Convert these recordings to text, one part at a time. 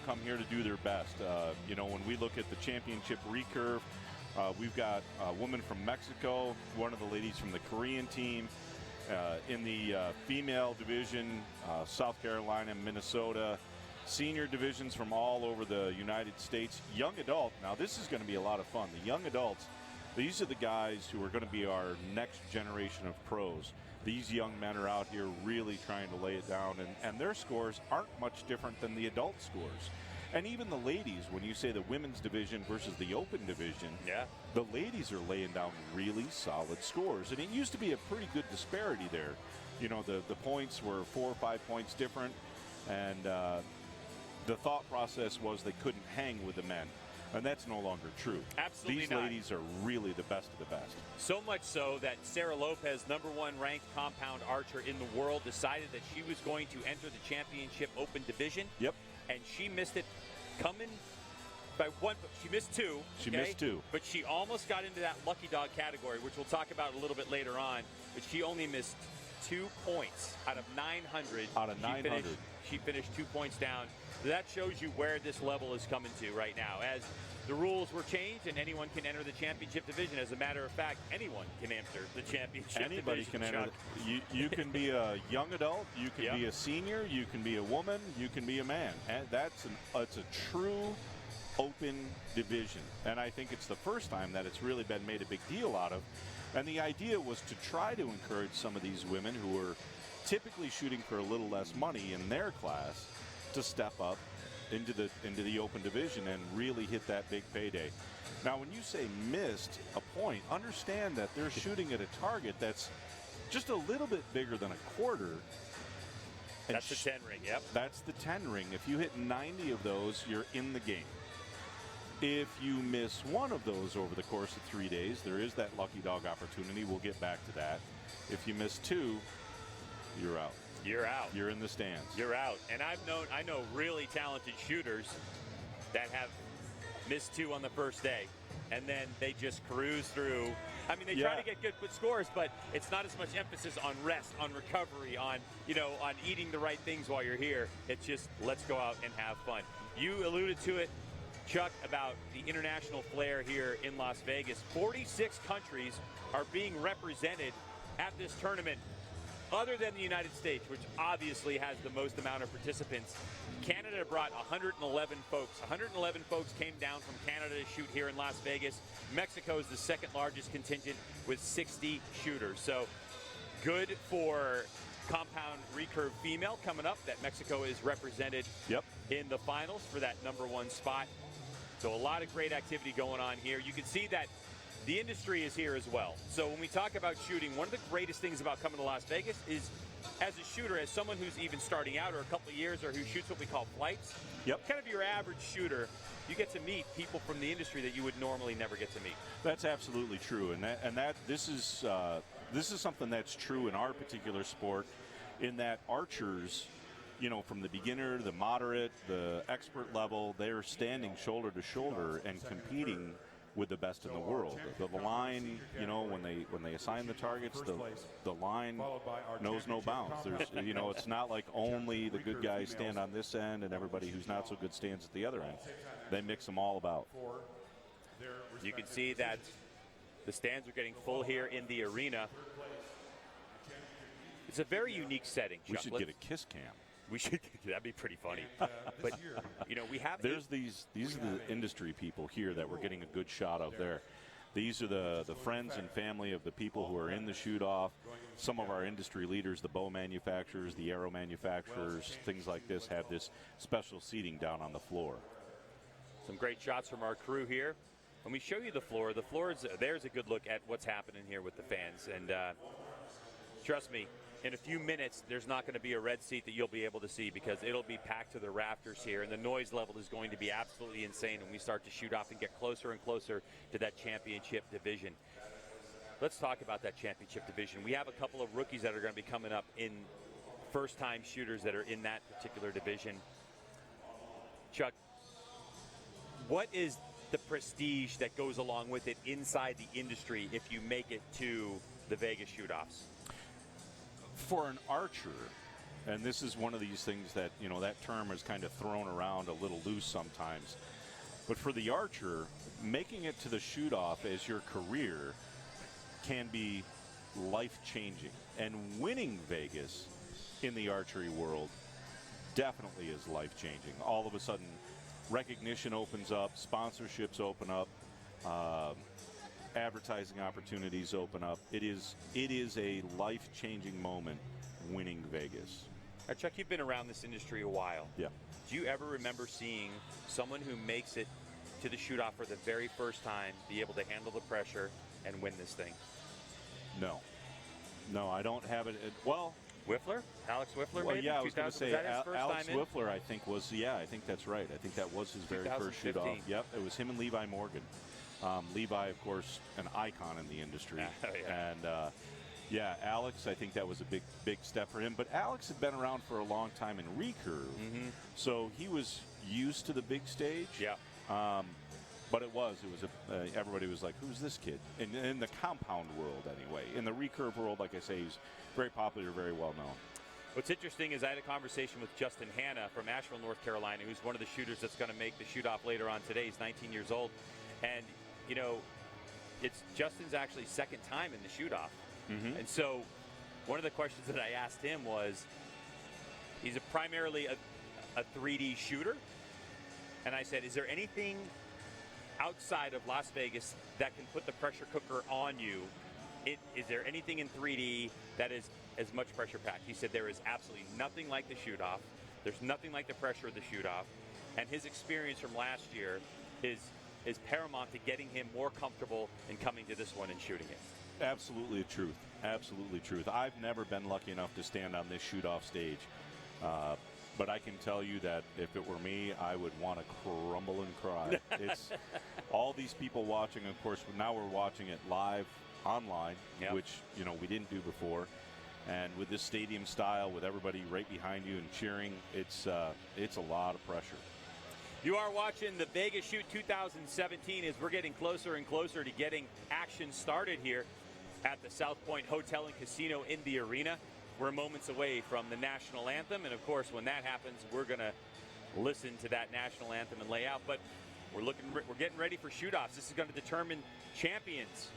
come here to do their best. When we look at the championship recurve, we've got a woman from Mexico, one of the ladies from the Korean team. In the female division, South Carolina, Minnesota, senior divisions from all over the United States. Young adult, now this is going to be a lot of fun. The young adults, these are the guys who are going to be our next generation of pros. These young men are out here really trying to lay it down, and their scores aren't much different than the adult scores. And even the ladies, when you say the women's division versus the open division, the ladies are laying down really solid scores. And it used to be a pretty good disparity there. The points were 4 or 5 points different, and the thought process was they couldn't hang with the men. And that's no longer true. Absolutely These not. ladies are really the best of the best. So much so that Sarah Lopez, #1 ranked compound archer in the world, decided that she was going to enter the championship open division. Yep. And she missed it coming by one. She missed two. She missed two. But she almost got into that lucky dog category, which we'll talk about a little bit later on. But she only missed 2 points out of 900. Out of 900. She finished 2 points down. So that shows you where this level is coming to right now. As the rules were changed and anyone can enter the championship division. As a matter of fact, anyone can enter the championship Anybody division. can enter. You can be a young adult, you can be a senior, you can be a woman, you can be a man. And it's a true open division. And I think it's the first time that it's really been made a big deal out of. And the idea was to try to encourage some of these women who are typically shooting for a little less money in their class to step up into the open division and really hit that big payday. Now, when you say missed a point, understand that they're shooting at a target that's just a little bit bigger than a quarter. That's the 10 ring, yep. That's the 10 ring. If you hit 90 of those, you're in the game. If you miss one of those over the course of 3 days, there is that lucky dog opportunity. We'll get back to that. If you miss 2, you're out. You're out. You're in the stands. You're out. And I know really talented shooters that have missed 2 on the first day, and then they just cruise through. I mean, they try to get good scores, but it's not as much emphasis on rest, on recovery, on eating the right things while you're here. It's just let's go out and have fun. You alluded to it, Chuck, about the international flair here in Las Vegas. 46 countries are being represented at this tournament, other than the United States, which obviously has the most amount of participants. Canada brought 111 folks. 111 folks came down from Canada to shoot here in Las Vegas. Mexico is the second largest contingent with 60 shooters. So good for compound recurve female coming up, that Mexico is represented in the finals for that #1 spot. So a lot of great activity going on here. You can see that the industry is here as well. So when we talk about shooting, one of the greatest things about coming to Las Vegas is, as a shooter, as someone who's even starting out or a couple of years or who shoots what we call flights, kind of your average shooter, you get to meet people from the industry that you would normally never get to meet. That's absolutely true, and this is something that's true in our particular sport, in that archers, from the beginner, the moderate, the expert level, they're standing shoulder to shoulder and competing with the best in the world. The line, when they assign the targets, the line knows no bounds. There's, it's not like only the good guys stand on this end and everybody who's not so good stands at the other end. They mix them all about. You can see that the stands are getting full here in the arena. It's a very unique setting, Chuck. We should get a kiss cam. We should. That'd be pretty funny. But we have. These are the industry people here that we're getting a good shot of there. These are the friends and family of the people who are in the shoot-off. Some of our industry leaders, the bow manufacturers, the arrow manufacturers, things like this, have this special seating down on the floor. Some great shots from our crew here. When we show you the floor, there's a good look at what's happening here with the fans. And trust me, in a few minutes, there's not going to be a red seat that you'll be able to see, because it'll be packed to the rafters here, and the noise level is going to be absolutely insane when we start to shoot off and get closer and closer to that championship division. Let's talk about that championship division. We have a couple of rookies that are going to be coming up in first-time shooters that are in that particular division. Chuck, what is the prestige that goes along with it inside the industry if you make it to the Vegas shoot-offs? For an archer, And this is one of these things that, that term is kind of thrown around a little loose sometimes. But for the archer, making it to the shoot-off as your career can be life-changing. And winning Vegas in the archery world definitely is life-changing. All of a sudden, recognition opens up, sponsorships open up, advertising opportunities open up. It is a life-changing moment winning Vegas. Now, Chuck, you've been around this industry a while. Yeah. Do you ever remember seeing someone who makes it to the shoot-off for the very first time be able to handle the pressure and win this thing? No. No, I don't have it. Well, Whiffler? Alex Whiffler, well, maybe? yeah, I was going to say Alex time Whiffler, I think, was, I think that's right. I think that was his very first shoot-off. Yep, it was him and Levi Morgan. Levi, of course, an icon in the industry. Yeah. And, Alex, I think that was a big step for him. But Alex had been around for a long time in recurve, so he was used to the big stage. Yeah. But everybody was like, who's this kid? In the compound world, anyway. In the recurve world, like I say, he's very popular, very well known. What's interesting is I had a conversation with Justin Hanna from Asheville, North Carolina, who's one of the shooters that's going to make the shoot-off later on today. He's 19 years old. And, it's Justin's actually second time in the shoot-off. And so one of the questions that I asked him was, he's primarily a 3D shooter. And I said, is there anything outside of Las Vegas that can put the pressure cooker on you? Is there anything in 3D that is as much pressure packed? He said there is absolutely nothing like the shoot-off. There's nothing like the pressure of the shoot-off. And his experience from last year is paramount to getting him more comfortable in coming to this one and shooting it. Absolutely truth. Absolutely truth. I've never been lucky enough to stand on this shoot-off stage. But I can tell you that if it were me, I would want to crumble and cry. It's all these people watching. Of course, now we're watching it live online, which we didn't do before. And with this stadium style, with everybody right behind you and cheering, it's a lot of pressure. You are watching the Vegas Shoot 2017 as we're getting closer and closer to getting action started here at the South Point Hotel and Casino in the arena. We're moments away from the national anthem, and of course, when that happens, we're going to listen to that national anthem and lay out. But we're getting ready for shoot-offs. This is going to determine champions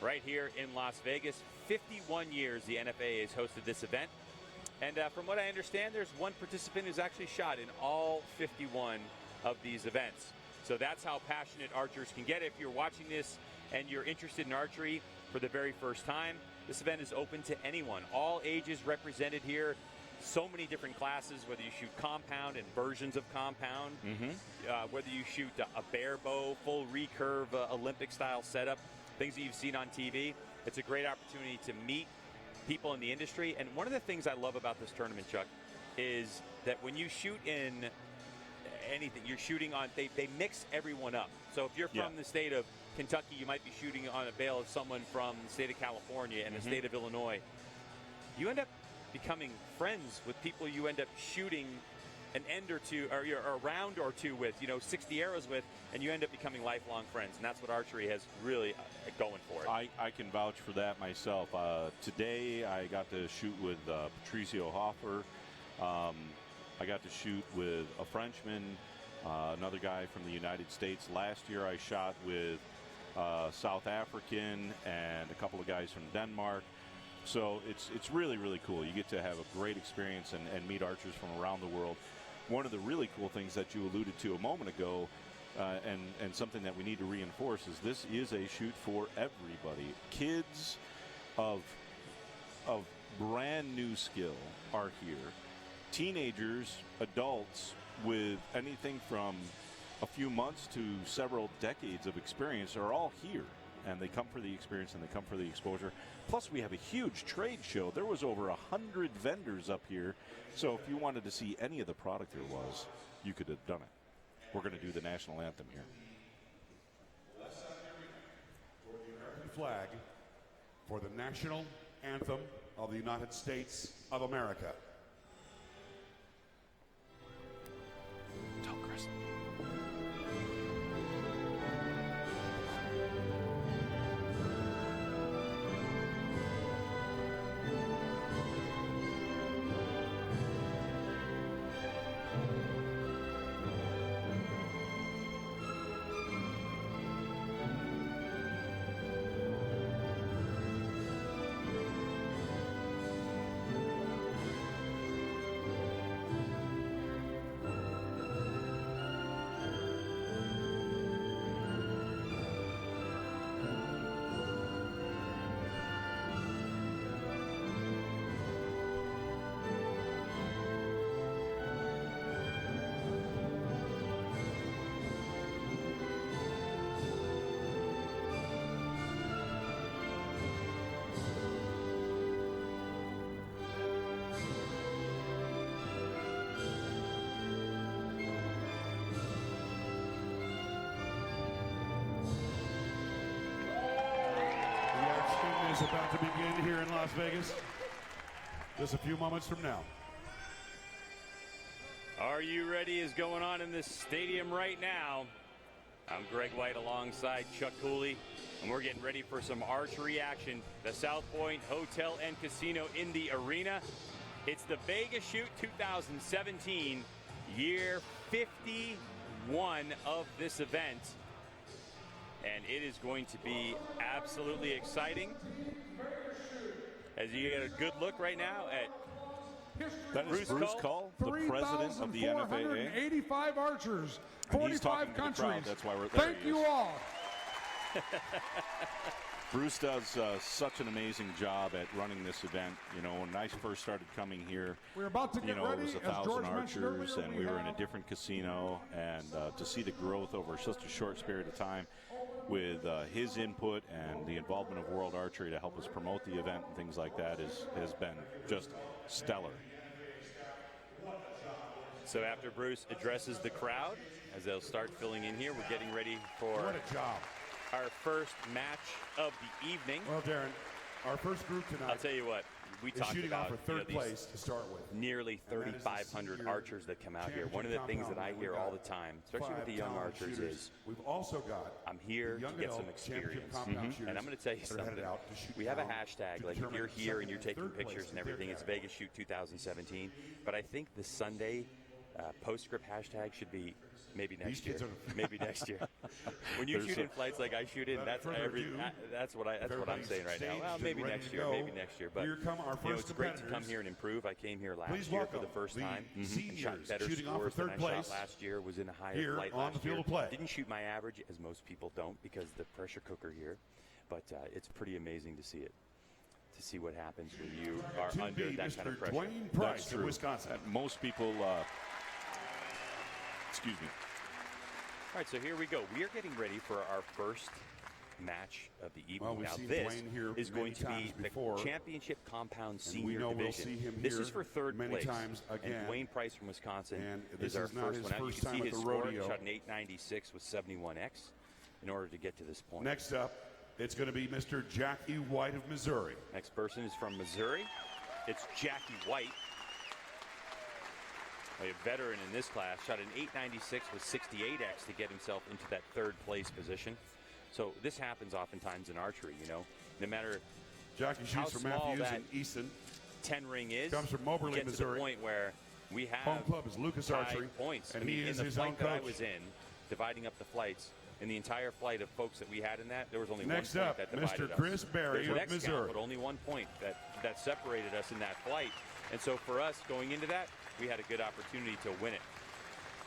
right here in Las Vegas. 51 years the NFA has hosted this event, and from what I understand, there's one participant who's actually shot in all 51 of these events. So that's how passionate archers can get. If you're watching this and you're interested in archery for the very first time, this event is open to anyone. All ages represented here. So many different classes, whether you shoot compound and versions of compound, whether you shoot a bare bow, full recurve, Olympic-style setup, things that you've seen on TV. It's a great opportunity to meet people in the industry. And one of the things I love about this tournament, Chuck, is that when you shoot in anything, you're shooting on, they mix everyone up. So if you're from the state of Kentucky, you might be shooting on a bale of someone from the state of California and the state of Illinois. You end up becoming friends with people you end up shooting an end or two, or a round or two with, 60 arrows with, and you end up becoming lifelong friends. And that's what archery has really going for it. I can vouch for that myself. Today I got to shoot with Patricio Hoffer. I got to shoot with a Frenchman, another guy from the United States. Last year I shot with South African and a couple of guys from Denmark. So it's really, really cool. You get to have a great experience and meet archers from around the world. One of the really cool things that you alluded to a moment ago, and something that we need to reinforce, is this is a shoot for everybody. Kids of brand new skill are here. Teenagers, adults with anything from a few months to several decades of experience are all here, and they come for the experience and they come for the exposure. Plus, we have a huge trade show. There was over 100 vendors up here, so if you wanted to see any of the product there was, you could have done it. We're going to do the national anthem here. Flag for the national anthem of the United States of America. is about to begin here in Las Vegas. Just a few moments from now. Are You Ready is going on in this stadium right now. I'm Greg White alongside Chuck Cooley, and we're getting ready for some archery action. The South Point Hotel and Casino in the arena. It's the Vegas Shoot 2017, year 51 of this event. And it is going to be absolutely exciting. As you get a good look right now at that is Bruce Cull, the president of the NFAA. 3,485 archers, And he's 45 talking to the countries. crowd. That's why we're there. Thank you all. Bruce does such an amazing job at running this event. You know, when I first started coming here, We're about to get it ready, was as 1,000 George mentioned archers, earlier, and we were in a different casino. And to see the growth over such a short period of time with his input and the involvement of World Archery to help us promote the event and things like that has been just stellar. So after Bruce addresses the crowd, as they'll start filling in here, we're getting ready for What a job. our first match of the evening. Well, Darren, our first group tonight I'll tell you what, we is talked shooting about off for third these place to start with. nearly And that is the 3,500 senior archers that come out here. One of the things that I hear all the time, especially with the young archers, is we've also got I'm here the to young get some adult championship experience. compound shooters And I'm going to tell you that are headed something. out to shoot We have a down hashtag, to like if determine you're here and you're second taking and third place pictures in and their everything, it's category. Vegas Shoot 2017. But I think the Sunday postscript hashtag should be maybe next year. kids are- Maybe next year. When you shoot in flights like I shoot in, Without that's further ado, that's what I'm everybody's saying right now. staged Well, and maybe ready next to year, go. maybe next year. But Here come our you know, first it's great to come competitors. here and improve. I came here last Please year for welcome the first the time and shot seniors better shooting off for scores than third I shot place last year. Was in a higher here flight on last the field year. of play. Didn't shoot my average, as most people don't, because the pressure cooker here. But it's pretty amazing to see it. To see what happens when you are To under be that Mr. kind of pressure. Dwayne Price That's of true. Wisconsin. Most people, excuse me. All right, so here we go. We are getting ready for our first match of the evening. Well, we've now seen this Dwayne here is many going to be times the before, championship compound and senior we know division. we'll see him This here is for third many place. times again. And Dwayne Price from Wisconsin And is this our is not first his one out. You first can see time at his the score. He rodeo. shot an 896 with 71X in order to get to this point. Next up, it's going to be Mr. Jackie White of Missouri. Next person is from Missouri. It's Jackie White, a veteran in this class. Shot an 896 with 68X to get himself into that third place position. So this happens oftentimes in archery, you know. No matter Jackie how shoots from small Matthews that and Easton. 10 ring is, Comes from Moberly, get to Missouri. the point where we have Home club is Lucas tied Archery, points. and I mean, he in is the his own flight that I coach. was in, dividing up the flights, in the entire flight of folks that we had in that, there was only Next one point up, that divided Mr. us. Chris Berry There's an of X count, Missouri. but only 1 point that separated us in that flight. And so for us going into that, we had a good opportunity to win it.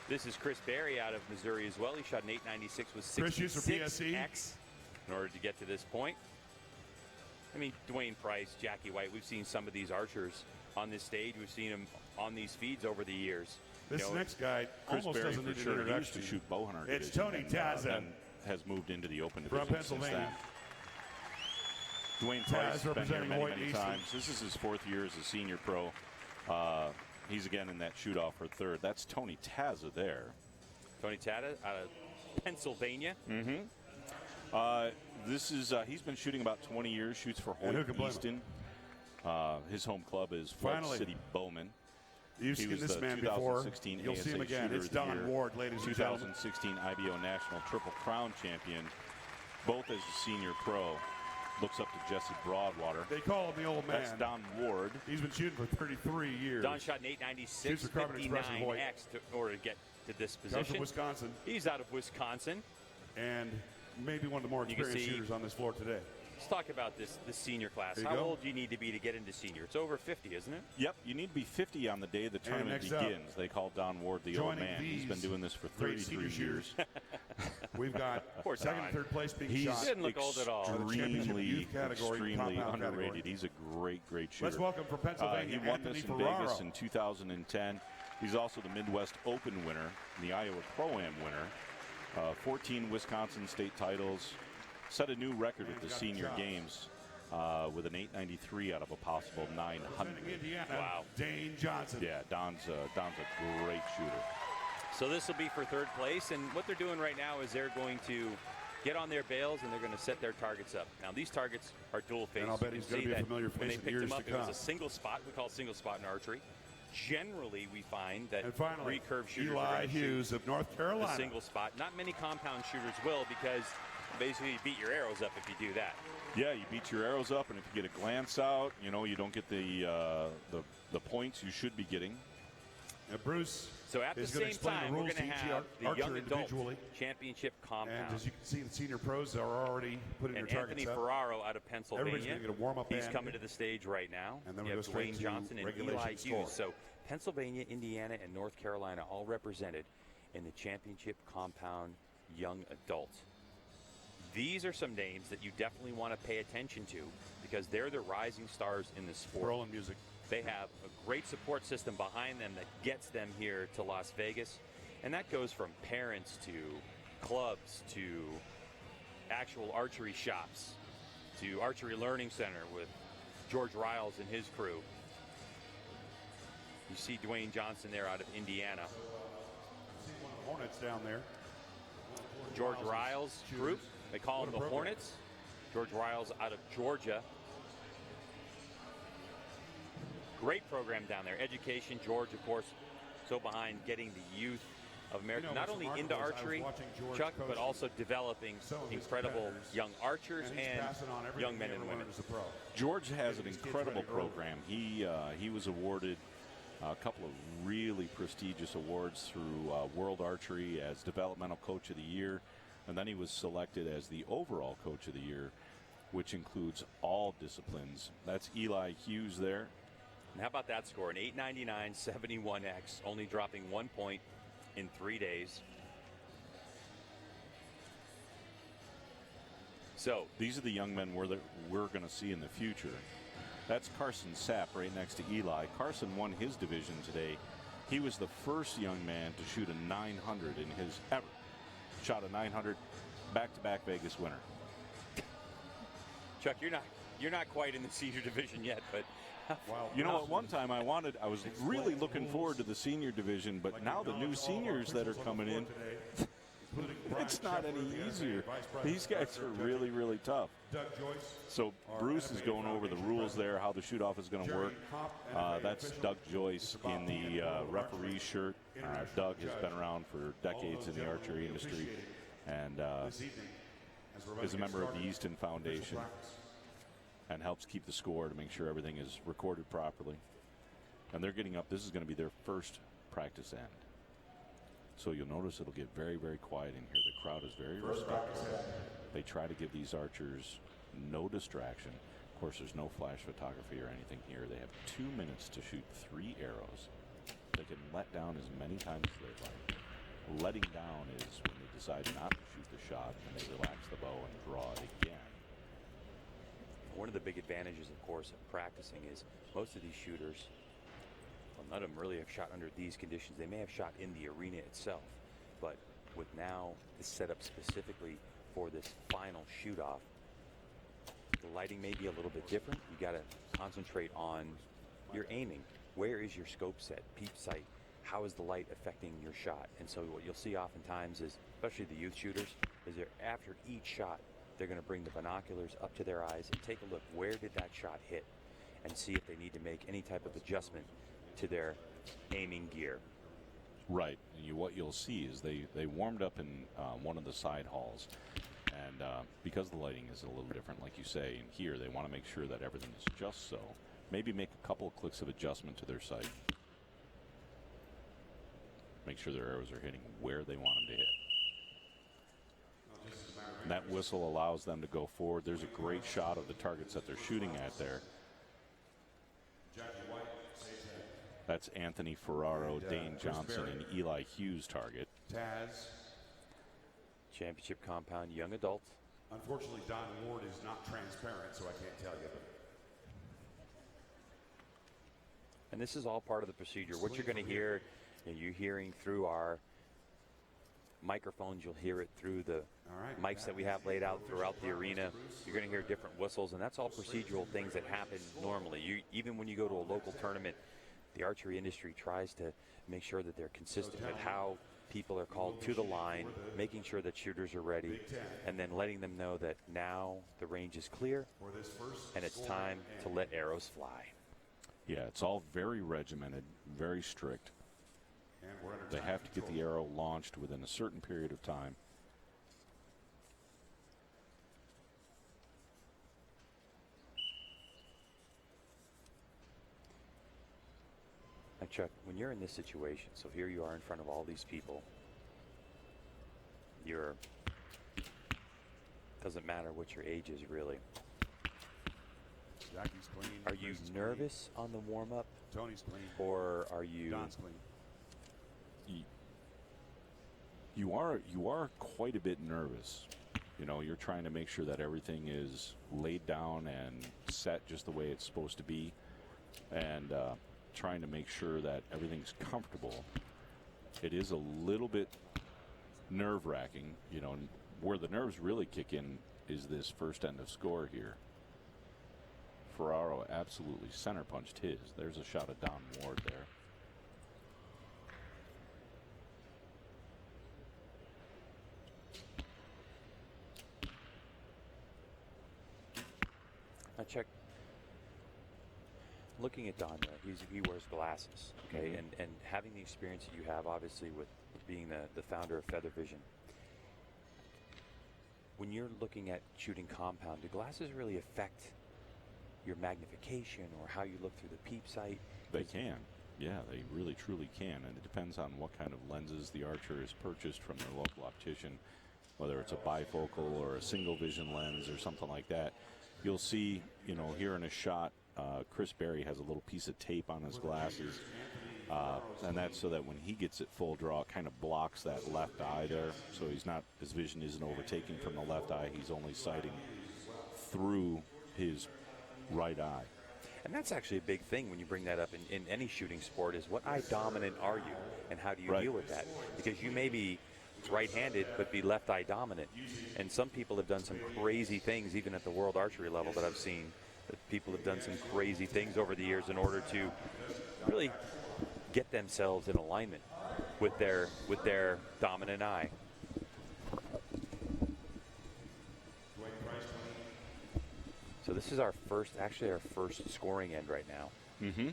This is Chris Berry out of Missouri as well. He shot an 896 with Chris shoots for 66X in order to get to this point. I mean, Dwayne Price, Jackie White, we've seen some of these archers on this stage. We've seen them on these feeds over the years. This You know, next guy Chris almost Berry doesn't for need an sure. He used introduction. to shoot bow hunter It's division Tony and, Tazza then has moved into the open from division since Pennsylvania. then. Dwayne Taz Price has been here representing many, Hoyt many Easton. times. This is his 4th year as a senior pro. He's again in that shoot-off for third. That's Tony Tazza there. Tony Tata out of Pennsylvania. This is he's been shooting about 20 years. Shoots for And who Hoyt can blame Easton. His home club is Flood Finally. City Bowman. You've He seen was this the man before. 2016 You'll see him ASA again. Shooter It's of the Don Year, Ward, ladies and gentlemen. 2016 IBO National Triple Crown champion, both as a senior pro. Looks up to Jesse Broadwater. They call him the old man. That's Don Ward. He's been shooting for 33 years. Don shot an 896, Shoots for Carbon Express and Hoyt. 59X in order to get to this Comes from position. Wisconsin, He's out of Wisconsin. and maybe one of the more You can experienced see- shooters on this floor today. Let's talk about this senior class. There you How go. old do you need to be to get into senior? It's over 50, isn't it? Yep, you need to be 50 on the day the tournament next up, begins. They call Don Ward the old joining man. He's been these doing this for great 33 senior years. We've got Poor second Don. and third place being He's shot. Didn't look old at all. extremely, Championship youth category, extremely compound underrated. category. He's a great shooter. Let's welcome from Pennsylvania, he won Anthony this in Ferraro. Vegas in 2010. He's also the Midwest Open winner, and the Iowa Pro-Am winner. 14 Wisconsin state titles. Set a new record at the got the senior chops. games with an 893 out of a possible 900. Representing Indiana, Wow. Dane Johnson. Yeah, Don's a great shooter. So this will be for third place, and what they're doing right now is they're going to get on their bales, and they're going to set their targets up. Now, these targets are dual face. And I'll bet he's going to be a familiar when they face in picked years them up, to it was come. a single spot. We call it single spot in archery. Generally, we find that And finally, recurve shooters are Eli going to shoot Hughes of North a Carolina. single spot. Not many compound shooters will, because basically you beat your arrows up if you do that. Yeah, you beat your arrows up, and if you get a glance out, you know, you don't get the points you should be getting. And Bruce So at the is going to same explain time, the we're rules going to to each have the archer young adult individually. championship compound. And as you can see, the senior pros are already putting And their targets Anthony up. Ferraro out of Pennsylvania. Everybody's going to get a warm-up He's band. coming to the stage right now. And then you we have go straight Dwayne to Johnson and regulation Eli score. Hughes. So Pennsylvania, Indiana, and North Carolina all represented in the championship compound young adult. These are some names that you definitely want to pay attention to, because they're the rising stars in the sport. Rolling music. They have a great support system behind them that gets them here to Las Vegas. And that goes from parents to clubs to actual archery shops to Archery Learning Center with George Riles and his crew. You see Dwayne Johnson there out of Indiana. Hornets down there. George Riles' group, they call them the Hornets. George Riles out of Georgia. Great program down there. Education, George, of course, so behind getting the youth of America, You know, not what's only into remarkable is I was archery, watching George Chuck, but coach also developing some of his incredible competitors, young archers and he's and passing on everything young he men ever and women. learned as a pro. George has an Getting these kids incredible ready early. program. He was awarded a couple of really prestigious awards through World Archery as Developmental Coach of the Year, and then he was selected as the Overall Coach of the Year, which includes all disciplines. That's Eli Hughes there. And how about that score? An 899 71X, only dropping 1 point in 3 days. So These are the young men we're going to see in the future. That's Carson Sapp right next to Eli. Carson won his division today. He was the first young man to shoot a 900 in his ever. Shot a 900, back-to-back Vegas winner. Chuck, you're not quite in the senior division yet, but You know, at one time I was really looking forward to the senior division, but now the new seniors that are coming in, it's not any easier. These guys are really, really tough. So Bruce is going over the rules there, how the shoot-off is going to work. That's Doug Joyce in the referee shirt. Doug has been around for decades in the archery industry and is a member of the Easton Foundation and helps keep the score to make sure everything is recorded properly. And they're getting up. This is going to be their first practice end. So you'll notice it'll get very, very quiet in here. The crowd is very respectful. They try to give these archers no distraction. Of course, there's no flash photography or anything here. They have 2 minutes to shoot 3 arrows. They can let down as many times as they like. Letting down is when they decide not to shoot the shot and they relax the bow and draw it again. one of the big advantages, of course, of practicing is most of these shooters, well, none of them really have shot under these conditions. They may have shot in the arena itself, but with now this set up specifically for this final shoot-off, the lighting may be a little bit different. You got to concentrate on your aiming. Where is your scope set, peep sight? How is the light affecting your shot? And so what you'll see oftentimes is, especially the youth shooters, is they're after each shot, they're going to bring the binoculars up to their eyes and take a look. Where did that shot hit? And see if they need to make any type of adjustment to their aiming gear. Right. And what you'll see is they warmed up in one of the side halls. And because the lighting is a little different, like you say, in here, they want to make sure that everything is just so. Maybe make a couple of clicks of adjustment to their sight. Make sure their arrows are hitting where they want them to hit. And that whistle allows them to go forward. There's a great shot of the targets that they're shooting at there. That's Anthony Ferraro, Dane Johnson, and Eli Hughes' target. Taz. Championship compound, young adult. Unfortunately, Don Ward is not transparent, so I can't tell you. And this is all part of the procedure. What you're going to hear, you're hearing through our microphones, you'll hear it through the mics that we have laid out throughout the arena. You're going to hear different whistles, and that's all procedural things that happen normally. Even when you go to a local tournament, the archery industry tries to make sure that they're consistent with how people are called to the line, making sure that shooters are ready, and then letting them know that now the range is clear and it's time to let arrows fly. Yeah, it's all very regimented, very strict. They have to get the arrow launched within a certain period of time. Now, Chuck, when you're in this situation, so here you are in front of all these people, doesn't matter what your age is, really. Jackie's clean. Are you nervous on the warm-up? Tony's clean. Or are you... Don's clean. You are quite a bit nervous. You know, you're trying to make sure that everything is laid down and set just the way it's supposed to be, and trying to make sure that everything's comfortable. It is a little bit nerve-wracking. You know, where the nerves really kick in is this first end of score here. Ferraro absolutely center punched his. There's a shot of Don Ward there. Now, check. Looking at Don, he wears glasses, okay, Mm-hmm. and having the experience that you have, obviously, with being the founder of Feather Vision. When you're looking at shooting compound, do glasses really affect your magnification or how you look through the peep sight? They can. Yeah, they really truly can, and it depends on what kind of lenses the archer has purchased from their local optician, whether it's a bifocal or a single vision lens or something like that. You'll see, you know, here in a shot, Chris Berry has a little piece of tape on his glasses, and that's so that when he gets it full draw, it kind of blocks that left eye there, so his vision isn't overtaking from the left eye. He's only sighting through his right eye. And that's actually a big thing when you bring that up in any shooting sport, is what eye dominant are you, and how do you deal with that? Because you may be right-handed but be left eye dominant, and some people have done some crazy things even at the world archery level that I've seen, that people have done some crazy things over the years in order to really get themselves in alignment with their dominant eye. So this is our first scoring end right now. Mm-hmm.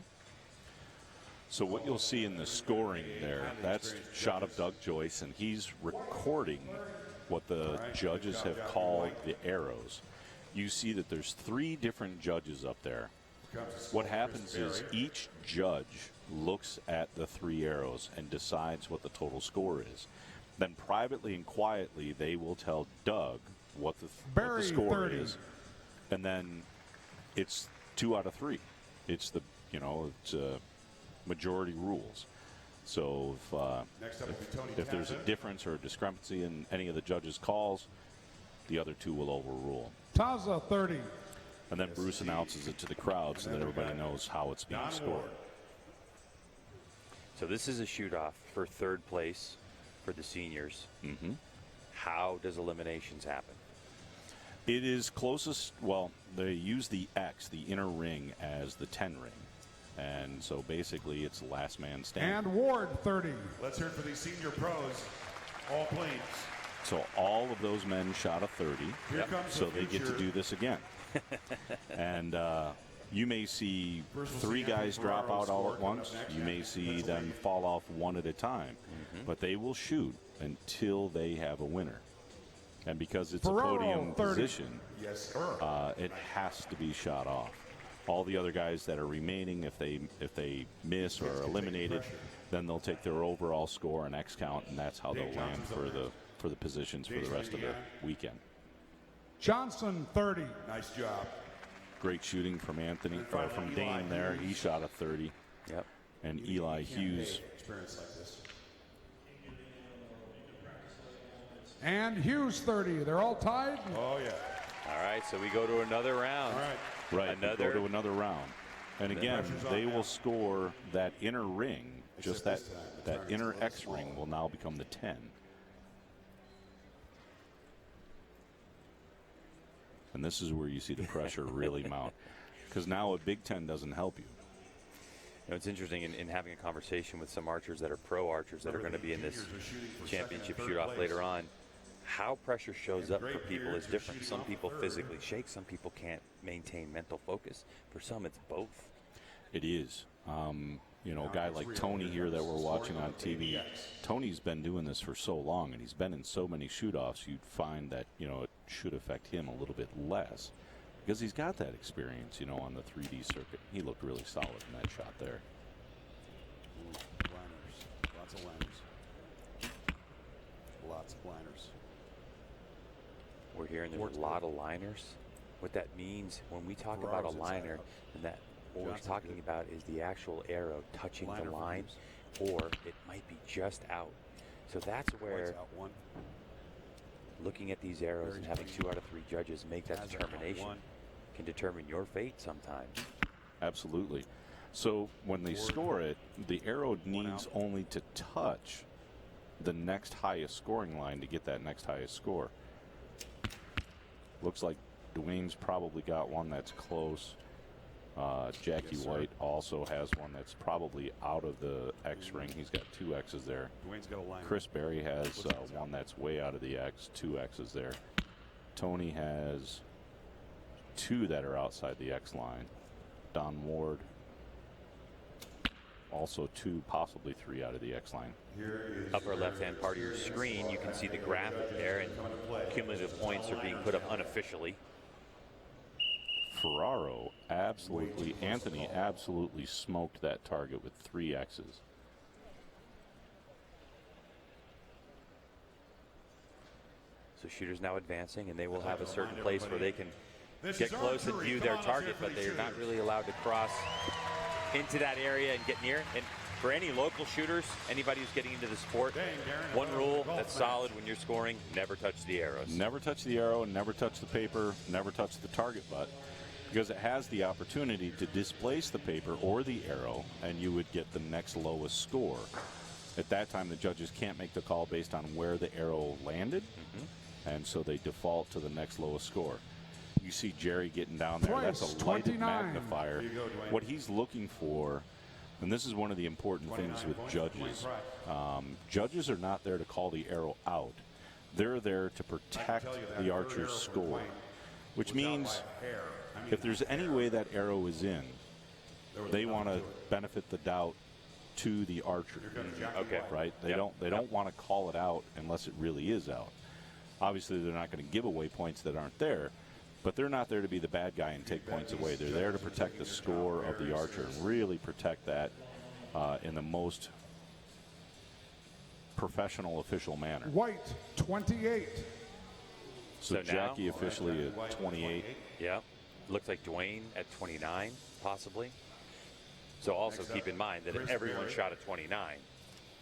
So what you'll see in the scoring there, that's shot of Doug Joyce, and he's recording what the judges have called the arrows. You see that there's 3 different judges up there. What happens is each judge looks at the 3 arrows and decides what the total score is. Then privately and quietly, they will tell Doug what the score 30. is. And then it's 2 out of 3. It's it's majority rules. So if there's a difference or a discrepancy in any of the judges' calls, the other 2 will overrule. Taza 30. And then Bruce announces it to the crowd so that everybody knows how it's being scored. So this is a shoot-off for 3rd place for the seniors. Mm-hmm. How does eliminations happen? It is closest, well, they use the X, the inner ring, as the 10 ring. And so basically it's last man standing. And Ward 30. Let's hear it for these senior pros. All planes. So all of those men shot a 30. Here comes So the they get to future. do this again. And you may see 3 guys drop out all at once. You may see them fall off one at a time. But they will shoot until they have a winner. And because it's Ferraro, a podium 30. position, Yes, sir. it has to be shot off. All the other guys that are remaining, if they miss or are eliminated, then they'll take their overall score and X count, and that's how they'll land for the positions for the rest of the weekend. Johnson 30. Nice job. Great shooting from Anthony, from Dane there. He shot a 30. Yep. And Eli Hughes. Experience like this. And Hughes 30. They're all tied. Oh, yeah. All right, so we go to another round. All right. Right, go to another round. And again, they will score that inner ring, just that inner X ring will now become the 10. And this is where you see the pressure really mount. Because now a Big 10 doesn't help you. know, it's interesting in having a conversation with some archers that are pro archers that are going to be in this championship shoot-off later on. How pressure shows up for people is different. Some people physically shake. Some people can't maintain mental focus. For some, it's both. It is. You know, a guy like Tony here that we're watching on TV, Tony's been doing this for so long, and he's been in so many shoot-offs, you'd find that, you know, it should affect him a little bit less because he's got that experience, you know, on the 3D circuit. He looked really solid in that shot there. Liners. Lots of liners. Lots of liners. We're hearing there's a lot of liners. What that means when we talk about a liner, and that what we're talking about is the actual arrow touching the line, or it might be just out. So that's where looking at these arrows and having 2 out of 3 judges make that determination can determine your fate sometimes. Absolutely. So when they score it, the arrow needs only to touch the next highest scoring line to get that next highest score. Looks like Dwayne's probably got one that's close. Jackie White also has one that's probably out of the X ring. He's got 2 X's there. Dwayne's got a line. Chris Berry has one that's way out of the X, 2 X's there. Tony has 2 that are outside the X line. Don Ward also 2, possibly 3 out of the X line. Upper left-hand part of your screen, you can see the graphic there, and cumulative points are being put up unofficially. Ferraro absolutely, Anthony absolutely smoked that target with 3 X's. So shooters now advancing, and they will have a certain place where they can get close and view their target, but they're not really allowed to cross into that area and get near. And for any local shooters, anybody who's getting into the sport, one rule that's solid when you're scoring: never touch the arrows. Never touch the arrow, never touch the paper, never touch the target butt, because it has the opportunity to displace the paper or the arrow, and you would get the next lowest score. At that time, the judges can't make the call based on where the arrow landed, and so they default to the next lowest score. You see Jerry getting down there. That's a lighted magnifier. What he's looking for, and this is one of the important things with judges, judges are not there to call the arrow out. They're there to protect the archer's score, which means if there's any way that arrow is in, they want to benefit the doubt to the archer. Okay. Right? They don't want to call it out unless it really is out. Obviously, they're not going to give away points that aren't there, but they're not there to be the bad guy and take points away. They're there to protect the score of the archer and really protect that in the most professional, official manner. White, 28. So Jackie now, officially at 28. Yeah. Looks like Dwayne at 29, possibly. So also keep in mind that if everyone shot at 29,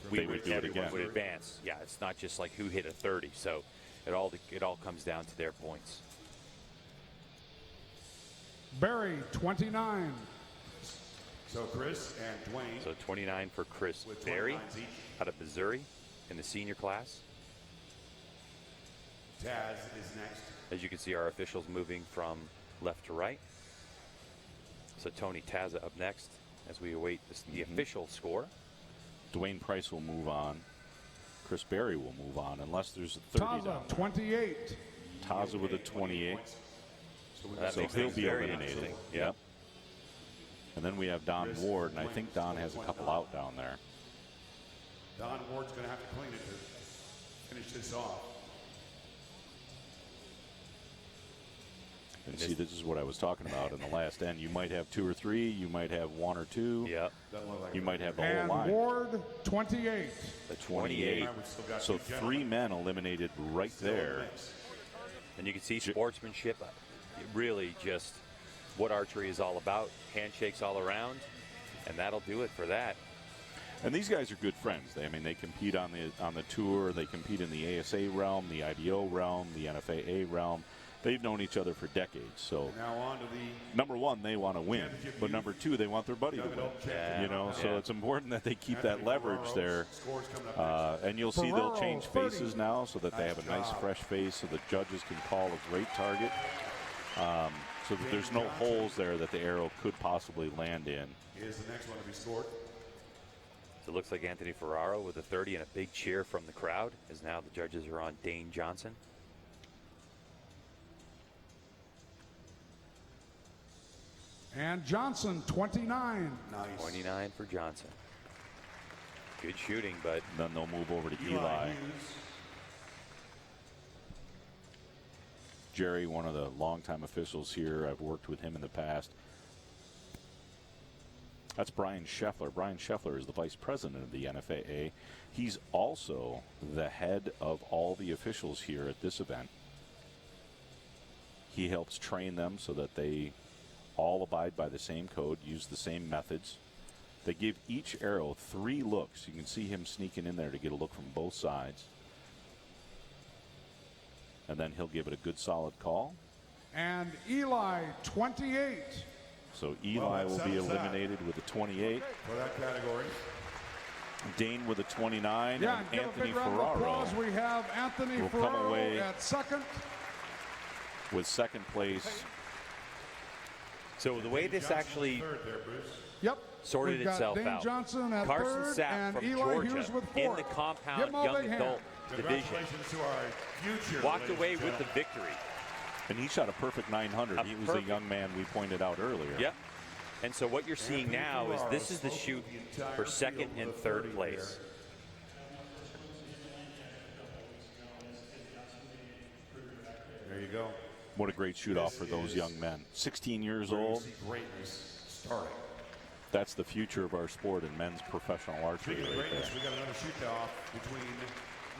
everyone would advance. Yeah, it's not just like who hit a 30. So it all comes down to their points. Barry, 29. So Chris and Dwayne. So 29 for Chris Berry out of Missouri in the senior class. Taz is next. As you can see, our officials moving from left to right. So Tony Taza up next as we await the official score. Dwayne Price will move on. Chris Berry will move on unless there's a 30 Taza, down. 28. Taza with a 28. So he'll be eliminated. Yep. And then we have Don Ward, and I think Don has a couple out down there. Don Ward's going to have to clean it to finish this off. And see, this is what I was talking about in the last end. You might have 2 or 3. You might have 1 or 2. Yep. You might have the and whole line. Ward, 28. The 28. So 3 men eliminated right there. And you can see sportsmanship, really just what archery is all about. Handshakes all around, and that'll do it for that. And these guys are good friends. They compete on the tour. They compete in the ASA realm, the IBO realm, the NFAA realm. They've known each other for decades. So now on to the number one, they want to win, but number 2, they want their buddy to win. So it's important that they keep that leverage there. And you'll see they'll change faces now so that they have a nice fresh face, so the judges can call a great target. so that there's no holes there that the arrow could possibly land in. Is the next one to be scored. So it looks like Anthony Ferraro with a 30 and a big cheer from the crowd, as now the judges are on Dane Johnson. And Johnson, 29. Nice. 29 for Johnson. Good shooting, but Then they'll move over to Eli. Hughes. Jerry, one of the longtime officials here. I've worked with him in the past. That's Brian Scheffler. Brian Scheffler is the vice president of the NFAA. He's also the head of all the officials here at this event. He helps train them so that they all abide by the same code, use the same methods. They give each arrow 3 looks. You can see him sneaking in there to get a look from both sides. And then he'll give it a good solid call. And Eli, 28. So Eli will be eliminated with a 28. For that category. Dane with a 29. Yeah, and give Anthony a big round of Ferraro applause. We have Anthony will come Ferraro away at second. with second place. so the way this actually Third there, Bruce. Yep. sorted We've got itself Dane out. Johnson at Carson third, Sapp and from Eli Georgia Hughes with in fourth. the Give compound him all young big hand. adult division Congratulations to our future. walked ladies away and with the gentlemen. victory. And he shot a perfect 900. He was the young man we pointed out earlier. Yep. And so what you're seeing now is this is the shoot for second and third place. There you go. What a great shoot-off for those young men. 16 years old. Greatness starting. That's the future of our sport in men's professional archery Speaking of right there. greatness, we got another shoot-off between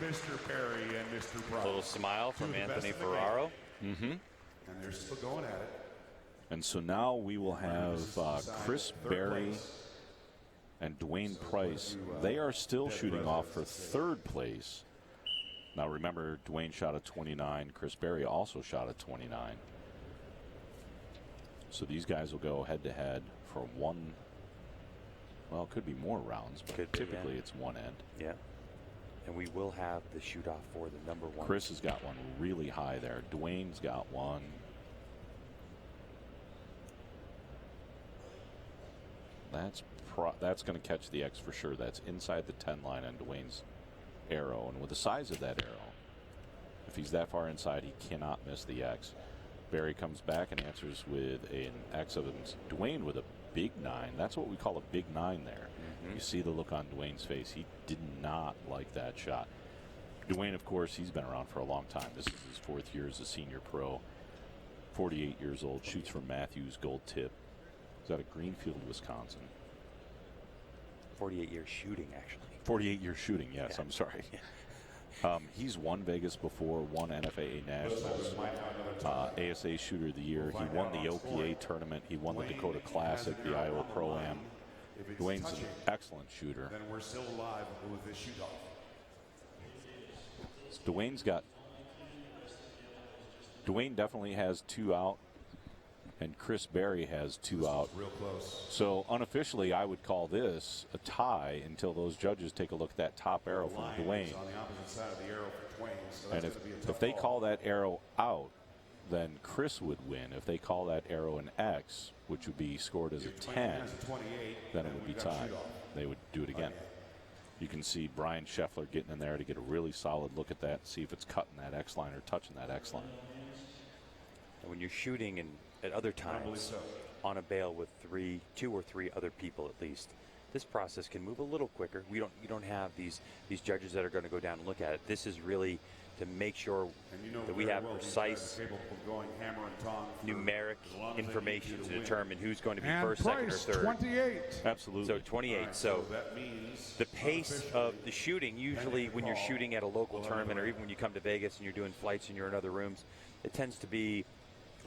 Mr. Perry and Mr. A Price. little smile from Two of the Anthony best in the Ferraro. And they're still going at it. And so now we will have Chris Berry and Dwayne Price. They are still shooting off for third place. Now remember, Dwayne shot a 29. Chris Berry also shot a 29. So these guys will go head-to-head for one. Well, it could be more rounds, but Could be, typically yeah. it's one end. Yeah. And we will have the shoot off for the number 1. Chris has got one really high there. Dwayne's got one. That's going to catch the X for sure. That's inside the 10 line on Dwayne's arrow. And with the size of that arrow, if he's that far inside, he cannot miss the X. Barry comes back and answers with an X of Dwayne with a big 9. That's what we call a big 9 there. You see the look on Dwayne's face. He did not like that shot. Dwayne, of course, he's been around for a long time. This is his 4th year as a senior pro. 48 years old, shoots from Matthews Gold Tip. He's out of Greenfield, Wisconsin. 48 years shooting, actually. 48 years shooting, yes, Yeah. I'm sorry. He's won Vegas before, won NFAA Nationals, ASA Shooter of the Year. He won the OPA tournament. He won the Dakota Classic, the Iowa Pro-Am. Dwayne's an excellent shooter. Then we're still alive with this shoot-off. Dwayne definitely has 2 out, and Chris Berry has 2 out. Real close. So unofficially, I would call this a tie until those judges take a look at that top arrow from Dwayne. On the opposite side of the arrow for Dwayne, so And that's gonna be a tough if they call. call that arrow out, then Chris would win. If they call that arrow an X, which would be scored as a If Dwayne 10, has a 28, then it would be we've got a tied. shoot-off. They would do it again. You can see Brian Scheffler getting in there to get a really solid look at that, see if it's cutting that X line or touching that X line. And when you're shooting at other times so. on a bale with 2 or 3 other people at least, this process can move a little quicker. You don't have these judges that are going to go down and look at it. This is really to make sure And you know that we very have well these precise guys are capable of going hammer and tong for numeric as long as they need information you to win. determine who's going to be And first, second, or Price, third. 28. Absolutely. So 28. So that means the pace of the shooting, usually when you're shooting at a local tournament or even when you come to Vegas and you're doing flights and you're in other rooms, it tends to be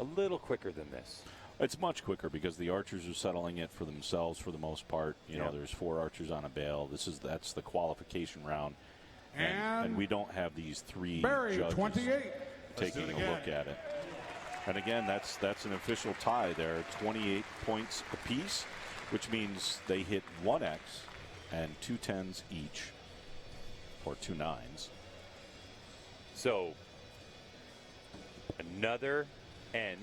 a little quicker than this. It's much quicker because the archers are settling it for themselves for the most part. You know, there's 4 archers on a bale. That's the qualification round. And we don't have these 3 Barry, judges 28. taking a look at it. And again, that's an official tie there, 28 points apiece, which means they hit 1 X and 2 10s each, or 2 9s. So another N.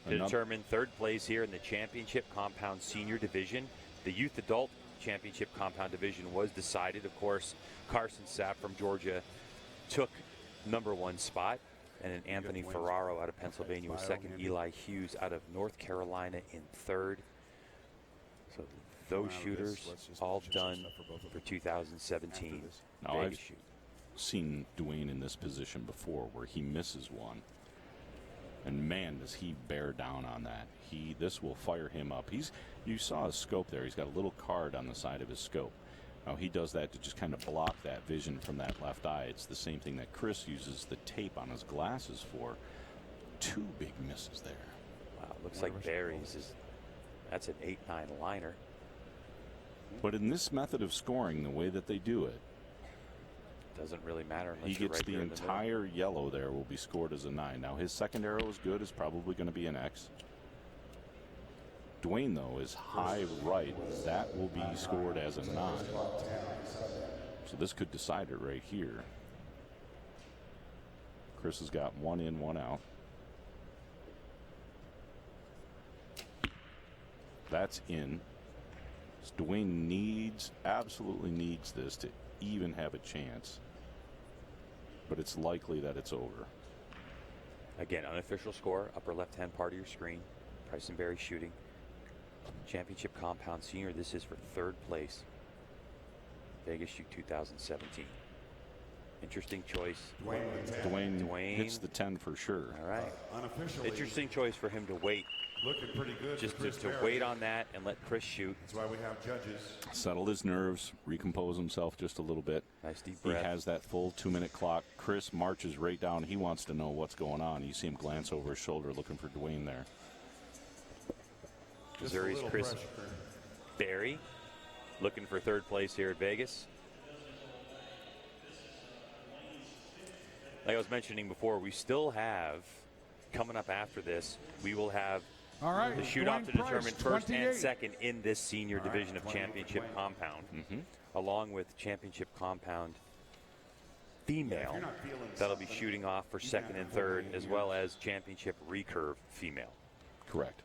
to determine third place here in the championship compound senior division. The youth adult championship compound division was decided. Of course, Carson Sapp from Georgia took #1 spot, and then Anthony Ferraro out of Pennsylvania was second. Eli Hughes out of North Carolina in third. So those shooters all done for 2017. Now, I've seen Dwayne in this position before where he misses one. And man, does he bear down on that. This will fire him up. You saw his scope there. He's got a little card on the side of his scope. Now he does that to just kind of block that vision from that left eye. It's the same thing that Chris uses the tape on his glasses for. 2 big misses there. Wow, looks like Barry's that's an 8-9 liner. But in this method of scoring, the way that they do it, doesn't really matter unless he you're gets right the here entire yellow there will be scored as a 9. Now his second arrow is good, is probably going to be an X. Dwayne, though, is high right. That will be scored as a 9. So this could decide it right here. Chris has got 1 in, 1 out. That's in. So Dwayne absolutely needs this to even have a chance. But it's likely that it's over. Again, unofficial score, upper left-hand part of your screen. Bryson Berry shooting. Championship compound senior. This is for third place. Vegas Shoot 2017. Interesting choice. Dwayne hits the 10 for sure. All right. Interesting choice for him to wait. Looking pretty good. Just to wait on that and let Chris shoot. That's why we have judges. Settle his nerves, recompose himself just a little bit. Nice deep breath. He has that full 2-minute clock. Chris marches right down. He wants to know what's going on. You see him glance over his shoulder looking for Dwayne there. Missouri's Chris Berry looking for third place here at Vegas. Like I was mentioning before, we still have, coming up after this, we will have the shoot-off to determine first and second in this senior division of championship compound, along with championship compound female. That'll be shooting off for second and third, as well as championship recurve female. Correct.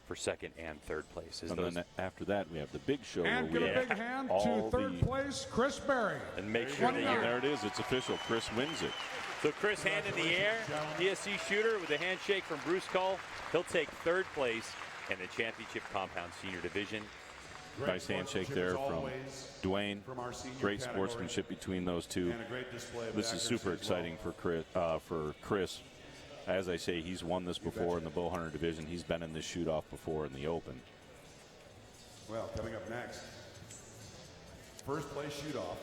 For second and third place. And then after that, we have the big show. And where give we a big hand to third place, Chris Berry. And make sure that there it is. It's official. Chris wins it. So Chris, hand in the air, DSC shooter with a handshake from Bruce Cull. He'll take third place in the championship compound senior division. Nice handshake there from Dwayne. Great sportsmanship between those two. This is super exciting for Chris. As I say, he's won this before in the bow hunter division. He's been in this shoot-off before in the open. Well, coming up next, first place shoot-off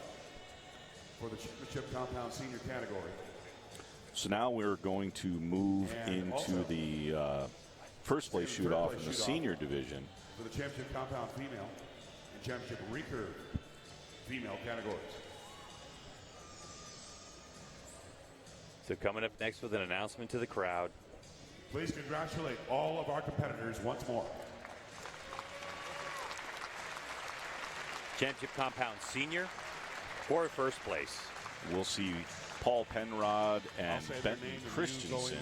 for the championship compound senior category. So now we're going to move into the first place shoot-off in the senior division. For the championship compound female and championship recurve female categories. So coming up next with an announcement to the crowd. Please congratulate all of our competitors once more. Championship compound senior for first place. We'll see Paul Penrod and Benton Christensen.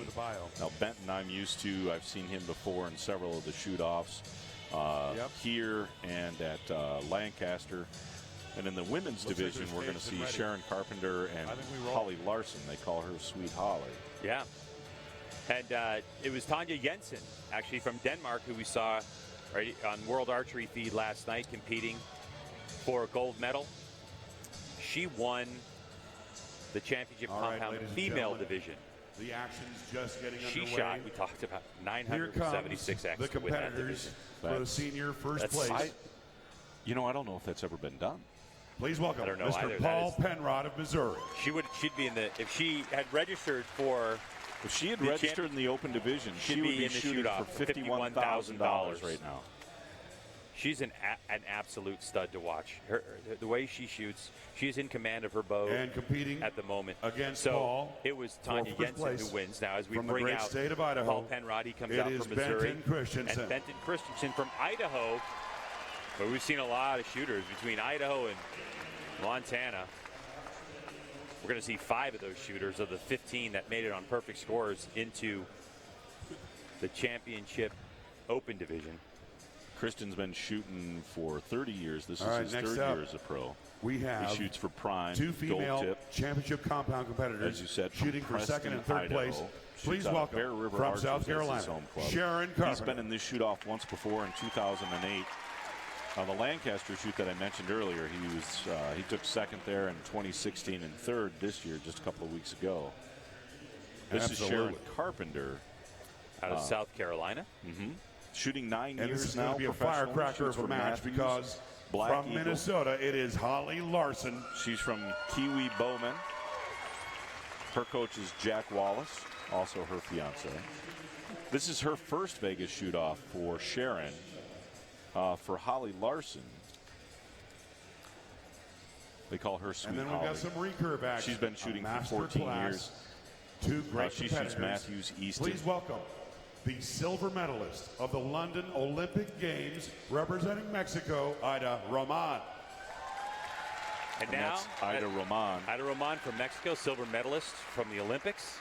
Now Benton I'm used to. I've seen him before in several of the shoot-offs here and at Lancaster. And in the women's division, we're going to see Sharon Carpenter and Holly Larson. They call her Sweet Holly. Yeah. And it was Tanya Jensen, actually from Denmark, who we saw right on World Archery Feed last night competing for a gold medal. She won the championship compound female division. The action's just getting underway. She shot, we talked about 976 X the competitors for the senior first place. I don't know if that's ever been done. Please welcome Mr. Either. Paul Penrod of Missouri. She'd be in the, if she had registered for. If she had registered in the open division, she would be shooting for $51,000 right now. She's an absolute stud to watch. The way she shoots, she's in command of her bow and competing at the moment. Against so Paul, it was Tanya Jensen who wins. Now, as we from bring the great out state of Idaho, Paul Penrod, he comes out from Missouri. Benton Christensen. And Benton Christensen from Idaho. But we've seen a lot of shooters between Idaho and Montana. We're going to see 5 of those shooters of the 15 that made it on perfect scores into the championship open division. Kristen's been shooting for 30 years. This All is right, his next third up, year as a pro. We have he shoots for Prime, 2 female gold tip, championship compound competitors, as you said, shooting for Preston, second and third Idaho. place. Please Shoots out of welcome Bear River from Archers South as Carolina, his home club. Sharon Carpenter. He's been in this shoot-off once before in 2008. The Lancaster shoot that I mentioned earlier, he took second there in 2016 and third this year, just a couple of weeks ago. This is Sharon Carpenter. Out of South Carolina. Shooting 9 And years this is now. going to be a firecracker of a match because from Minnesota, it is Holly Larson. She's from Kiwi Bowman. Her coach is Jack Wallace, also her fiance. This is her first Vegas shoot-off for Sharon. For Holly Larson, they call her Sweet And then we've Holly. got some recurve action. She's been shooting for 14 years. 2 great She competitors. shoots Matthews Easton. Please welcome the silver medalist of the London Olympic Games, representing Mexico, Ida Roman. And now, Ida Roman. Ida Roman from Mexico, silver medalist from the Olympics.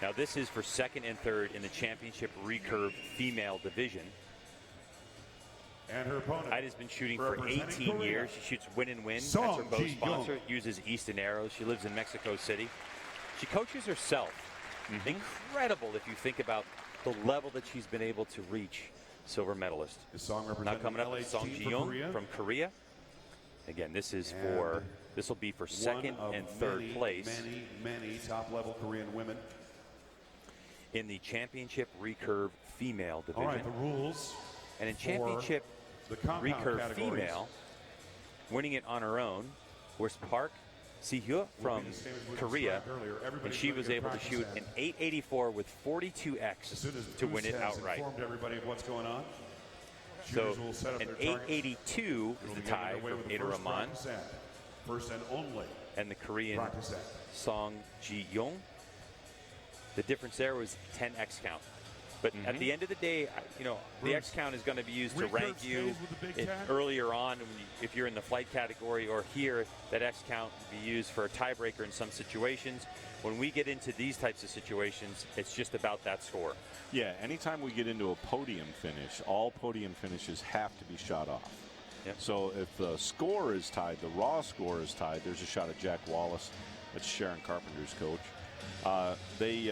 Now this is for second and third in the championship recurve female division. And her opponent. Ida's been shooting for 18 years. She shoots win and win. That's Song her bow Ji sponsor. Young. Uses Easton arrows. She lives in Mexico City. She coaches herself. Incredible if you think about the level that she's been able to reach. Silver medalist. The song Now representing coming up, LH Song team Ji for Young Korea. from Korea. Again, this will be for One second of and third many, place many top-level Korean women. in the championship recurve female division. All right, the rules. And in championship the compound recurve categories. female, winning it on her own was Park Si-hyuk from Korea, and she was able to shoot an 884 with 42x to win it outright. Informed everybody of what's going on. So Shooters will set up an their targets. 882 is the tie Away for with the Ada first Rahman practice set. First and only and the Korean practice set. Song Ji Young. The difference there was 10x count. But at the end of the day, the X count is going to be used to Recurve rank you stays with the Big Ten? earlier on if you're in the flight category, or here that X count will be used for a tiebreaker in some situations. When we get into these types of situations, it's just about that score. Yeah, anytime we get into a podium finish, all podium finishes have to be shot off. Yep. So if the score is tied, the raw score is tied, there's a shot at Jack Wallace. That's Sharon Carpenter's coach. They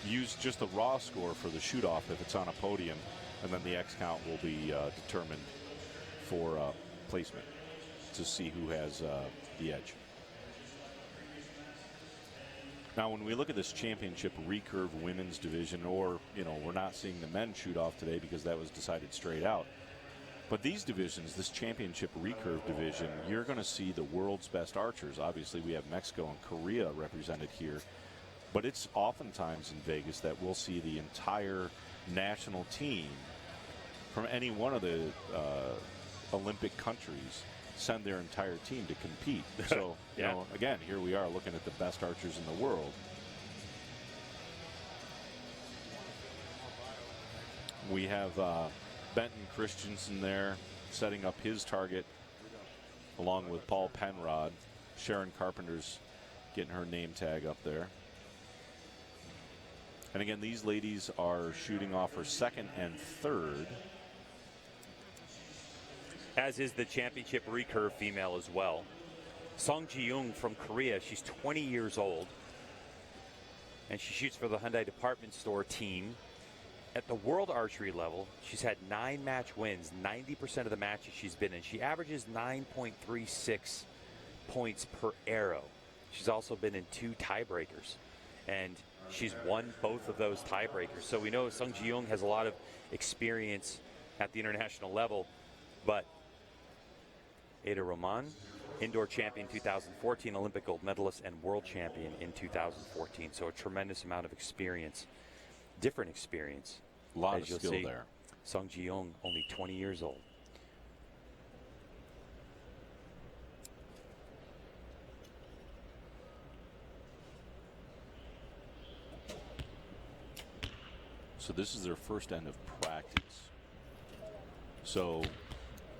use just the raw score for the shoot-off if it's on a podium, and then the X count will be determined for placement to see who has the edge. Now, when we look at this championship recurve women's division, or, we're not seeing the men shoot off today because that was decided straight out. But these divisions, this championship recurve division, you're going to see the world's best archers. Obviously, we have Mexico and Korea represented here. But it's oftentimes in Vegas that we'll see the entire national team from any one of the Olympic countries send their entire team to compete. So, again, here we are looking at the best archers in the world. We have Benton Christensen there setting up his target along with Paul Penrod. Sharon Carpenter's getting her name tag up there. And again, these ladies are shooting off for second and third. As is the championship recurve female as well. Song Ji Young from Korea, she's 20 years old. And she shoots for the Hyundai department store team. At the world archery level, she's had 9 match wins, 90% of the matches she's been in. She averages 9.36 points per arrow. She's also been in 2 tiebreakers. And she's won both of those tiebreakers. So we know Sung Ji Young has a lot of experience at the international level. But Ada Roman, indoor champion 2014, Olympic gold medalist, and world champion in 2014. So a tremendous amount of experience, different experience. A lot as of you'll skill see. there. Sung Ji Young, only 20 years old. So this is their first end of practice. So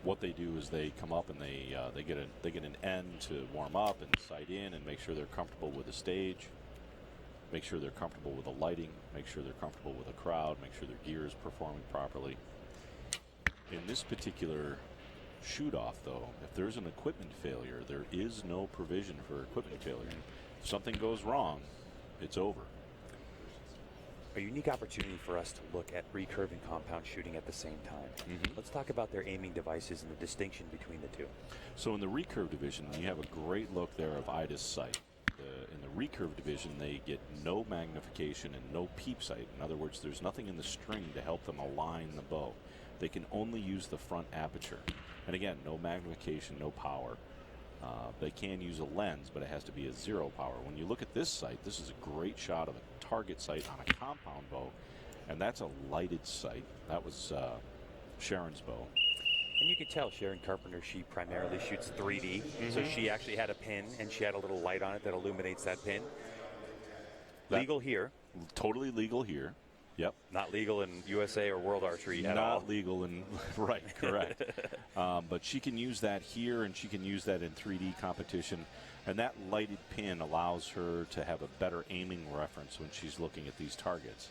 what they do is they come up and they get an end to warm up and sight in and make sure they're comfortable with the stage. make sure they're comfortable with the lighting, make sure they're comfortable with the crowd, make sure their gear is performing properly. In this particular shoot-off, though, if there's an equipment failure, there is no provision for equipment failure. If something goes wrong, it's over. A unique opportunity for us to look at recurve and compound shooting at the same time. Let's talk about their aiming devices and the distinction between the two. So in the recurve division, you have a great look there of Ida's sight. In the recurve division, they get no magnification and no peep sight. In other words, there's nothing in the string to help them align the bow. They can only use the front aperture. And again, no magnification, no power. They can use a lens, but it has to be a 0 power. When you look at this sight, this is a great shot of a target sight on a compound bow, and that's a lighted sight. That was Sharon's bow. And you can tell Sharon Carpenter, she primarily shoots 3D, so she actually had a pin, and she had a little light on it that illuminates that pin. Legal here. Totally legal here. Yep. Not legal in USA or World Archery at all. Not legal in, right, correct. But she can use that here, and she can use that in 3D competition. And that lighted pin allows her to have a better aiming reference when she's looking at these targets.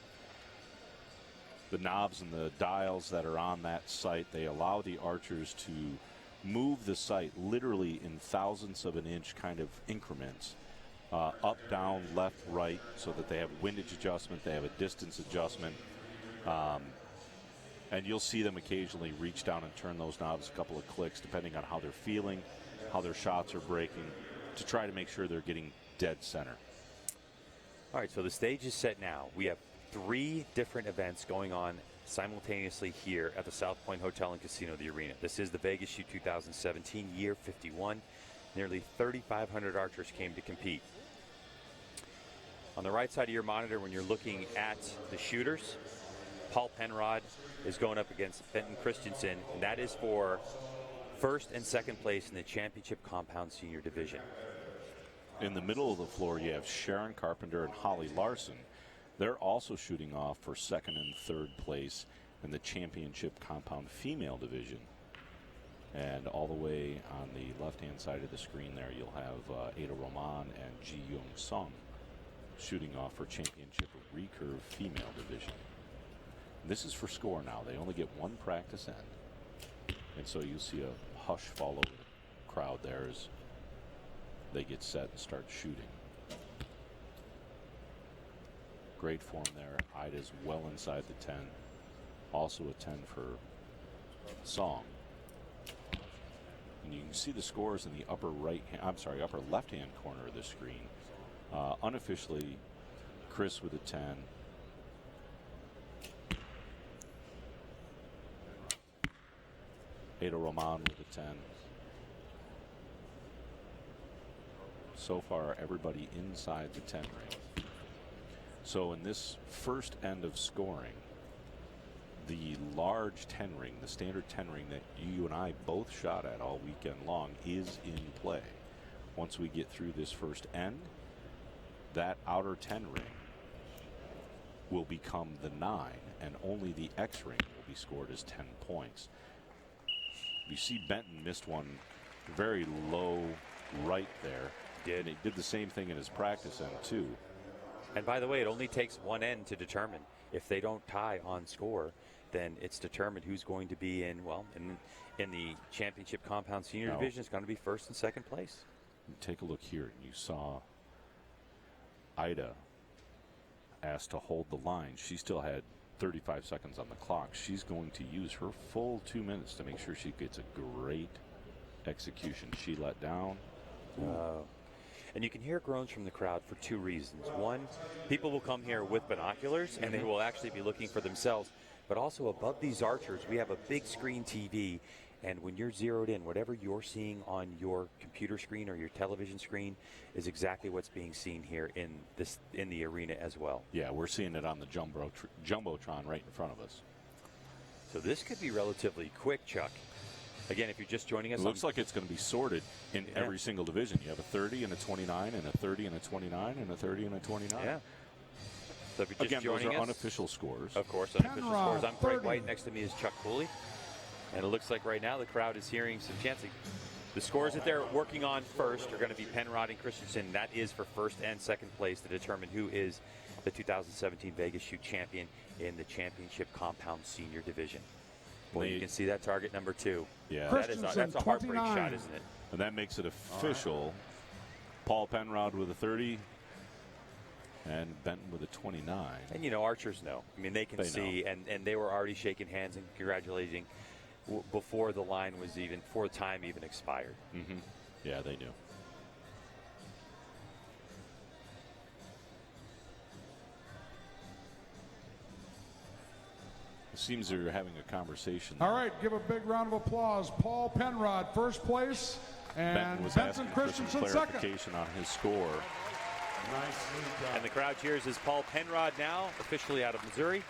The knobs and the dials that are on that sight, they allow the archers to move the sight literally in thousandths of an inch kind of increments. Up, down, left, right, so that they have windage adjustment, they have a distance adjustment. And you'll see them occasionally reach down and turn those knobs a couple of clicks, depending on how they're feeling, how their shots are breaking, to try to make sure they're getting dead center. All right, so the stage is set now. We have 3 different events going on simultaneously here at the South Point Hotel and Casino, the Arena. This is the Vegas Shoot 2017, year 51. Nearly 3,500 archers came to compete. On the right side of your monitor, when you're looking at the shooters, Paul Penrod is going up against Benton Christensen, and that is for first and second place in the championship compound senior division. In the middle of the floor, you have Sharon Carpenter and Holly Larson. They're also shooting off for second and third place in the championship compound female division. And all the way on the left-hand side of the screen there, you'll have Ada Roman and Ji Young Sung shooting off for championship recurve female division. This is for score now. They only get one practice end. And so you'll see a hush follow the crowd there as they get set and start shooting. Great form there. Ida's well inside the 10. Also a 10 for Song. And you can see the scores in the upper upper left-hand corner of the screen. Unofficially, Chris with a 10. Ada Roman with a 10. So far, everybody inside the 10 ring. So in this first end of scoring, the large 10 ring, the standard 10 ring that you and I both shot at all weekend long, is in play. Once we get through this first end, that outer 10 ring will become the 9, and only the X ring will be scored as 10 points. You see Benton missed one very low right there. And he did the same thing in his practice end too. And by the way, it only takes one end to determine. If they don't tie on score, then it's determined who's going to be in the championship compound senior division. It's going to be first and second place. Take a look here. You saw Ida asked to hold the line. She still had 35 seconds on the clock. She's going to use her full 2 minutes to make sure she gets a great execution. She let down. And you can hear groans from the crowd for 2 reasons. One, people will come here with binoculars, and they will actually be looking for themselves. But also above these archers, we have a big screen TV, and when you're zeroed in, whatever you're seeing on your computer screen or your television screen is exactly what's being seen here in the arena as well. Yeah, we're seeing it on the Jumbotron right in front of us. So this could be relatively quick, Chuck. Again, if you're just joining us, it looks like it's going to be sorted in every single division. You have a 30 and a 29 and a 30 and a 29 and a 30 and a 29. Yeah. So if you're just joining those are us, unofficial scores. Of course, unofficial scores. I'm Craig White. Next to me is Chuck Cooley. And it looks like right now the crowd is hearing some chanting. The scores that they're working on first are going to be Penrod and Christensen. That is for first and second place to determine who is the 2017 Vegas Shoot champion in the championship compound senior division. Boy, you can see that target number 2. Yeah. That's a heartbreak shot, isn't it? And that makes it official. Paul Penrod with a 30 and Benton with a 29. And, you know, archers know. I mean, they can see, and they were already shaking hands and congratulating before the line was even, before time even expired. Mm-hmm. Yeah, they do. It seems they're having a conversation. All right, give a big round of applause. Paul Penrod, first place, and Benson Christensen, for some second. clarification on his score. And the crowd cheers as Paul Penrod, now officially out of Missouri,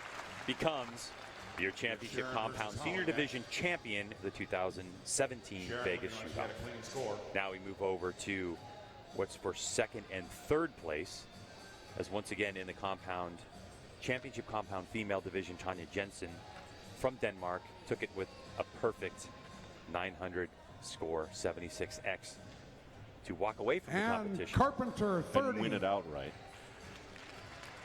becomes your championship compound senior division champion, the 2017 Vegas Shootout. Now we move over to what's for second and third place, as once again in the compound championship compound female division, Tanya Jensen from Denmark took it with a perfect 900 score, 76x, to walk away from the competition. Carpenter, 30. And win it outright.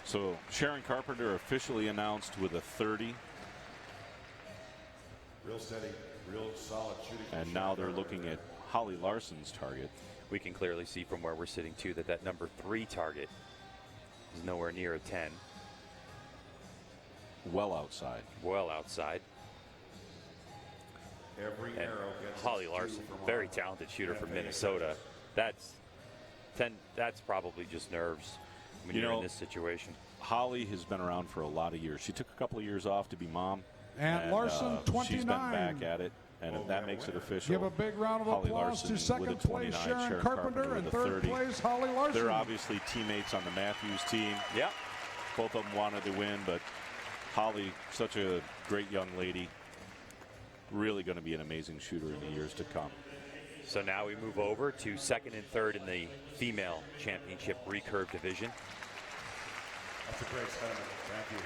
So Sharon Carpenter officially announced with a 30. Real steady, real solid shooting. And now they're looking at Holly Larson's target. We can clearly see from where we're sitting, too, that number 3 target is nowhere near a 10. Well outside. Well outside. Every And arrow gets Holly Larson, very talented shooter from Minnesota. That's probably just nerves when you're in this situation. Holly has been around for a lot of years. She took a couple of years off to be mom. And Larson, 29. She's been back at it, and that makes it official. Give a big round of Holly applause Larson to second place Sharon Carpenter, and third place Holly Larson. They're obviously teammates on the Matthews team. Yeah. Both of them wanted to win, but Holly, such a great young lady, really going to be an amazing shooter in the years to come. So now we move over to second and third in the female championship recurve division. That's a great sentiment. Thank you.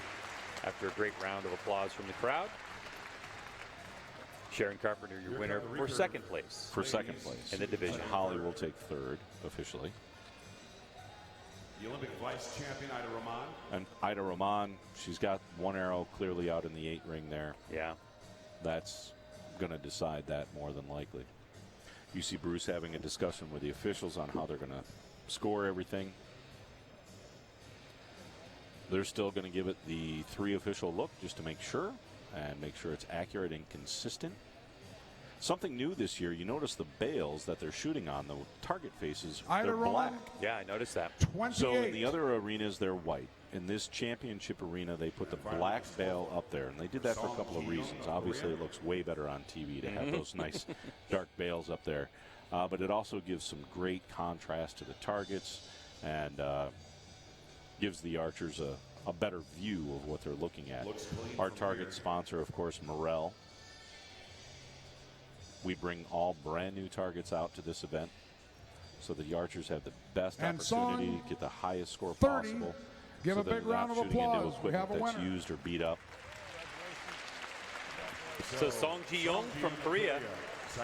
After a great round of applause from the crowd, Sharon Carpenter, your winner for second place. For second place. In the division. And Holly will take third officially. The Olympic vice champion, Ida Roman. And Ida Roman, she's got one arrow clearly out in the 8 ring there. Yeah. That's going to decide that more than likely. You see Bruce having a discussion with the officials on how they're going to score everything. They're still going to give it the 3 official look just to make sure, and make sure it's accurate and consistent. Something new this year, you notice the bails that they're shooting on, the target faces, they're black. Yeah, I noticed that. 28. So in the other arenas, they're white. In this championship arena, they put the black bail up there, and they did that for a couple of reasons. Obviously, it looks way better on TV to have those nice dark bails up there. But it also gives some great contrast to the targets, and gives the archers a better view of what they're looking at. Our target sponsor, of course, Morel. We bring all brand new targets out to this event so that the archers have the best opportunity to get the highest score 30. possible. Give so a big round of applause. We have a that's winner. used or beat up. So Song Ji-young from Korea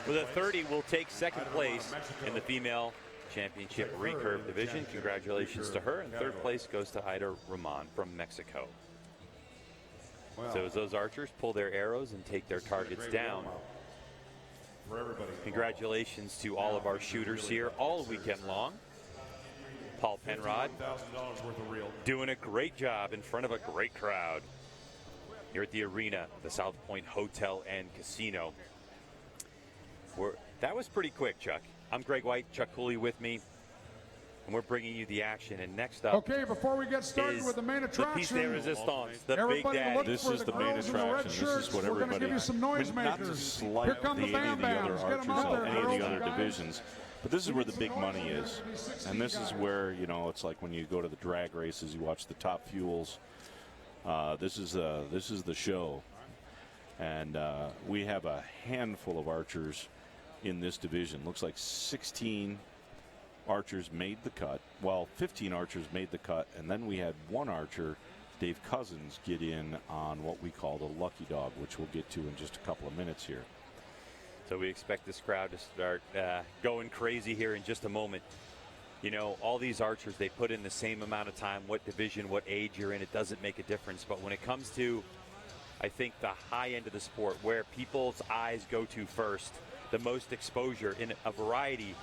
with a 30 will take second place in the female championship recurve division. Congratulations to her. And third place goes to Ida Rahman from Mexico. So as those archers pull their arrows and take their targets down, congratulations to all of our shooters here all weekend long. Paul Penrod doing a great job in front of a great crowd here at the arena, the South Point Hotel and Casino. That was pretty quick, Chuck. I'm Greg White, Chuck Cooley with me, and we're bringing you the action. And next up, okay, before we get started with the main attraction, the piece de resistance, the everybody Big Daddy. This is the main attraction. This is what We're going to everybody. give you some noise Not to makers. slight Here come the any Bam of the other Bams. Get archers them out of there, any of girls the and other guys. divisions. But this is where the big money is. And this is where, you know, it's like when you go to the drag races, you watch the top fuels. This is the show. And we have a handful of archers in this division. Looks like 16 archers made the cut. Well, 15 archers made the cut, and then we had one archer, Dave Cousins, get in on what we call the lucky dog, which we'll get to in just a couple of minutes here. So we expect this crowd to start going crazy here in just a moment. You know, all these archers, they put in the same amount of time. What division, what age you're in, it doesn't make a difference. But when it comes to, I think, the high end of the sport, where people's eyes go to first, the most exposure in a variety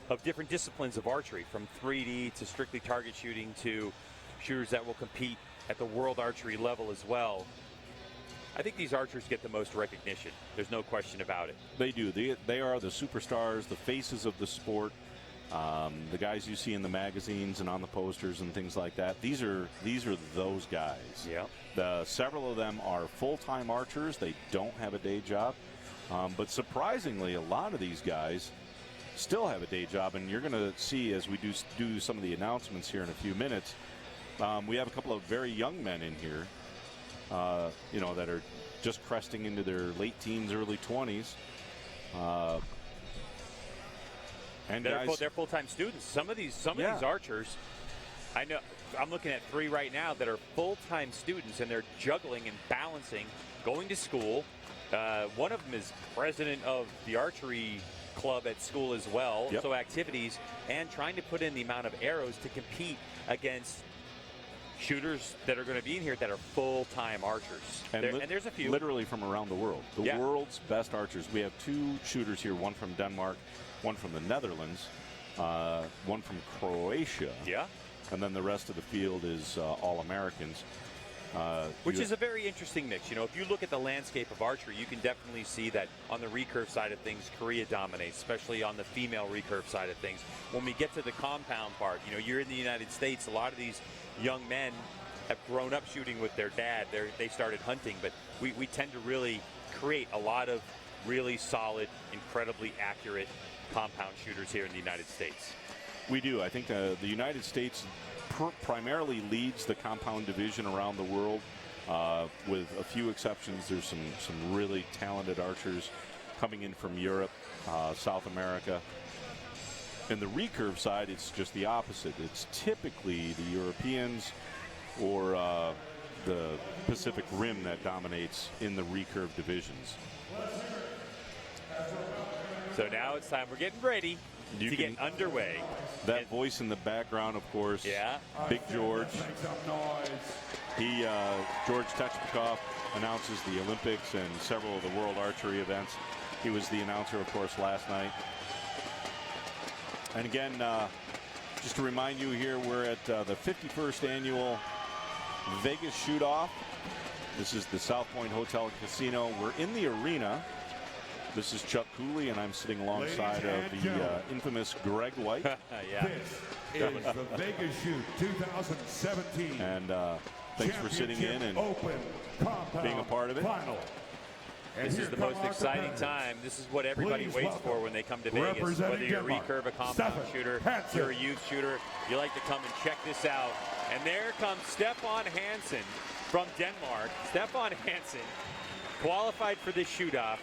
of different disciplines of archery, from 3D to strictly target shooting to shooters that will compete at the world archery level as well. I think these archers get the most recognition. There's no question about it. They do. They are the superstars, the faces of the sport. The guys you see in the magazines and on the posters and things like that. These are those guys. Yeah. Several of them are full-time archers. They don't have a day job. But surprisingly, a lot of these guys still have a day job, and you're going to see as we do some of the announcements here in a few minutes. We have a couple of very young men in here, that are just cresting into their late teens, early 20s. And they're full-time students. Some of these archers, I know, I'm looking at 3 right now that are full-time students, and they're juggling and balancing, going to school. One of them is president of the archery club at school as well. Yep. So activities, and trying to put in the amount of arrows to compete against shooters that are going to be in here that are full-time archers. And there's a few. Literally from around the world. The world's best archers. We have 2 shooters here, one from Denmark, one from the Netherlands, one from Croatia. Yeah. And then the rest of the field is all Americans. Which is a very interesting mix. You know, if you look at the landscape of archery, you can definitely see that on the recurve side of things, Korea dominates, especially on the female recurve side of things. When we get to the compound part, you know, you're in the United States, a lot of these young men have grown up shooting with their dad. They started hunting, but we tend to really create a lot of really solid, incredibly accurate compound shooters here in the United States. We do. I think the United States primarily leads the compound division around the world. With a few exceptions, there's some really talented archers coming in from Europe, South America. In the recurve side, it's just the opposite. It's typically the Europeans or the Pacific Rim that dominates in the recurve divisions. So now it's time. We're getting ready to get underway. That voice in the background, of course. Yeah. Big George. George Technikov announces the Olympics and several of the World Archery events. He was the announcer, of course, last night. And again, just to remind you here, we're at the 51st annual Vegas Shoot-Off. This is the South Point Hotel and Casino. We're in the arena. This is Chuck Cooley, and I'm sitting alongside of the infamous Greg White. Yeah. This is the Vegas Shoot 2017. And thanks for sitting in and being a part of it. Final. This is the most exciting time. This is what everybody waits for when they come to Vegas. Whether you're a recurve, a compound shooter, you're a youth shooter, you like to come and check this out. And there comes Stefan Hansen from Denmark. Stefan Hansen qualified for this shoot-off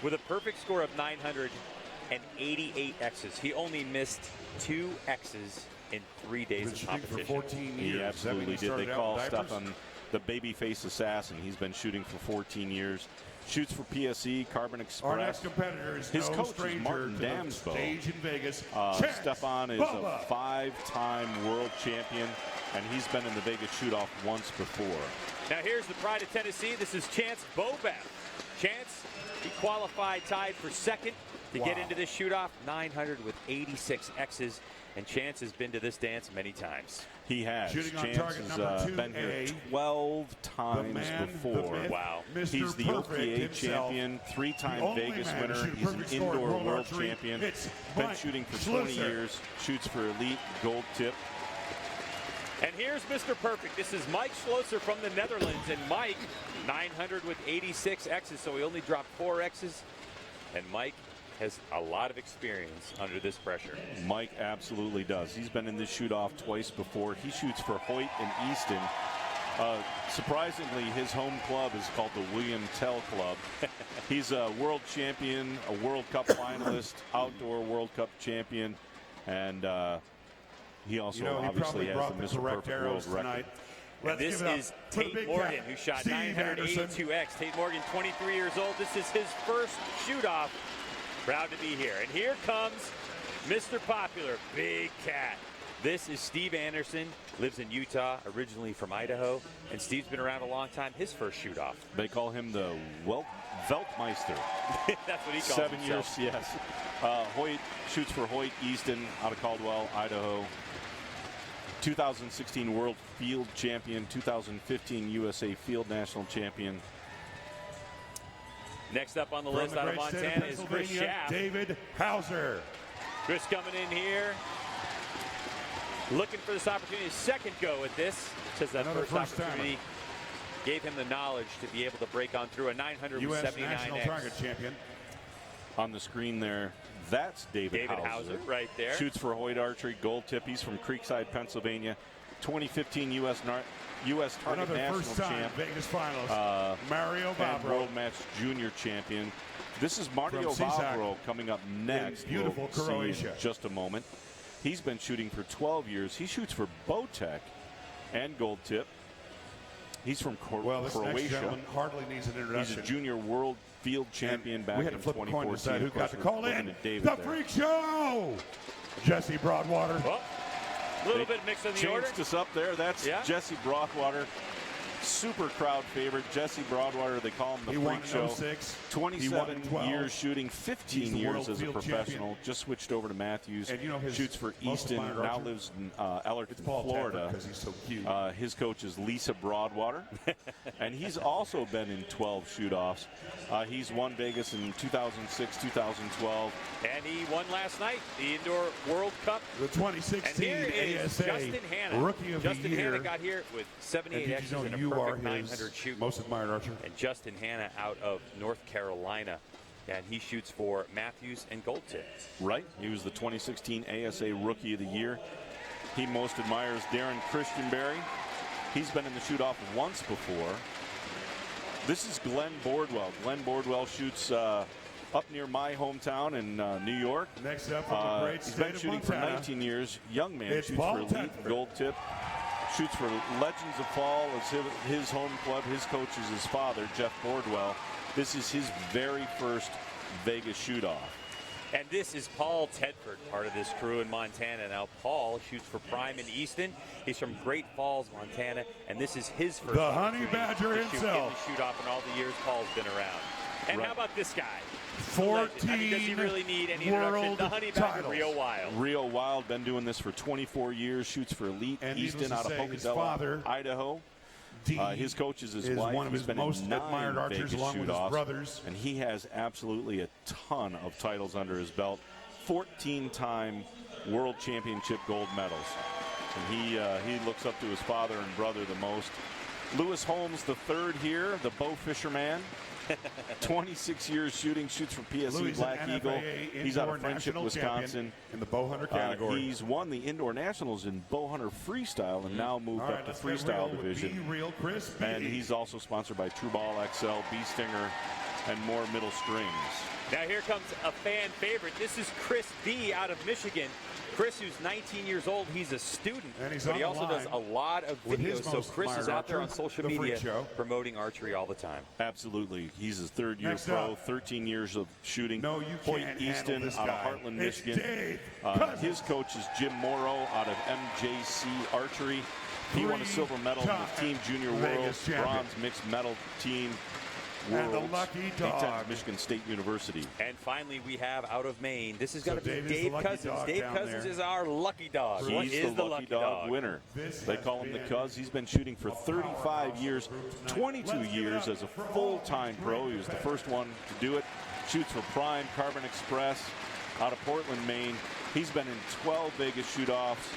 with a perfect score of 988 X's. He only missed 2 X's in 3 days of competition. For 14 years. He absolutely did. They call Stefan the babyface assassin. He's been shooting for 14 years. Shoots for PSE, Carbon Express. Our next competitor is his no coach is Martin to Damsbo. Stage in Vegas. Stefan is a 5-time world champion, and he's been in the Vegas Shoot-Off once before. Now here's the pride of Tennessee. This is Chance Bobeth. Chance, he qualified tied for second to get into this shoot-off. 986 X's, and Chance has been to this dance many times. He has. Shooting on Chance target has number 2A, been here 12 times before. Wow. He's the OPA champion, 3-time Vegas winner. He's an indoor world champion. Been shooting for 20 years. Shoots for elite, gold tip. And here's Mr. Perfect. This is Mike Schlosser from the Netherlands. And Mike, 986 X's, so he only dropped 4 X's. And Mike has a lot of experience under this pressure. Mike absolutely does. He's been in this shoot-off twice before. He shoots for Hoyt and Easton. Surprisingly, his home club is called the William Tell Club. He's a world champion, a World Cup finalist, outdoor World Cup champion, and he also obviously has the Mr. Perfect world record. And this is Tate Morgan, who shot 982X. Tate Morgan, 23 years old. This is his first shoot-off. Proud to be here. And here comes Mr. Popular, Big Cat. This is Steve Anderson, lives in Utah, originally from Idaho. And Steve's been around a long time. His first shoot-off. They call him the Weltmeister. That's what he calls 7 himself. years, yes. Hoyt shoots for Hoyt Easton out of Caldwell, Idaho. 2016 World Field Champion, 2015 USA Field National Champion. Next up on the list out of Montana is Chris Schaff. David Hauser. Chris coming in here, looking for this opportunity. Second go at this. Says that first opportunity gave him the knowledge to be able to break on through a 979X. U.S. National Target Champion. On the screen there, that's David Hauser right there. Shoots for Hoyt Archery, gold tip. He's from Creekside, Pennsylvania. 2015 U.S. Target National Champ. Vegas finals. Mario and Vavro. World Match Junior Champion. This is Mario Vavro coming up next. In beautiful Croatia. In just a moment. He's been shooting for 12 years. He shoots for Bowtech and gold tip. He's from Croatia. Next gentleman hardly needs an introduction. He's a junior world field champion back in 2014. Who got to call in the Freak Show? Jesse Broadwater. Well, a little bit mixed in the order. Changed us up there. That's Jesse Broadwater. Super crowd favorite. Jesse Broadwater, they call him the Freak Show. 27 years shooting, 15 years as a professional. Champion. Just switched over to Matthews. And shoots for Easton. Now lives in Ellerton, Florida. Because he's so cute. His coach is Lisa Broadwater. And he's also been in 12 shoot-offs. He's won Vegas in 2006, 2012. And he won last night, the Indoor World Cup. The 2016 ASA Justin Hannah. Rookie of the Year. Justin Hannah got here with 78 X's and a perfect 900 shoot. Most admired archer. And Justin Hannah out of North Carolina. And he shoots for Matthews and gold tip. Right. He was the 2016 ASA Rookie of the Year. He most admires Darren Christianberry. He's been in the shoot-off once before. This is Glenn Bordwell. Glenn Bordwell shoots up near my hometown in New York. Next up from the great he's state been of shooting Montana. for 19 years. Young man, It's shoots Paul for elite gold tip. Shoots for Legends of Fall. It's his home club. His coach is his father, Jeff Bordwell. This is his very first Vegas shoot-off. And this is Paul Tedford, part of this crew in Montana. Now, Paul shoots for Prime in Easton. He's from Great Falls, Montana, and this is his first The Honey Badger himself. Shoot-off in all the years Paul's been around. And how about this guy? 14 I mean, does he really need any introduction? The Honey Badger, Rio Wild. Rio Wild, been doing this for 24 years. Shoots for Elite Easton out of Pocatello, Idaho. His coach is his wife. One of his most admired archers, along with his brothers. And he has absolutely a ton of titles under his belt. 14-time World Championship gold medals. And he looks up to his father and brother the most. Lewis Holmes, the third here, the bow fisherman. 26 years shooting, shoots for PSE Black Eagle. He's out of Friendship, Wisconsin. In the bow hunter category. He's won the indoor nationals in bow hunter freestyle and now moved up to freestyle division. And he's also sponsored by True Ball XL, B Stinger, and more middle strings. Now here comes a fan favorite. This is Chris B out of Michigan. Chris, who's 19 years old, he's a student, but he also does a lot of videos. So Chris is out there on social media promoting archery all the time. Absolutely. He's his third year pro, 13 years of shooting. Hoyt Easton out of Heartland, Michigan. His coach is Jim Morrow out of MJC Archery. He won a silver medal in the Team Junior World, bronze mixed medal team. And the lucky dog. Michigan State University. And finally, we have out of Maine. This has got to be Dave Cousins. Dave Cousins is our lucky dog. He's the lucky dog winner. They call him the Cuz. He's been shooting for 35 years, 22 years as a full-time pro. He was the first one to do it. Shoots for Prime, Carbon Express, out of Portland, Maine. He's been in 12 Vegas shoot-offs.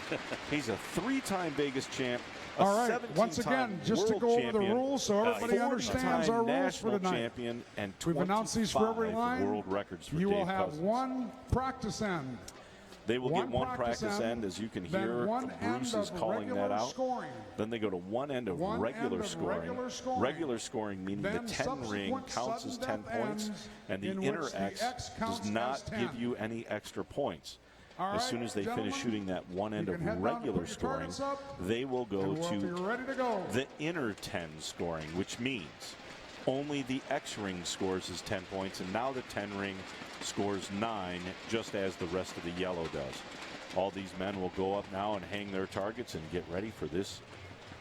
He's a 3-time Vegas champ. All right, once again, just to go over the rules so everybody understands our rules for tonight. Champion and we've announced these for every line. World records for you will Dave have Cousins. One practice end. They will get one practice end, as you can hear. Bruce is calling that out. Scoring. Then they go to one end of regular scoring. Regular scoring meaning the 10 ring counts as 10 points, and the inner X does not give you any extra points. All as right, soon as they gentlemen, finish shooting that one end you of can head down and regular put your scoring, targets up, they will go and we'll be to ready to go. the inner 10 scoring, which means only the X ring scores is 10 points, and now the 10 ring scores 9, just as the rest of the yellow does. All these men will go up now and hang their targets and get ready for this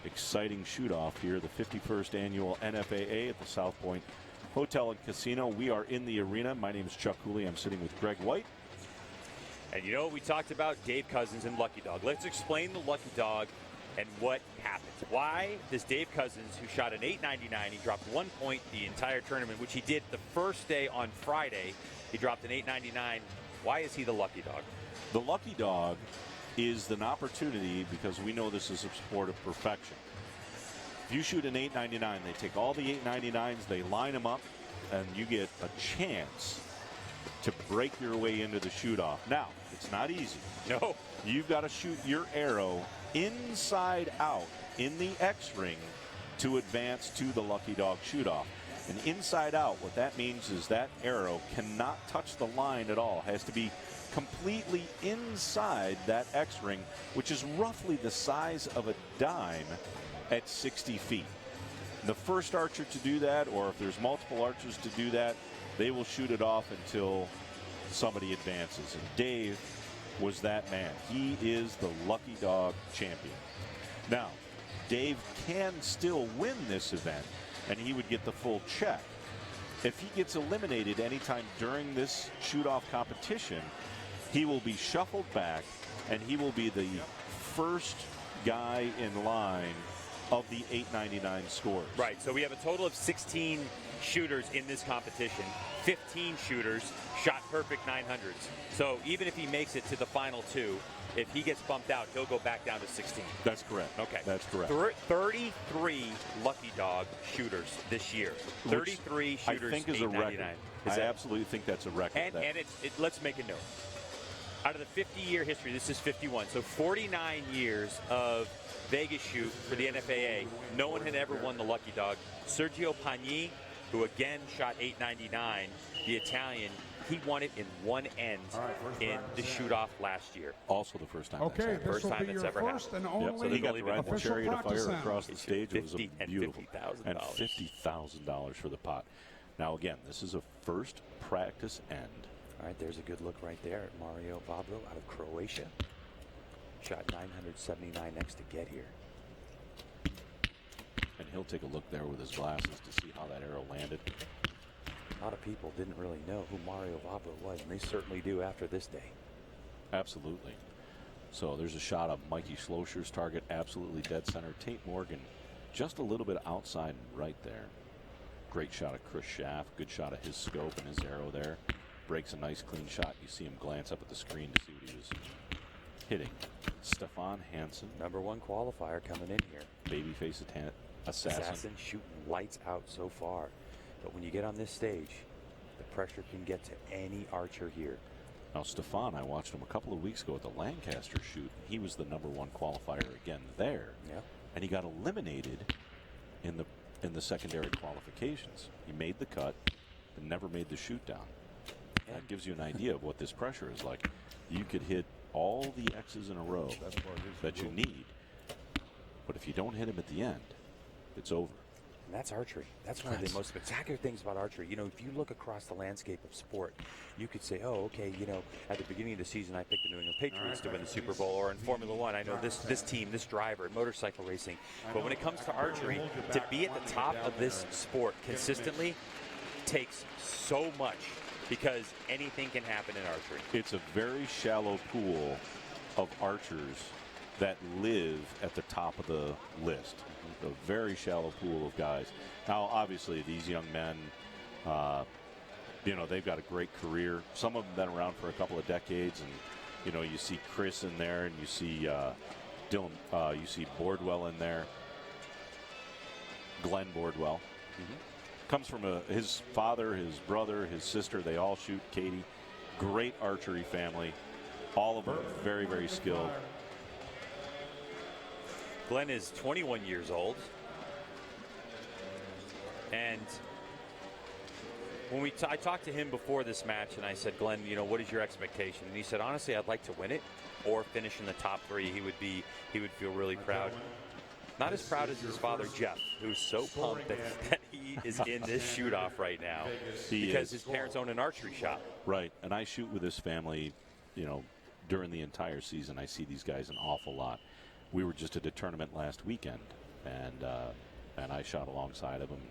exciting shoot-off here, the 51st annual NFAA at the South Point Hotel and Casino. We are in the arena. My name is Chuck Cooley. I'm sitting with Greg White. And you know, we talked about Dave Cousins and Lucky Dog. Let's explain the Lucky Dog and what happened. Why does Dave Cousins, who shot an 899, he dropped 1 point the entire tournament, which he did the first day on Friday. He dropped an 899. Why is he the Lucky Dog? The Lucky Dog is an opportunity, because we know this is a sport of perfection. If you shoot an 899, they take all the 899s, they line them up, and you get a chance to break your way into the shoot-off. Now, it's not easy. No. You've got to shoot your arrow inside out in the X ring to advance to the Lucky Dog shoot-off. And inside out, what that means is that arrow cannot touch the line at all. It has to be completely inside that X ring, which is roughly the size of a dime at 60 feet. The first archer to do that, or if there's multiple archers to do that, they will shoot it off until somebody advances. And Dave was that man. He is the Lucky Dog champion. Now, Dave can still win this event, and he would get the full check. If he gets eliminated anytime during this shoot-off competition, he will be shuffled back, and he will be the first guy in line of the 899 scores. Right, so we have a total of 16 shooters in this competition. 15 shooters shot perfect 900s. So even if he makes it to the final two, if he gets bumped out, he'll go back down to 16. That's correct. Okay. That's correct. 33 Lucky Dog shooters this year. 33 shooters, I think is a record. I absolutely think that's a record. And let's make a note. Out of the 50-year history, this is 51. So 49 years of Vegas shoot for the NFAA. No one had ever won the Lucky Dog. Sergio Pagni, who again shot 899, the Italian, he won it in one end in the shoot-off last year. Also the first time. Okay, that's this first will time be it's your ever first happened. and only so he got to ride the official chariot of practice fire end. across the stage. It was beautiful. And And $50,000 for the pot. Now again, this is a first practice end. All right, there's a good look right there at Mario Vabro out of Croatia. Shot 979 next to get here. And he'll take a look there with his glasses to see how that arrow landed. A lot of people didn't really know who Mario Vabro was, and they certainly do after this day. Absolutely. So there's a shot of Mikey Schlosser's target, absolutely dead center. Tate Morgan just a little bit outside right there. Great shot of Chris Schaff. Good shot of his scope and his arrow there. Breaks a nice clean shot. You see him glance up at the screen to see what he was hitting. Stefan Hansen. #1 qualifier coming in here. Babyface assassin. Shooting lights out so far. But when you get on this stage, the pressure can get to any archer here. Now, Stefan, I watched him a couple of weeks ago at the Lancaster shoot. He was the #1 qualifier again there. Yeah. And he got eliminated in the secondary qualifications. He made the cut and never made the shoot down. That gives you an idea of what this pressure is like. You could hit all the X's in a row that you need, but if you don't hit him at the end, it's over. And that's archery. That's one of the most spectacular things about archery. You know, if you look across the landscape of sport, you could say, oh, okay, you know, at the beginning of the season, I picked the New England Patriots to win the Super Bowl, or in Formula One, I know this team, this driver, in motorcycle racing. But when it comes to archery, to be at the top of this sport consistently takes so much, because anything can happen in archery. It's a very shallow pool of archers that live at the top of the list. A very shallow pool of guys. Now, obviously, these young men, you know, they've got a great career. Some of them have been around for a couple of decades, and you know, you see Chris in there, and you see Dylan, you see Bordwell in there, Glenn Bordwell. Comes from his father, his brother, his sister. They all shoot. Katie, great archery family. All of them very, very skilled. Glenn is 21 years old. And when I talked to him before this match, and I said, Glenn, you know, what is your expectation? And he said, honestly, I'd like to win it or finish in the top 3. He would feel really proud. Not as proud as his father, Jeff, who's so pumped that he is in this shoot-off right now because his parents own an archery shop. Right, and I shoot with his family, you know, during the entire season. I see these guys an awful lot. We were just at a tournament last weekend, and I shot alongside of him,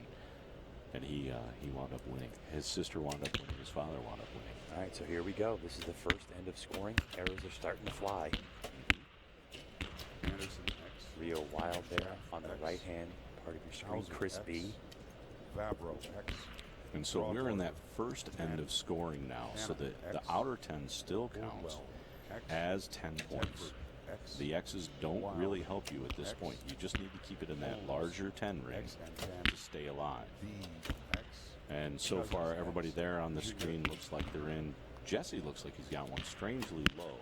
and he wound up winning. His sister wound up winning. His father wound up winning. All right, so here we go. This is the first end of scoring. Arrows are starting to fly. Rio Wild there on the right hand part of your screen. Chris B. And so we're in that first end of scoring now. So the outer 10 still counts as 10 points. The X's don't really help you at this point. You just need to keep it in that larger 10 ring to stay alive. And so far, everybody there on the screen looks like they're in. Jesse looks like he's got one strangely low.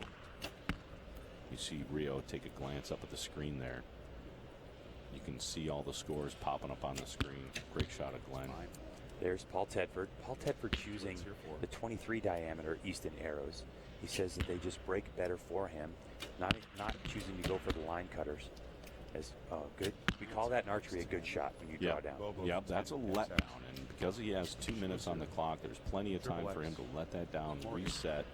You see Rio take a glance up at the screen there. You can see all the scores popping up on the screen. Great shot of Glenn. There's Paul Tedford. Paul Tedford choosing the 23 diameter Easton arrows. He says that they just break better for him, not choosing to go for the line cutters. As good, we call that in archery a good shot when you draw down. Yep, that's a letdown, and because he has 2 minutes on the clock, there's plenty of time for him to let that down, reset,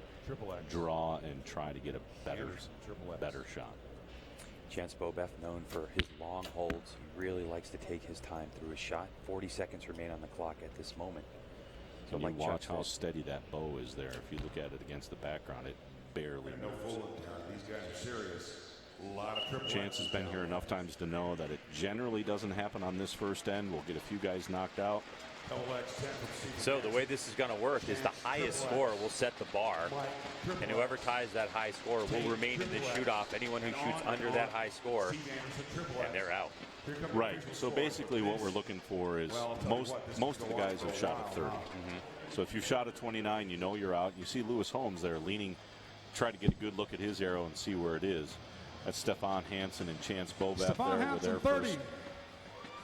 draw, and try to get a better shot. Chance Bobeff, known for his long holds, he really likes to take his time through his shot. 40 seconds remain on the clock at this moment. So you watch how steady that bow is there. If you look at it against the background, it barely moves. These guys are serious. A lot of Chance has been here enough times to know that it generally doesn't happen on this first end. We'll get a few guys knocked out. So the way this is going to work is the highest score will set the bar, and whoever ties that high score will remain in the shoot-off. Anyone who shoots under that high score, and they're out. Right. So basically what we're looking for is most of the guys have shot a 30. So if you shot a 29, you know you're out. You see Lewis Holmes there leaning, try to get a good look at his arrow and see where it is. That's Stefan Hansen and Chance Bobeff there with their 30. first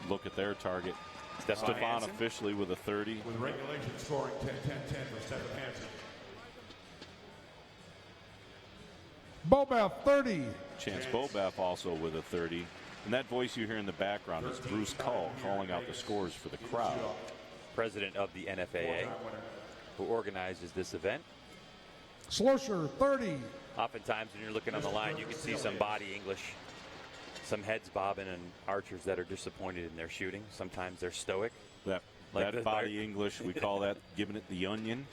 look at their target. Stefan officially with a 30. With regulation scoring 10-10-10 for Stefan Hansen. Bobeff 30. Chance Bobeff also with a 30. And that voice you hear in the background is Bruce Cull calling out the scores for the crowd. President of the NFAA, who organizes this event. Slosher 30. Oftentimes when you're looking on the line, you can see some body English, some heads bobbing, and archers that are disappointed in their shooting. Sometimes they're stoic. That body English, we call that giving it the onion.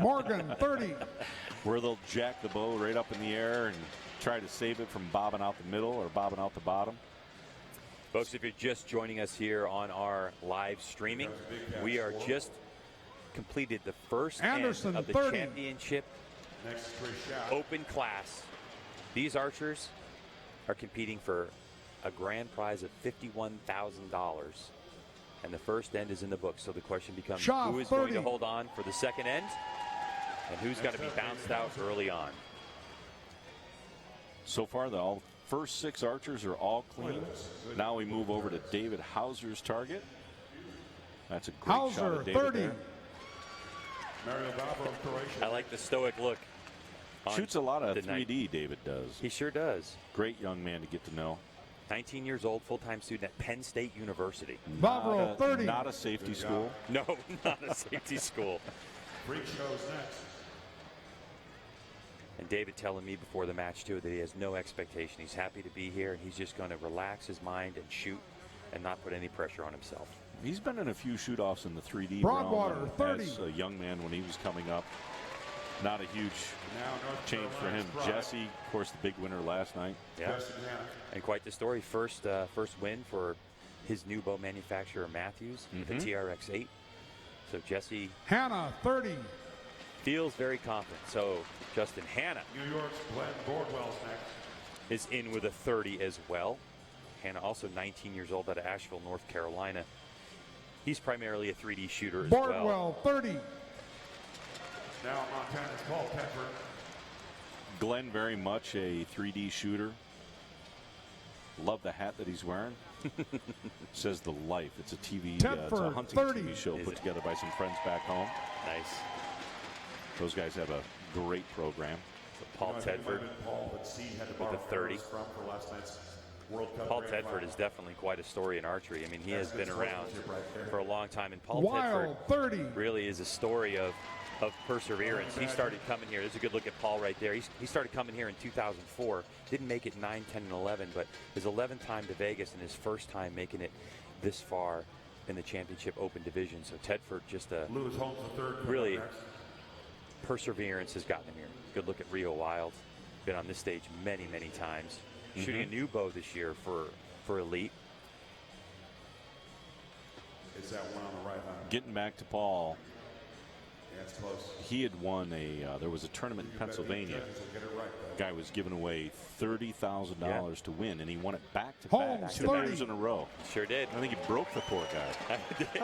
Morgan 30. Where they'll jack the bow right up in the air and try to save it from bobbing out the middle or bobbing out the bottom. Folks, if you're just joining us here on our live streaming, we are just completed the first end of the 30. championship open class. These archers are competing for a grand prize of $51,000. And the first end is in the book. So the question becomes, who is going to hold on for the second end? And who's going to be bounced out early on? So far, the first 6 archers are all clean. Now we move over to David Hauser's target. That's a great shot of David there. I like the stoic look. Shoots a lot of 3D, David does. He sure does. Great young man to get to know. 19 years old, full-time student at Penn State University. Bavaro 30. Not a safety school. No, not a safety school. Freak shows next. And David telling me before the match, too, that he has no expectation. He's happy to be here, and he's just going to relax his mind and shoot and not put any pressure on himself. He's been in a few shoot-offs in the 3D Broadwater, realm 30. as a young man when he was coming up. Not a huge change for him. Jesse, of course, the big winner last night. Yeah, and quite the story. First win for his new bow manufacturer, Matthews, the TRX-8. So Jesse Hannah 30. feels very confident. So Justin Hannah New York's Glenn Bordwell's next. is in with a 30 as well. Hannah also 19 years old out of Asheville, North Carolina. He's primarily a 3D shooter as well. Bordwell 30. Now Montana's Paul Tedford. Glenn very much a 3D shooter. Love the hat that he's wearing. Says The Life. It's a TV, it's Tedford, a hunting 30. TV show put together by some friends back home. Nice. Those guys have a great program. So Paul Tedford with a 30. Paul Tedford is definitely quite a story in archery. I mean, he has been around for a long time, and Paul Tedford 30. really is a story of perseverance. He started coming here. There's a good look at Paul right there. He started coming here in 2004. Didn't make it 9, 10, and 11, but his 11th time to Vegas and his first time making it this far in the championship open division. So Tedford just really perseverance has gotten him here. Good look at Rio Wild. Been on this stage many, many times. Shooting a new bow this year for Elite. Is that one on the right hand? Getting back to Paul. Yeah, it's close. He had won there was a tournament in Pennsylvania. Guy was giving away $30,000 to win, and he won it back to back 2 years in a row. Sure did. I think he broke the poor guy.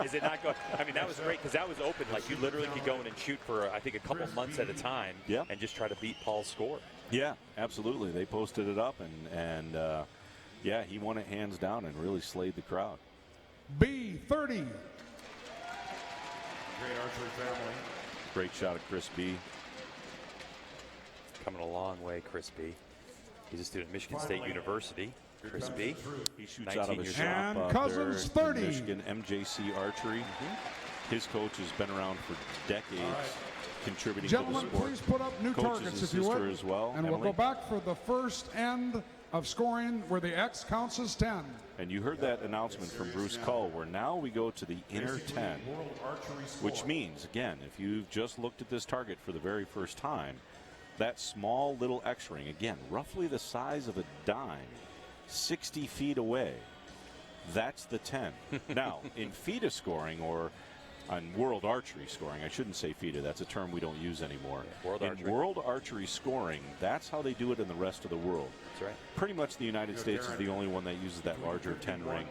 Is it not going? I mean, that was great because that was open. Like, you literally could go in and shoot for, I think, a couple months at a time and just try to beat Paul's score. Yeah, absolutely. They posted it up, and yeah, he won it hands down and really slayed the crowd. B, 30. Great archery family. Great shot of Chris B. Coming a long way, Chris B. He's a student at Michigan State University. Chris B. He shoots out of a shop And out Cousins, there 30. in Michigan, MJC Archery. His coach has been around for decades, contributing Gentlemen, to the sport. please put up new Coaches targets his if you sister would. as well, and Emily. we'll go back for the first end of scoring where the X counts as 10. And you heard that announcement from Bruce Cull, where now we go to the inner 10, which means, again, if you've just looked at this target for the very first time, that small little X ring, again, roughly the size of a dime, 60 feet away, that's the 10. Now, in FIDA scoring, or on World Archery scoring, I shouldn't say FIDA, that's a term we don't use anymore. World Archery scoring, that's how they do it in the rest of the world. That's right. Pretty much the United States is the only one that uses that larger 10 ring.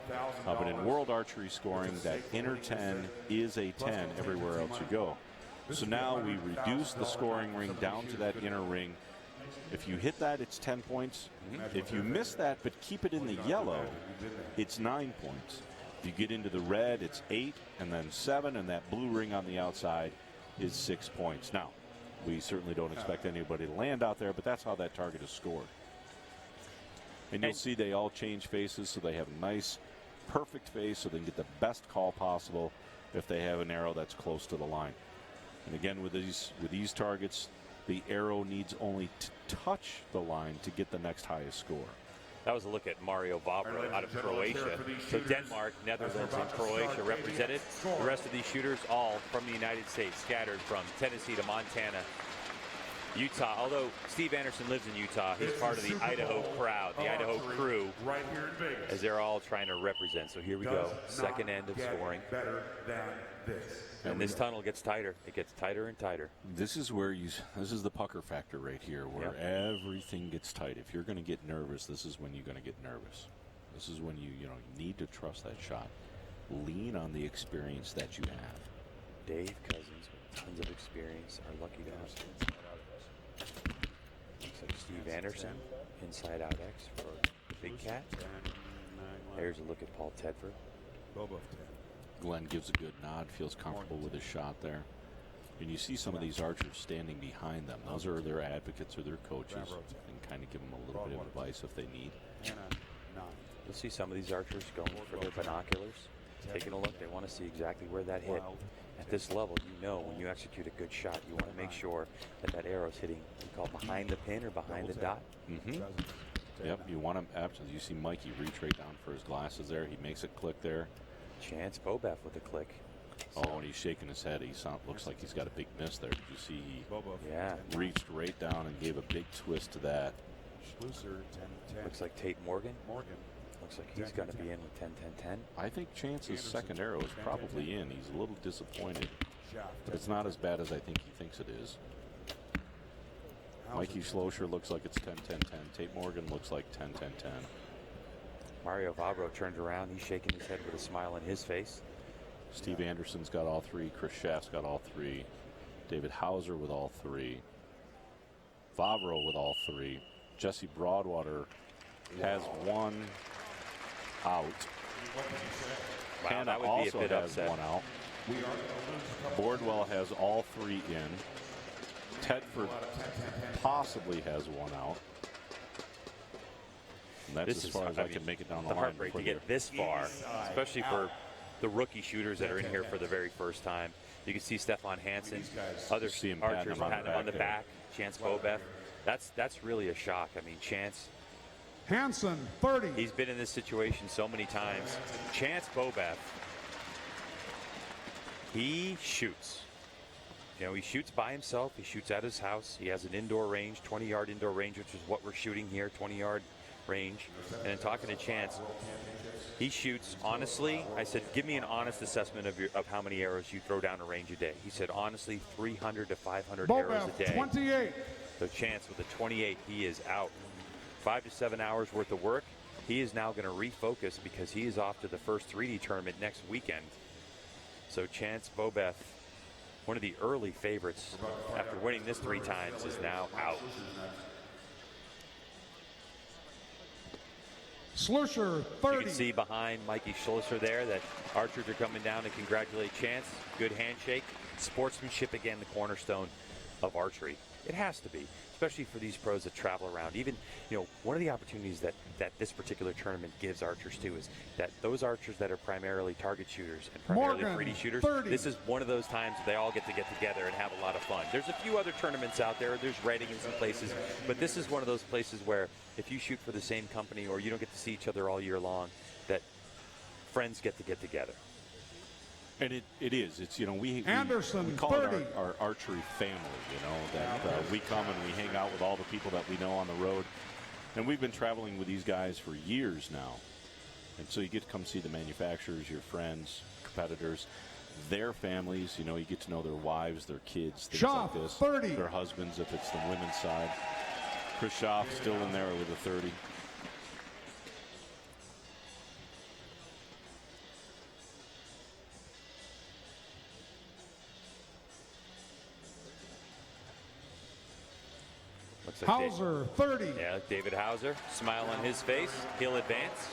But in World Archery scoring, that inner 10 is a 10 everywhere else you go. So now we reduce the scoring ring down to that inner ring. If you hit that, it's 10 points. If you miss that but keep it in the yellow, it's 9 points. If you get into the red, it's 8 and then 7, and that blue ring on the outside is 6 points. Now, we certainly don't expect anybody to land out there, but that's how that target is scored. And you'll see they all change faces, so they have a nice, perfect face, so they can get the best call possible if they have an arrow that's close to the line. And again, with these targets, the arrow needs only to touch the line to get the next highest score. That was a look at Mario Vavra out of Croatia. So Denmark, Netherlands, and Croatia represented. The rest of these shooters all from the United States, scattered from Tennessee to Montana, Utah. Although Steve Anderson lives in Utah, he's part of the Idaho crowd, the Idaho crew, right here in Vegas. as they're all trying to represent. So here we go, second end of scoring. Better than this. And this tunnel gets tighter. It gets tighter and tighter. This is where this is the pucker factor right here, where everything gets tight. If you're going to get nervous, this is when you're going to get nervous. This is when you need to trust that shot. Lean on the experience that you have. Dave Cousins, with tons of experience, are lucky to have. Looks like Steve Anderson, inside out X for the Big Cat. There's a look at Paul Tedford. Glenn gives a good nod, feels comfortable with his shot there. And you see some of these archers standing behind them. Those are their advocates or their coaches, and kind of give them a little bit of advice if they need. You'll see some of these archers going for their binoculars, taking a look. They want to see exactly where that hit. At this level, when you execute a good shot, you want to make sure that arrow's hitting, we call behind the pin or behind the dot. Yep, you want him, absolutely. You see Mikey reach right down for his glasses there. He makes it click there. Chance Bobef with a click. Oh, and he's shaking his head. Looks like he's got a big miss there. Did you see he reached right down and gave a big twist to that. Looks like Tate Morgan. Looks like he's going to be in with 10-10-10. I think Chance's second arrow is probably in. He's a little disappointed, but it's not as bad as I think he thinks it is. Mikey Schlosser looks like it's 10-10-10. Tate Morgan looks like 10-10-10. Mario Vavro turned around. He's shaking his head with a smile on his face. Steve Anderson's got all three. Chris Schaff's got all three. David Hauser with all three. Vavro with all three. Jesse Broadwater has one. out. Wow, Hannah that would also be a bit has upset. one out. Boardwell has all 3 in. Tedford possibly has one out. And that's This as far as I can make it down the line. Heartbreak to get this far, especially for the rookie shooters that are in here for the very first time. You can see Stefan Hansen, other archers patting him on the back. Chance Bobeff. That's really a shock. I mean, Chance Hansen, 30. He's been in this situation so many times. Chance Bobeff, he shoots. You know, he shoots by himself. He shoots at his house. He has an indoor range, 20-yard indoor range, which is what we're shooting here, 20-yard range. And then talking to Chance, he shoots, honestly, I said, give me an honest assessment of how many arrows you throw down a range a day. He said, honestly, 300 to 500 arrows a day. 28. So Chance with a 28, he is out. 5 to 7 hours worth of work. He is now going to refocus because he is off to the first 3D tournament next weekend. So Chance Bobeff, one of the early favorites after winning this 3 times, is now out. Schlusser, 30. You can see behind Mikey Schlusser there that archers are coming down to congratulate Chance. Good handshake. Sportsmanship, again, the cornerstone of archery. It has to be, especially for these pros that travel around. Even, you know, one of the opportunities that this particular tournament gives archers too is that those archers that are primarily target shooters and primarily Morgan, 3D shooters, 30. this is one of those times they all get together and have a lot of fun. There's a few other tournaments out there. There's Reading in some places, but this is one of those places where if you shoot for the same company or you don't get to see each other all year long, that friends get together. And it is. It's, you know, we Anderson, call 30. it our archery family, you know, that we come and we hang out with all the people that we know on the road. And we've been traveling with these guys for years now. And so you get to come see the manufacturers, your friends, competitors, their families. You know, you get to know their wives, their kids, things Schaff, like this. 30. Their husbands, if it's the women's side. Chris Schaff still in there with a 30. Looks like Hauser, 30. Yeah, David Hauser, smile on his face. He'll advance.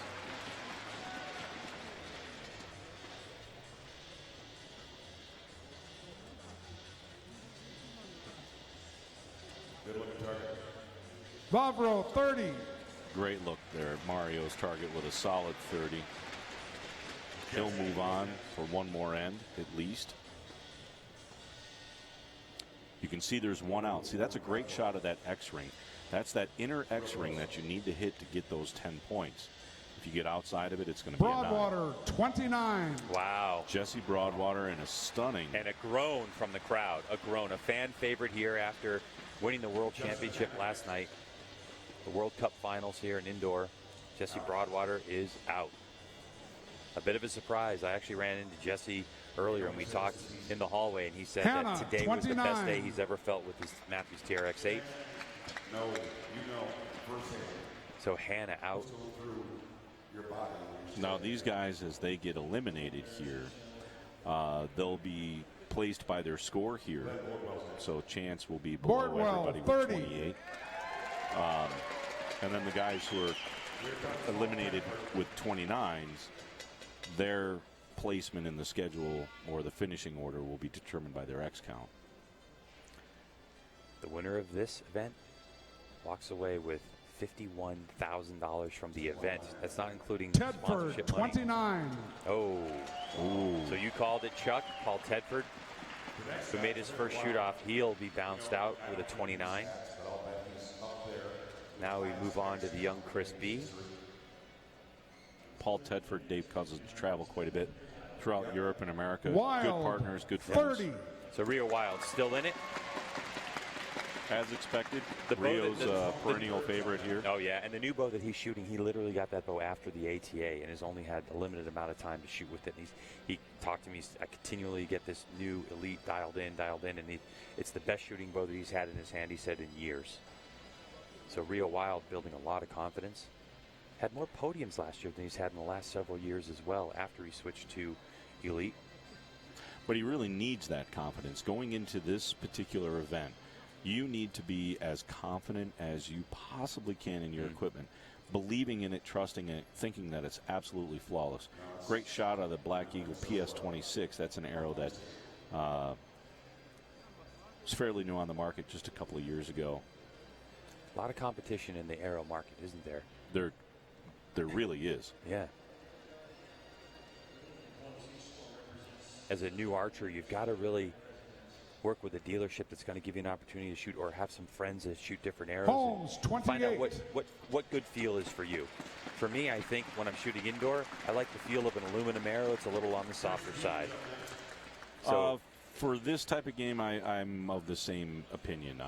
Vavro, 30. Great look there at Mario's target with a solid 30. He'll move on for one more end at least. You can see there's one out. See, that's a great shot of that X-ring. That's that inner X-ring that you need to hit to get those 10 points. If you get outside of it, it's going to be a 9. Broadwater, 29. Wow. Jesse Broadwater and a stunning. And a groan from the crowd. A groan. A fan favorite here after winning the World Championship last night. The World Cup Finals here in indoor. Jesse Broadwater is out. A bit of a surprise. I actually ran into Jesse earlier and we talked in the hallway, and he said Hannah, that today 29. was the best day he's ever felt with his Matthews TRX-8. No, you know, firsthand. So Hannah out. Now these guys, as they get eliminated here, they'll be placed by their score here. So Chance will be below Boardwell, everybody 30. with 28. And then the guys who are eliminated with 29s, their placement in the schedule or the finishing order will be determined by their X count. The winner of this event walks away with $51,000 from the event. That's not including Tedford, sponsorship money. 29. Oh. Ooh. So you called it, Chuck. Paul Tedford, who made his first shoot-off. He'll be bounced out with a 29. Now we move on to the young Chris B. Paul Tedford, Dave Cousins travel quite a bit throughout Europe and America. Wild, good partners, good friends. 30. So Rio Wild still in it. As expected, The bow Rio's that- perennial favorite here. Oh, yeah, and the new bow that he's shooting, he literally got that bow after the ATA and has only had a limited amount of time to shoot with it. And he talked to me, I continually get this new Elite dialed in, and it's the best shooting bow that he's had in his hand, he said, in years. So Rio Wild building a lot of confidence. Had more podiums last year than he's had in the last several years as well after he switched to Elite. But he really needs that confidence. Going into this particular event, you need to be as confident as you possibly can in your equipment. believing in it, trusting it, thinking that it's absolutely flawless. Great shot out of the Black Eagle PS26. That's an arrow that was fairly new on the market just a couple of years ago. A lot of competition in the arrow market, isn't there? There really is. Yeah. As a new archer, you've got to really work with a dealership that's going to give you an opportunity to shoot, or have some friends that shoot different arrows. Holmes, 28. Find out what good feel is for you. For me, I think when I'm shooting indoor, I like the feel of an aluminum arrow. It's a little on the softer side. So for this type of game, I'm of the same opinion.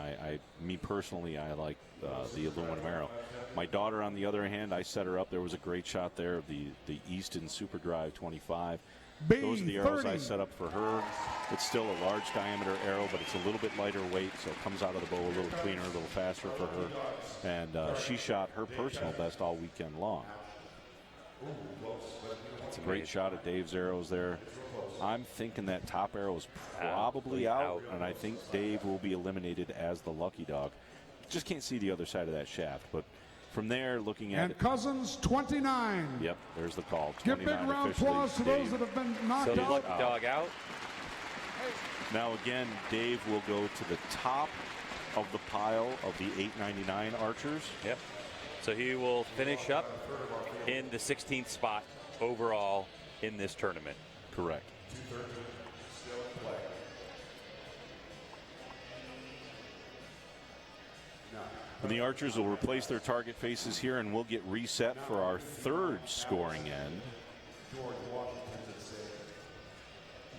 Me personally, I like the aluminum arrow. My daughter, on the other hand, I set her up. There was a great shot there of the Easton Super Drive 25. Those are the arrows I set up for her. It's still a large diameter arrow, but it's a little bit lighter weight, so it comes out of the bow a little cleaner, a little faster for her. And she shot her personal best all weekend long. It's a great shot at Dave's arrows there. I'm thinking that top arrow is probably out, and I think Dave will be eliminated as the lucky dog. Just can't see the other side of that shaft, but from there, looking at and Cousins, 29. Yep, there's the call. Give big round of applause to those that have been knocked out. So the lucky dog out. Now again, Dave will go to the top of the pile of the 899 archers. Yep. So he will finish up in the 16th spot overall in this tournament. Correct. And the archers will replace their target faces here, and we'll get reset for our third scoring end.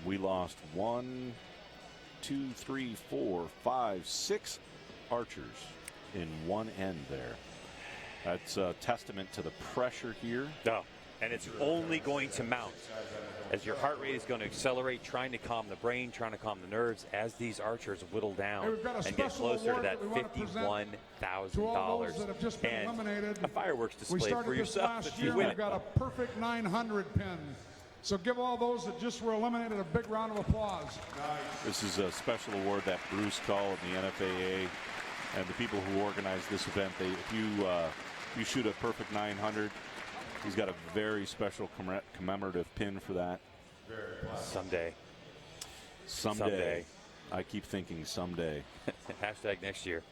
We lost 1, 2, 3, 4, 5, 6 archers in one end there. That's a testament to the pressure here. No, and it's only going to mount as your heart rate is going to accelerate, trying to calm the brain, trying to calm the nerves as these archers whittle down and get closer to that $51,000 and a fireworks display for yourself if you win. We've got a perfect 900 pin. So give all those that just were eliminated a big round of applause. This is a special award that Bruce called in the NFAA and the people who organized this event. If you shoot a perfect 900, he's got a very special commemorative pin for that. Someday. I keep thinking someday. Hashtag next year.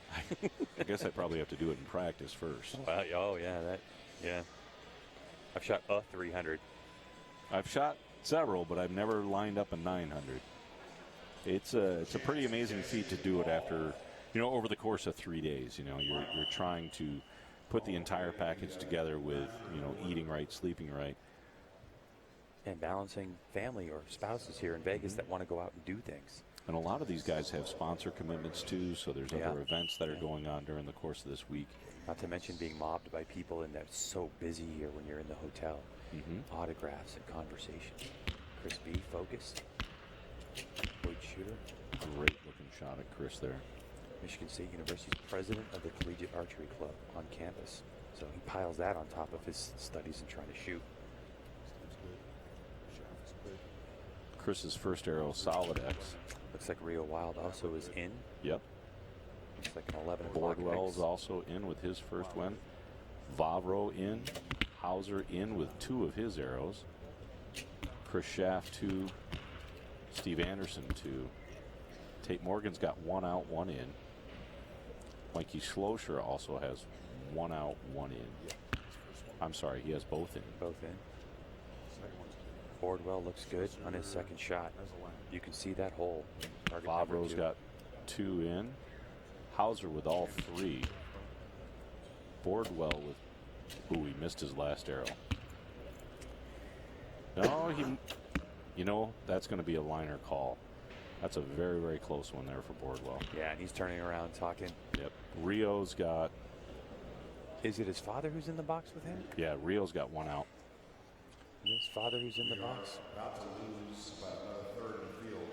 I guess I probably have to do it in practice first. Well, oh, yeah. I've shot a 300. I've shot several, but I've never lined up a 900. It's a pretty amazing feat to do it after, over the course of 3 days. You're trying to put the entire package together with, eating right, sleeping right. And balancing family or spouses here in Vegas that want to go out and do things. And a lot of these guys have sponsor commitments too, so there's other events that are going on during the course of this week. Not to mention being mobbed by people, and that's so busy here when you're in the hotel. Autographs and conversation. Chris B, focused. Wood shooter. Great looking shot at Chris there. Michigan State University's president of the Collegiate Archery Club on campus. So he piles that on top of his studies and trying to shoot. Chris's first arrow, solid X. Looks like Rio Wild also is in. Yep. Looks like an 11 o'clock Bordwell's also in with his first win. Vavro in. Hauser in with 2 of his arrows. Chris Schaff 2. Steve Anderson 2. Tate Morgan's got 1 out, 1 in. Mikey Schlosser also has 1 out, 1 in. I'm sorry, he has both in. Both in. Bordwell looks good on his second shot. You can see that hole. Vavro's got 2 in. Hauser with all 3. Bordwell with, he missed his last arrow. No, that's going to be a liner call. That's a very, very close one there for Bordwell. Yeah, and he's turning around talking. Yep. Rio's got... Is it his father who's in the box with him? Yeah, Rio's got 1 out. His father who's in the box. About to lose about another third of the field.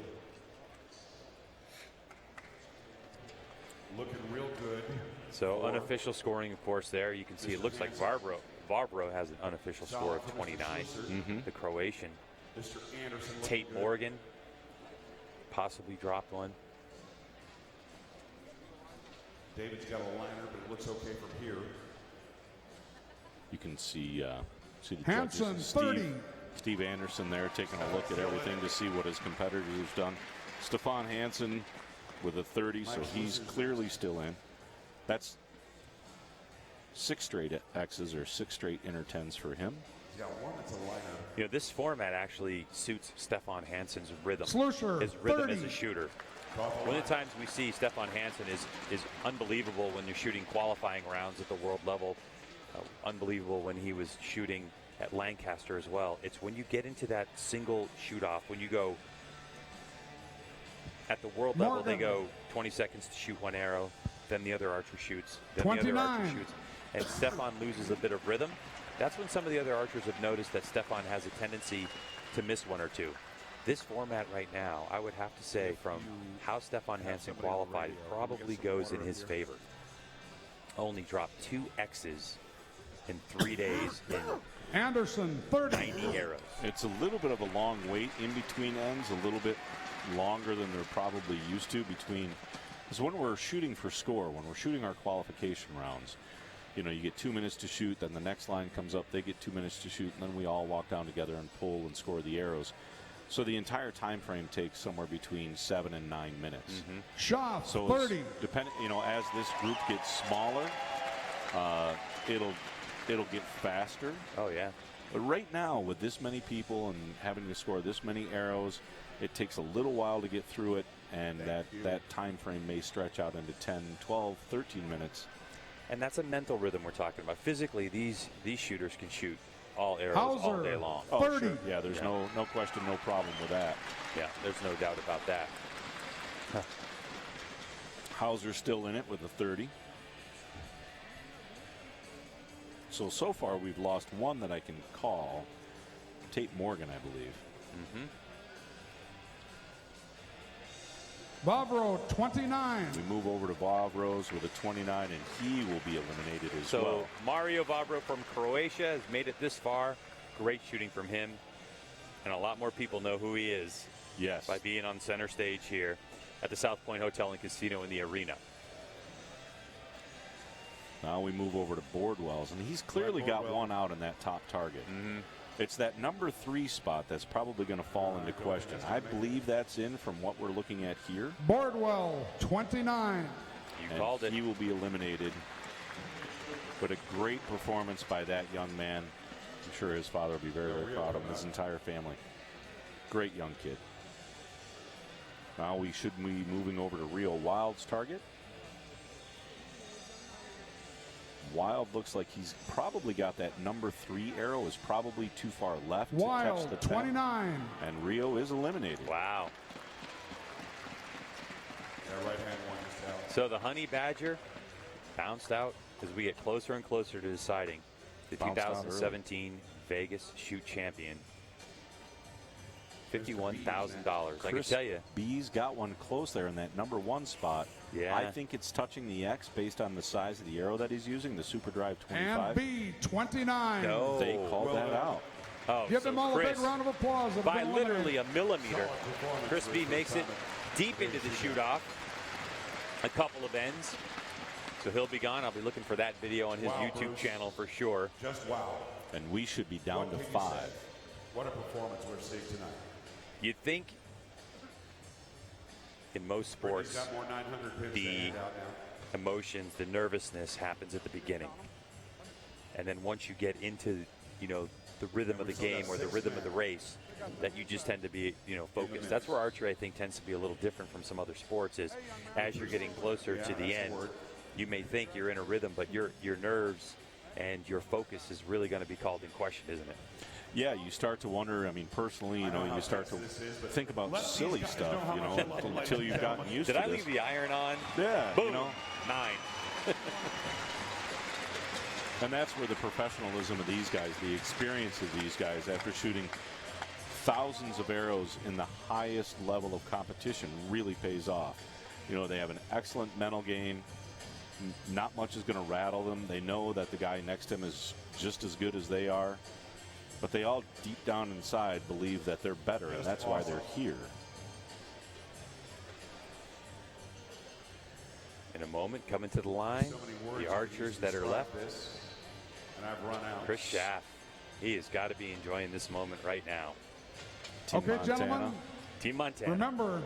Looking real good. So unofficial scoring, of course, there. You can see it looks like Vavro has an unofficial score of 29. The Croatian. Mr. Anderson. Tate Morgan possibly dropped one. David's got a liner, but it looks okay from here. You can see the Hansen, judges. 30. Steve Anderson there taking a look at everything to see what his competitors have done. Stefan Hansen with a 30, so he's clearly still in. That's 6 straight X's or 6 straight inner 10s for him. You know, this format actually suits Stefan Hansen's rhythm. Slusher, his rhythm 30. as a shooter. One of the times we see Stefan Hansen is unbelievable when you're shooting qualifying rounds at the world level. Unbelievable when he was shooting at Lancaster as well. It's when you get into that single shoot-off, when you go at the world level, they go 20 seconds to shoot one arrow, then the other archer shoots, then 29. the other archer shoots, and Stefan loses a bit of rhythm. That's when some of the other archers have noticed that Stefan has a tendency to miss one or two. This format right now, I would have to say, from how Stefan Hansen qualified, it probably goes in his favor. Only dropped 2 X's in 3 days in Anderson, 30. 90 arrows. It's a little bit of a long wait in between ends, a little bit longer than they're probably used to between. Because when we're shooting for score, when we're shooting our qualification rounds, you know, you get 2 minutes to shoot, then the next line comes up, they get 2 minutes to shoot, and then we all walk down together and pull and score the arrows. So the entire time frame takes somewhere between 7 and 9 minutes. Shaw, So 30. depending, you know, as this group gets smaller, it'll get faster. Oh, yeah. But right now, with this many people and having to score this many arrows, it takes a little while to get through it, and that time frame may stretch out into 10, 12, 13 minutes. And that's a mental rhythm we're talking about. Physically, these shooters can shoot all arrows all day long. Oh, 30. sure. Yeah, there's no question, no problem with that. Yeah, there's no doubt about that. Hauser's still in it with a 30. So far we've lost one that I can call. Tate Morgan, I believe. Vavro, 29. We move over to Vavros with a 29, and he will be eliminated as well. So Mario Vavro from Croatia has made it this far. Great shooting from him. And a lot more people know who he is. Yes. By being on center stage here at the South Point Hotel and Casino in the arena. Now we move over to Boardwells, and he's clearly got one out in that top target. It's that number 3 spot that's probably going to fall into question. I believe that's in from what we're looking at here. Bordwell, 29. You called it. He will be eliminated. But a great performance by that young man. I'm sure his father will be very, very proud of him, his entire family. Great young kid. Now we should be moving over to Rio Wild's target. Wild looks like he's probably got that number 3 arrow is probably too far left to catch the 10. 29. And Rio is eliminated. Wow. That right hand one just out. So the Honey Badger bounced out as we get closer and closer to deciding the Bounced out 2017 Vegas Shoot Champion. $51,000. I can tell you. B's got one close there in that number 1 spot. Yeah. I think it's touching the X based on the size of the arrow that he's using, the Super Drive 25. And B, 29. No. They called that out. Oh, Give so them all Chris, a big round of applause. by literally a millimeter, Chris B makes it deep into the shoot-off. A couple of ends. So he'll be gone. I'll be looking for that video on his YouTube channel for sure. Just wow. And we should be down to 5. What a performance we're seeing tonight. You'd think in most sports, Got more 900 pins to the hand out now. emotions, the nervousness happens at the beginning. And then once you get into, you know, the rhythm of the game or the rhythm of the race, that you just tend to be, you know, focused. That's where archery, I think, tends to be a little different from some other sports is as you're getting closer to the end, you may think you're in a rhythm, but your nerves and your focus is really going to be called in question, isn't it? Yeah, you start to wonder, I mean, personally, you know, you start to think about silly stuff, you know, until you've gotten used to Did this. I leave the iron on? Yeah, Boom. you know. 9. And that's where the professionalism of these guys, the experience of these guys after shooting thousands of arrows in the highest level of competition really pays off. You know, they have an excellent mental game. Not much is going to rattle them. They know that the guy next to him is just as good as they are. But they all deep down inside believe that they're better, and that's why they're here. In a moment, coming to the line, the archers that are left. And I've run out. Chris Schaff, he has got to be enjoying this moment right now. Okay, gentlemen. Team Montana. Remember,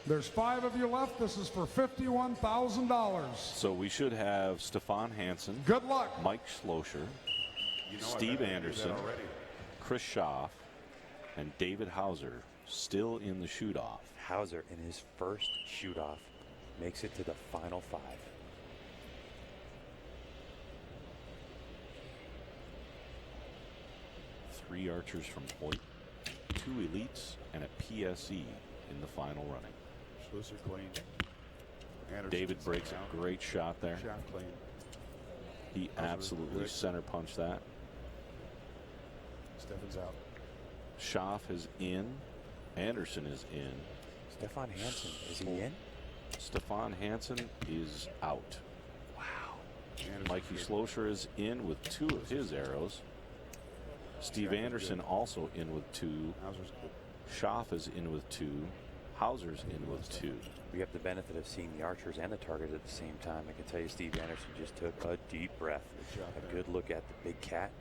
there's 5 of you left. This is for $51,000. So we should have Stefan Hansen. Good luck. Mike Schlosser. Steve Anderson. Chris Schaff. And David Hauser still in the shoot-off. Hauser in his first shoot-off makes it to the final 5. Three archers from Hoyt, 2 elites, and a PSE in the final running. Schlosser clean. Anderson David breaks a great shot there. Schaff clean. He absolutely center punched that. Stefan's out. Schaff is in. Anderson is in. Stefan Hansen, is he in? Stefan Hansen is out. Wow. Mikey Schlosser is in with 2 of his arrows. Steve Anderson also in with 2. Schaff is in with 2. Hauser's in with 2. We have the benefit of seeing the archers and the target at the same time. I can tell you Steve Anderson just took a deep breath. A good look at the big cat.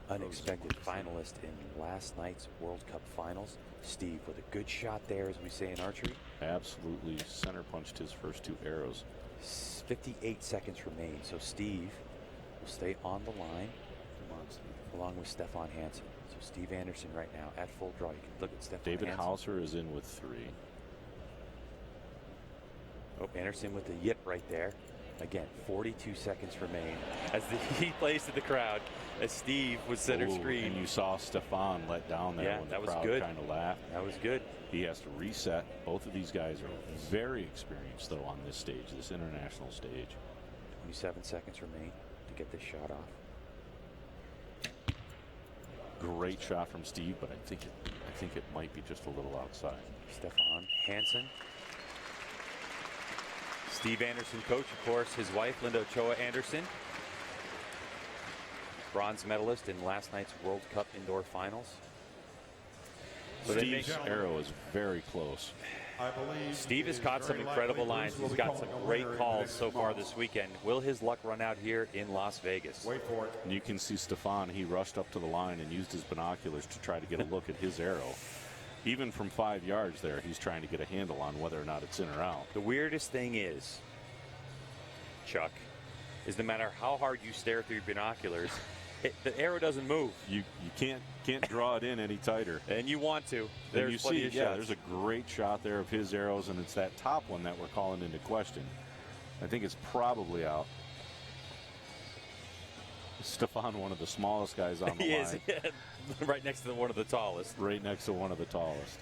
Unexpected finalist in last night's World Cup Finals. Steve with a good shot there, as we say in archery. Absolutely center punched his first 2 arrows. 58 seconds remain, so Steve will stay on the line along with Stefan Hansen. So Steve Anderson right now at full draw. You can look at Stefan David Hansen. Hauser is in with 3. Oh, Anderson with the yip right there. Again, 42 seconds remain as he plays to the crowd as Steve was center screen. And you saw Stefan let down there when the crowd kind of laughed. That was good. He has to reset. Both of these guys are very experienced, though, on this stage, this international stage. 27 seconds remain to get this shot off. Great shot from Steve, but I think it might be just a little outside. Stefan Hansen. Steve Anderson, coach, of course, his wife, Linda Ochoa Anderson. Bronze medalist in last night's World Cup Indoor Finals. Steve's arrow is very close. I believe Steve has caught some incredible lines. He's got some great calls so far this weekend. Will his luck run out here in Las Vegas? Wait for it. And you can see Stefan, he rushed up to the line and used his binoculars to try to get a look at his arrow. Even from 5 yards there, he's trying to get a handle on whether or not it's in or out. The weirdest thing is, Chuck, is no matter how hard you stare through your binoculars, the arrow doesn't move. You can't draw it in any tighter. And you want to. And you see, there's a great shot there of his arrows, and it's that top one that we're calling into question. I think it's probably out. Stefan, one of the smallest guys on the line. He is, right next to one of the tallest. Right next to one of the tallest.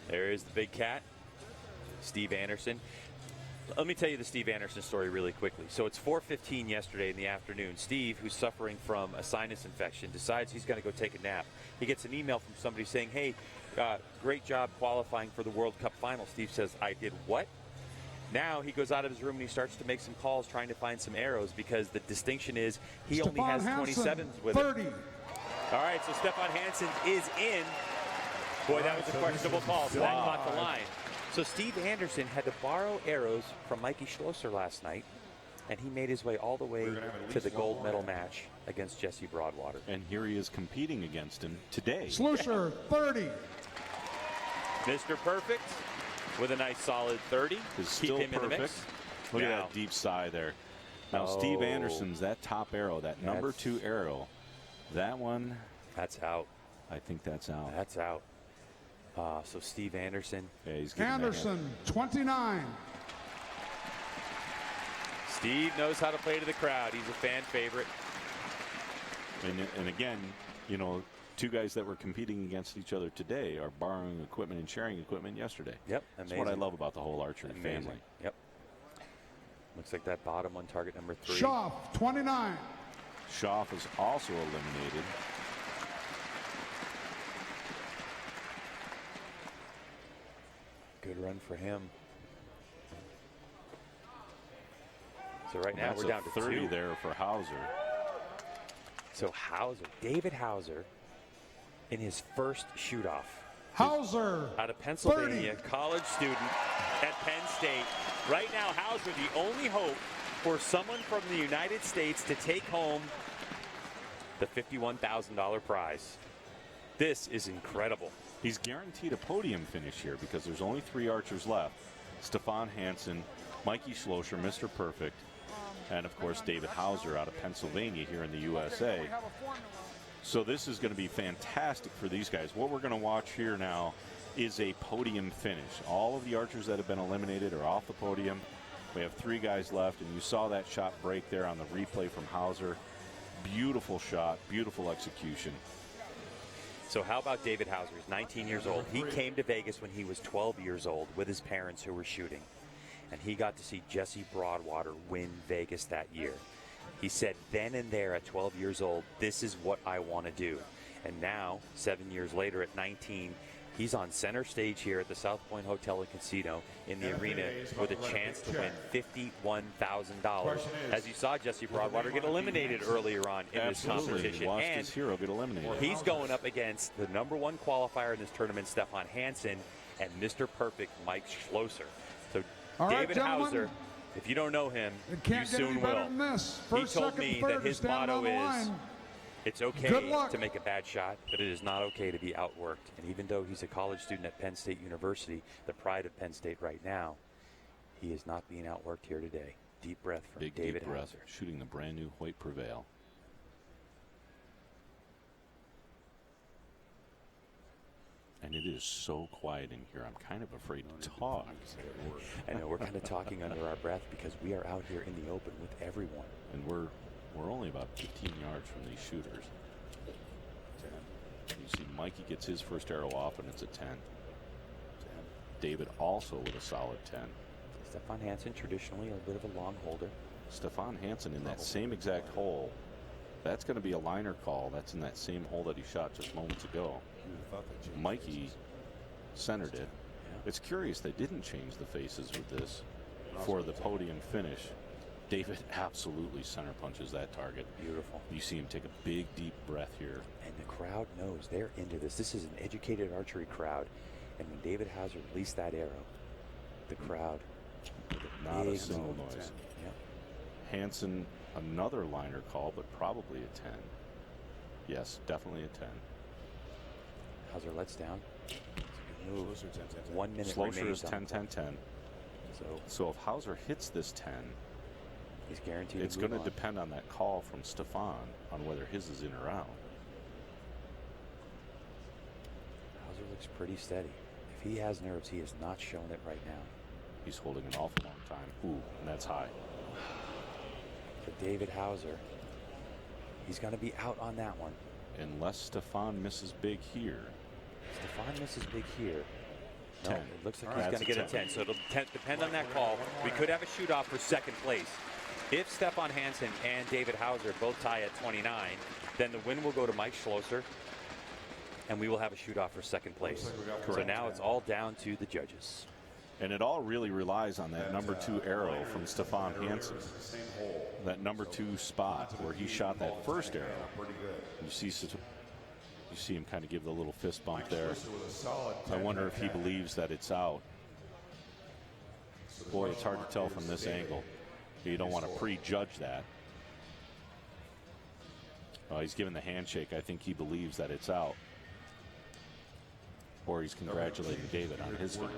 There is the big cat, Steve Anderson. Let me tell you the Steve Anderson story really quickly. So it's 4:15 yesterday in the afternoon. Steve, who's suffering from a sinus infection, decides he's going to go take a nap. He gets an email from somebody saying, hey, great job qualifying for the World Cup final. Steve says, I did what? Now he goes out of his room and he starts to make some calls trying to find some arrows because the distinction is he only has 27s with 30. Him. All right, so Stefan Hansen is in. Boy, that was a questionable call. So that caught the line. So Steve Anderson had to borrow arrows from Mikey Schlosser last night, and he made his way all the way to the gold medal match against Jesse Broadwater. And here he is competing against him today. Schlosser, 30. Mr. Perfect with a nice solid 30. Keep him in the mix. Look at that deep sigh there. Now, Steve Anderson's, that top arrow, that number 2 arrow, that one. That's out. I think that's out. That's out. So Steve Anderson. Yeah, he's Anderson, 29. Steve knows how to play to the crowd. He's a fan favorite. And again, you know, 2 guys that were competing against each other today are borrowing equipment and sharing equipment yesterday. Yep, amazing. That's what I love about the whole archery family. Yep. Looks like that bottom one, target number 3. Schaff, 29. Schaff is also eliminated. Good run for him. So right now we're down to 30 2 there for Hauser. So Hauser, David Hauser, in his first shoot-off. Hauser, out of Pennsylvania, 30. College student at Penn State. Right now, Hauser, the only hope for someone from the United States to take home the $51,000 prize. This is incredible. He's guaranteed a podium finish here because there's only 3 archers left. Stefan Hansen, Mikey Schlosser, Mr. Perfect, and of course David Hauser out of Pennsylvania here in the USA. So this is going to be fantastic for these guys. What we're going to watch here now is a podium finish. All of the archers that have been eliminated are off the podium. We have 3 guys left, and you saw that shot break there on the replay from Hauser. Beautiful shot, beautiful execution. So how about David Hauser? He's 19 years old. He came to Vegas when he was 12 years old with his parents who were shooting. And he got to see Jesse Broadwater win Vegas that year. He said then and there at 12 years old, this is what I want to do. And now, 7 years later at 19, he's on center stage here at the South Point Hotel and Casino in the arena with a chance to win $51,000. As you saw Jesse Broadwater get eliminated earlier on in this competition. Watched his hero get eliminated. He's going up against the #1 qualifier in this tournament, Stefan Hansen, and Mr. Perfect, Mike Schlosser. So David Hauser, if you don't know him, you soon will. He told me that his motto is, it's okay to make a bad shot, but it is not okay to be outworked. And even though he's a college student at Penn State University, the pride of Penn State right now, he is not being outworked here today. Deep breath from David Hauser. Shooting the brand new Hoyt Prevail. And it is so quiet in here. I'm kind of afraid to talk. I know, we're kind of talking under our breath because we are out here in the open with everyone. And we're only about 15 yards from these shooters. You see Mikey gets his first arrow off, and it's a 10. David also with a solid 10. Stefan Hansen, traditionally a bit of a long holder. Stefan Hansen in that same exact hole. That's going to be a liner call. That's in that same hole that he shot just moments ago. Mikey centered it. It's curious they didn't change the faces with this for the podium finish. David absolutely center punches that target. Beautiful. You see him take a big, deep breath here. And the crowd knows they're into this. This is an educated archery crowd. And when David Hauser released that arrow, the crowd, not a single noise. Yep. Hansen, another liner call, but probably a 10. Yes, definitely a 10. Hauser lets down. Move. 1 minute Schlosser remains. is 10-10-10. So if Hauser hits this 10, he's guaranteed. It's going to depend on that call from Stefan on whether his is in or out. Hauser looks pretty steady. If he has nerves, he is not showing it right now. He's holding an awful long time. Ooh, and that's high. For David Hauser, he's going to be out on that one. Unless Stefan misses big here. Stefan misses big here. 10. No, it looks like he's going to get a 10. So it'll depend on that call. We could have a shoot-off for second place. If Stefan Hansen and David Hauser both tie at 29, then the win will go to Mike Schlosser, and we will have a shoot-off for second place. So now it's all down to the judges. And it all really relies on that #2 arrow from Stefan Hansen. That #2 spot where he shot that first arrow. You see him kind of give the little fist bump there. I wonder if he believes that it's out. Boy, it's hard to tell from this angle. You don't want to prejudge that. He's giving the handshake. I think he believes that it's out. Or he's congratulating David on his finish.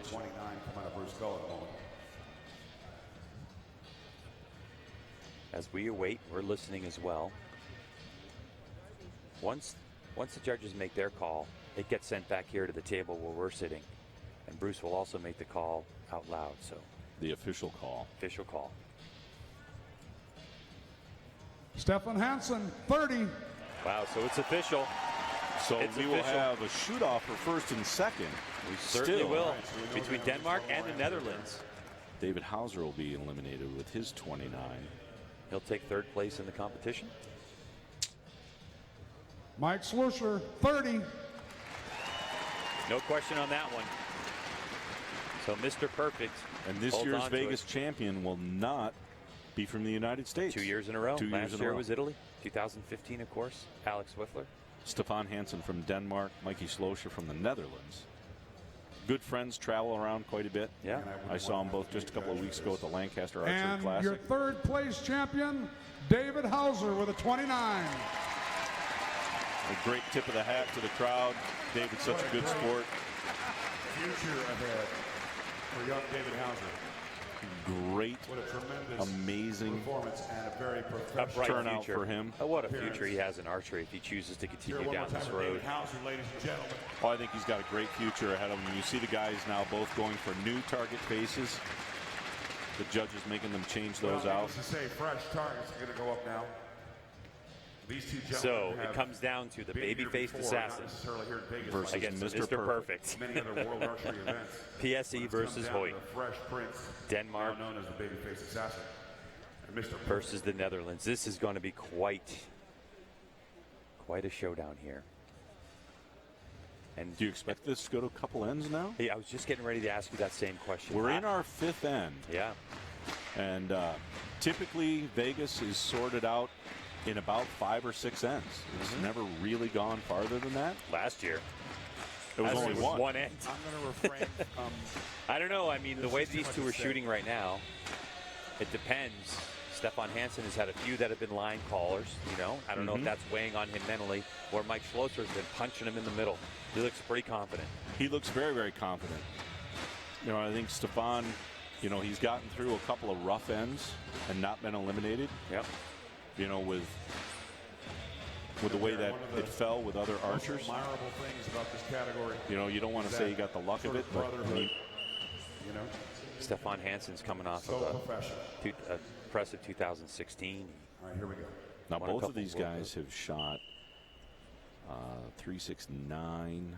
As we await, we're listening as well. Once the judges make their call, it gets sent back here to the table where we're sitting. And Bruce will also make the call out loud. So the official call. Official call. Stefan Hansen, 30. Wow, so it's official. So we will have a shoot-off for first and second. We certainly will. Between Denmark and the Netherlands. David Hauser will be eliminated with his 29. He'll take third place in the competition. Mike Schlosser, 30. No question on that one. So Mr. Perfect. And this year's Vegas champion will not be from the United States. 2 years in a row. 2 years Last year was Italy. 2015, of course, Alex Wiffler. Stefan Hansen from Denmark, Mikey Schlosser from the Netherlands. good friends, travel around quite a bit. Yeah. I saw them both just a couple of weeks ago at the Lancaster Archery And Classic. your third place champion, David Hauser with a 29. A great tip of the hat to the crowd. David's such a good sport. Future ahead for young David Hauser. Great, What a tremendous amazing performance and a very professional Upright turnout future. for him. What a future he has in archery if he chooses to continue down this road. David Hauser, ladies and gentlemen. Oh, I think he's got a great future ahead of him. You see the guys now both going for new target faces. The judges making them change those out. To say fresh targets are going to go up now. These two So gentlemen it have comes down to the been here baby-faced before, not assassin necessarily here in Vegas, versus like against Mr. Perfect. many other World Archery events. PSE versus Hoyt. Fresh Prince, Denmark now known as the baby-faced assassin. And Mr. versus the Netherlands. This is going to be quite a showdown here. And Do you expect this to go to a couple ends now? hey, I was just getting ready to ask you that same question. We're in our fifth end. Yeah. And typically Vegas is sorted out in about 5 or 6 ends. It's never really gone farther than that. Last year. It was Last only year was one end. I'm going to refrain from. I don't know. I mean, the way these two are to say. shooting right now, it depends. Stefan Hansen has had a few that have been line callers, you know. I don't know if that's weighing on him mentally, or Mike Schlosser has been punching him in the middle. He looks pretty confident. He looks very, very confident. You know, I think Stefan, you know, he's gotten through a couple of rough ends and not been eliminated. Yep. You know, with the way that it fell with other archers. Admirable things about this category. You know, you don't want to say you got the luck of it, but when you, You know, Stefan Hansen's coming off so of professional. a impressive 2016. All right, here we go. now Won a both of couple these World guys have shot 369.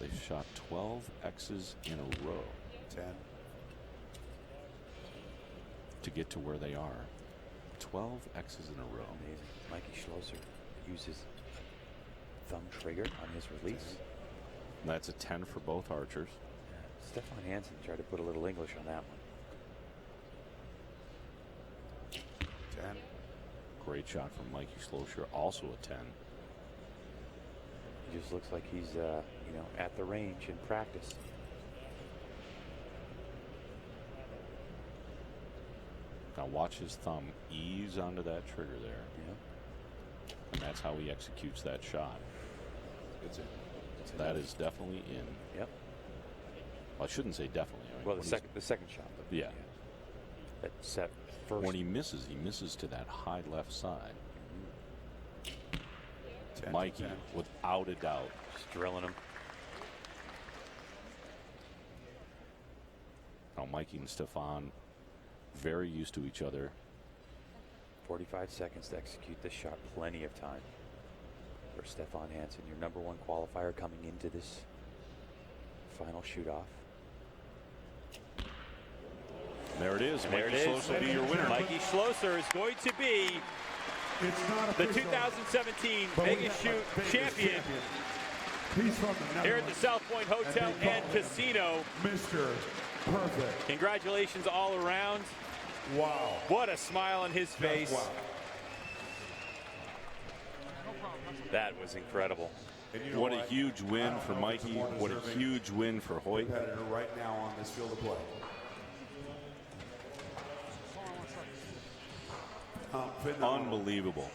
They've shot 12 X's in a row 10. to get to where they are. 12 X's in a row. Amazing. Mikey Schlosser uses thumb trigger on his release. That's a 10 for both archers. Stefan Hansen tried to put a little English on that one. 10. Great shot from Mikey Schlosser, also a 10. He just looks like he's, you know, at the range in practice. Now watch his thumb ease onto that trigger there. Yeah. And that's how he executes that shot. It's in. That is definitely in. Yep. Well, I shouldn't say definitely. I mean, Well, when the second shot. But Yeah. That set first. When he misses to that high left side. 10, Mikey, 10. without a doubt. Just drilling him. Now Mikey and Stefan, very used to each other. 45 seconds to execute this shot. Plenty of time for Stefan Hansen, your #1 qualifier coming into this final shoot-off. There it is. And there Mikey it is. Schlosser will be your winner. Mikey Schlosser is going to be It's not the official, 2017 but we Vegas have Shoot a Vegas champion He's from the here at the South Point Hotel And they call and him Casino. Mr. Perfect. Congratulations all around. Wow. What a smile on his face. Wow. That was incredible. And you know What a huge I win don't for know if it's Mikey. more What a deserving huge win for Hoyt. competitor right now on this field of play. Unbelievable.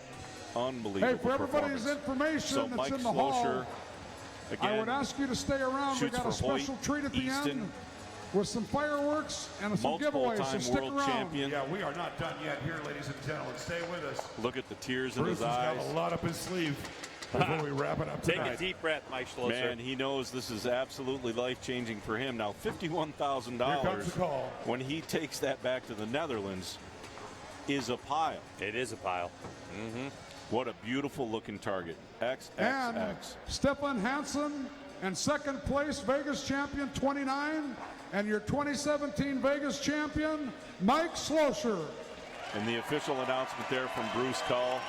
Unbelievable. Hey, for everybody's performance. information So that's Mike in the hall, Schlosser, I again, would ask you to stay around. We shoots got a for Hoyt, special treat at the Easton, end with some fireworks and some multiple giveaways, so time stick world around. champion. Yeah, we are not done yet here, ladies and gentlemen. Stay with us. Look at the tears in Bruce his has eyes. got a lot up his sleeve before we wrap it up Take tonight. a deep breath, Mike Schlosser. Man, he knows this is absolutely life-changing for him. Now, Here comes $51,000 the call. when he takes that back to the Netherlands is a pile. It is a pile. What a beautiful looking target. And XXX. Stefan Hansen and second place Vegas champion 29, and your 2017 Vegas champion Mike Schlosser. And the official announcement there from Bruce Cull.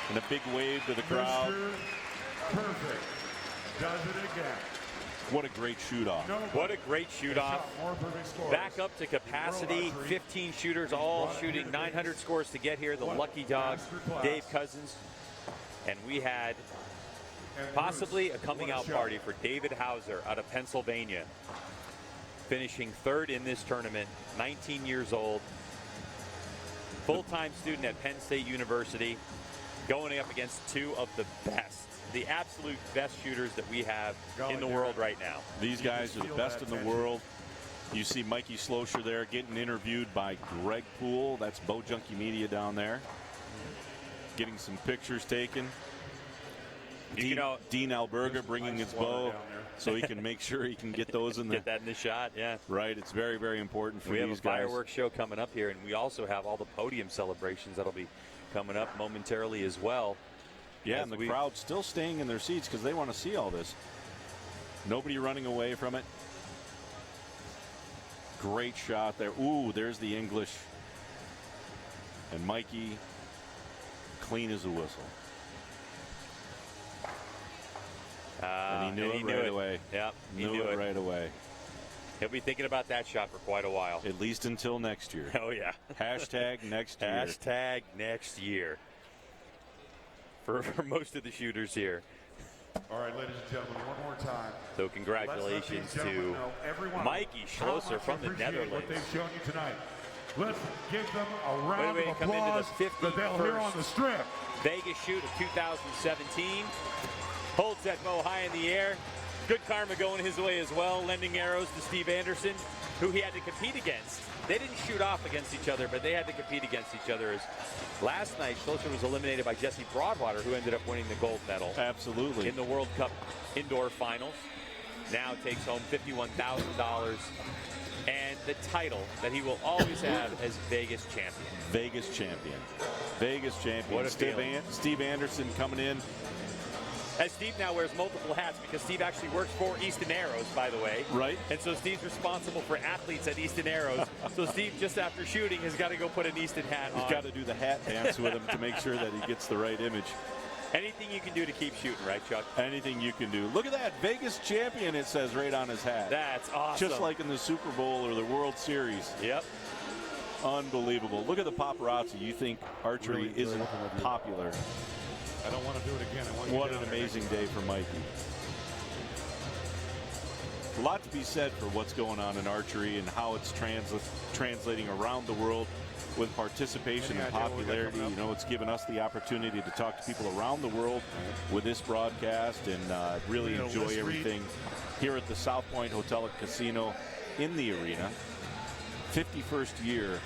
And a big wave to the crowd. Mr. Perfect does it again. What a great shoot-off. What a great shoot-off. More perfect scores. Back up to capacity. World Archery. 15 shooters all shooting 900 scores to get here. The lucky dog, Dave Cousins. And we had possibly a coming out party for David Hauser out of Pennsylvania, finishing third in this tournament, 19 years old, full-time student at Penn State University, going up against two of the best, the absolute best shooters that we have in the world right now. These guys are the best in the world. You see Mikey Schlosser there getting interviewed by Greg Poole. That's Bow Junkie Media down there. Getting some pictures taken. Dean Alberga bringing his bow so he can make sure he can get those in there. Get that in the shot, yeah. Right, it's very, very important for these guys. We have a fireworks show coming up here, and we also have all the podium celebrations that'll be coming up momentarily as well. Yeah, and the crowd's still staying in their seats because they want to see all this. Nobody running away from it. Great shot there. Ooh, there's the English. And Mikey, clean as a whistle. And he knew it right away. Yep, he knew it right away. He'll be thinking about that shot for quite a while. At least until next year. Oh, yeah. Hashtag next year. Hashtag next year. For most of the shooters here. All right, ladies and gentlemen, one more time. So congratulations to Mikey Schlosser from the Netherlands. What they've shown you tonight. Let's give them a round of applause that they'll hear on the strip. Vegas shoot of 2017. Holds that bow high in the air. Good karma going his way as well, lending arrows to Steve Anderson, who he had to compete against. They didn't shoot off against each other, but they had to compete against each other. As last night, Schlosser was eliminated by Jesse Broadwater, who ended up winning the gold medal. Absolutely. In the World Cup indoor finals. Now takes home $51,000 and the title that he will always have as Vegas champion. Vegas champion. Vegas champion. What a feeling. Steve Anderson coming in. As Steve now wears multiple hats because Steve actually works for Easton Arrows, by the way. Right. And so Steve's responsible for athletes at Easton Arrows. So Steve, just after shooting, has got to go put an Easton hat on. He's got to do the hat dance with him to make sure that he gets the right image. Anything you can do to keep shooting, right, Chuck? Anything you can do. Look at that. Vegas champion, it says right on his hat. That's awesome. Just like in the Super Bowl or the World Series. Yep. Unbelievable. Look at the paparazzi. You think archery really isn't popular. I don't want to do it again. What an amazing day for Mikey. A lot to be said for what's going on in archery and how it's translating around the world with participation and popularity. You know, it's given us the opportunity to talk to people around the world with this broadcast and really enjoy everything here at the South Point Hotel and Casino in the arena. 51st year.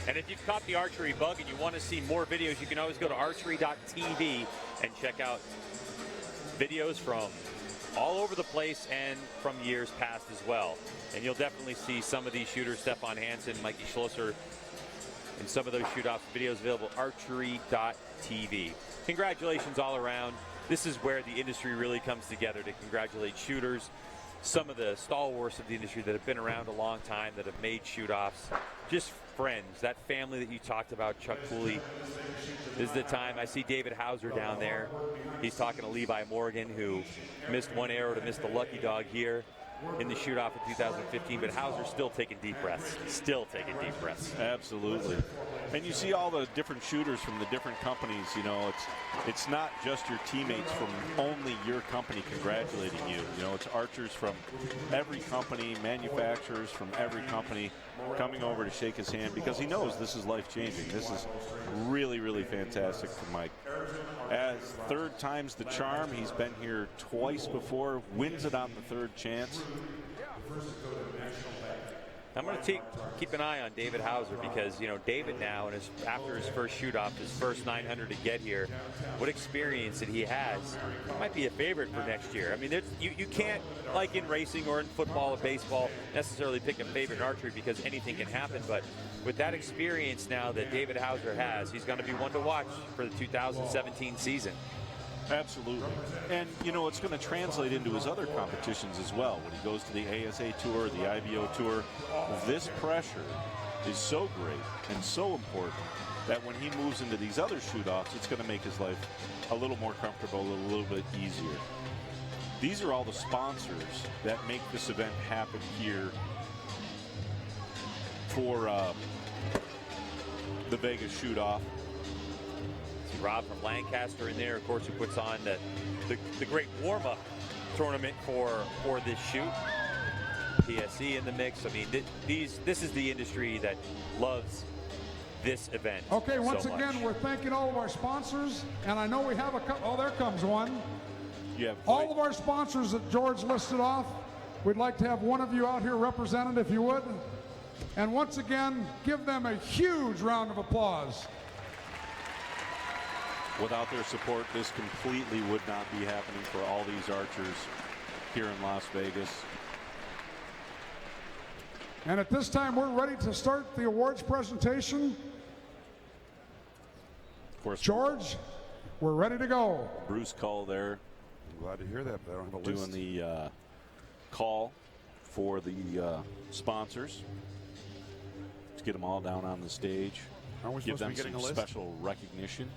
And if you've caught the archery bug and you want to see more videos, you can always go to archery.tv and check out videos from all over the place and from years past as well. And you'll definitely see some of these shooters, Stefan Hansen, Mikey Schlosser, and some of those shoot-off videos available at archery.tv. Congratulations all around. This is where the industry really comes together to congratulate shooters, some of the stalwarts of the industry that have been around a long time, that have made shoot-offs, just friends, that family that you talked about, Chuck Cooley. This is the time. I see David Hauser down there. He's talking to Levi Morgan, who missed one arrow to miss the lucky dog here in the shoot-off in 2015, but Hauser's still taking deep breaths. Still taking deep breaths. Absolutely. And you see all the different shooters from the different companies. You know, it's not just your teammates from only your company congratulating you. You know, it's archers from every company, manufacturers from every company coming over to shake his hand because he knows this is life-changing. This is really, really fantastic for Mike. As third time's the charm, he's been here twice before, wins it on the third chance. I'm going to keep an eye on David Hauser because, you know, David now, and after his first shoot-off, his first 900 to get here, what experience that he has, might be a favorite for next year. I mean, you can't, like in racing or in football or baseball, necessarily pick a favorite in archery because anything can happen. But with that experience now that David Hauser has, he's going to be one to watch for the 2017 season. Absolutely. And, you know, it's going to translate into his other competitions as well. When he goes to the ASA Tour, the IBO Tour, this pressure is so great and so important that when he moves into these other shoot-offs, it's going to make his life a little more comfortable, a little bit easier. These are all the sponsors that make this event happen here for the Vegas shoot-off. Rob from Lancaster in there, of course, who puts on the great warm-up tournament for this shoot. PSE in the mix. I mean, this is the industry that loves this event. Okay, once so again, much. we're thanking all of our sponsors, and I know we have a couple. Oh, there comes one. Yeah. All of our sponsors that George listed off, we'd like to have one of you out here represented, if you would. And once again, give them a huge round of applause. Without their support, this completely would not be happening for all these archers here in Las Vegas. And at this time, we're ready to start the awards presentation. Of course, George, we're ready to go. Bruce Cull there I'm glad to hear that, but I don't have a doing list. the call for the sponsors. Let's get them all down on the stage. Aren't we Give supposed to them be getting some a list? special recognition.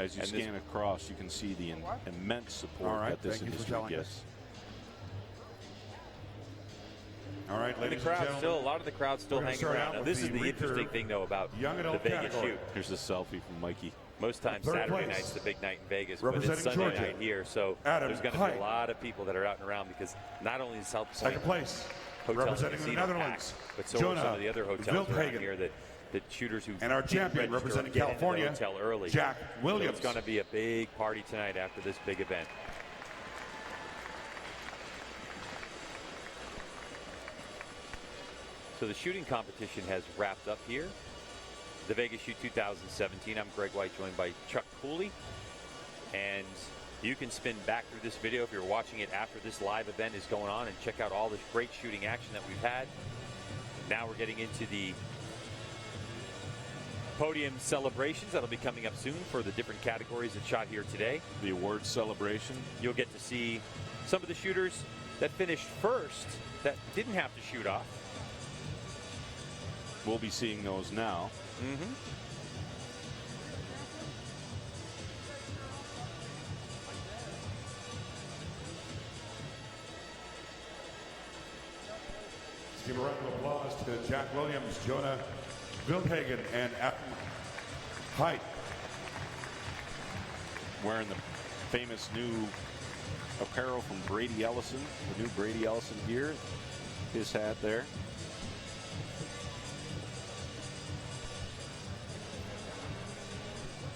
As you scan across, you can see the immense support All right, that this thank you for industry telling gets. us. All right, The ladies and crowd gentlemen. still, a lot of the crowd still we're gonna hanging start around. out Now, with this is the the interesting recurve thing, though, about young the adult Vegas category. shoot. Here's a selfie from Mikey. Most times Third Saturday place. night's the big night in Vegas, but it's Representing Sunday Georgia, night here, so Adam there's going to Hite. be a lot of people that are out and around because not only is South Point Second place, Hotel representing the Casino Netherlands, packed, but so are Jonah some of the other hotels around Wildhagen. here that shooters who And our didn't champion, register representing get into the California, hotel early. Jack Williams. So it's going to be a big party tonight after this big event. So the shooting competition has wrapped up here. The Vegas Shoot 2017. I'm Greg White, joined by Chuck Cooley. And you can spin back through this video if you're watching it after this live event is going on and check out all this great shooting action that we've had. Now we're getting into the podium celebrations that'll be coming up soon for the different categories that shot here today. The awards celebration. You'll get to see some of the shooters that finished first that didn't have to shoot off. We'll be seeing those now. Mm-hmm. Let's give a round of applause to Jack Williams, Jonah Wildhagen, and Adam Hite. Wearing the famous new apparel from Brady Ellison, the new Brady Ellison gear. His hat there.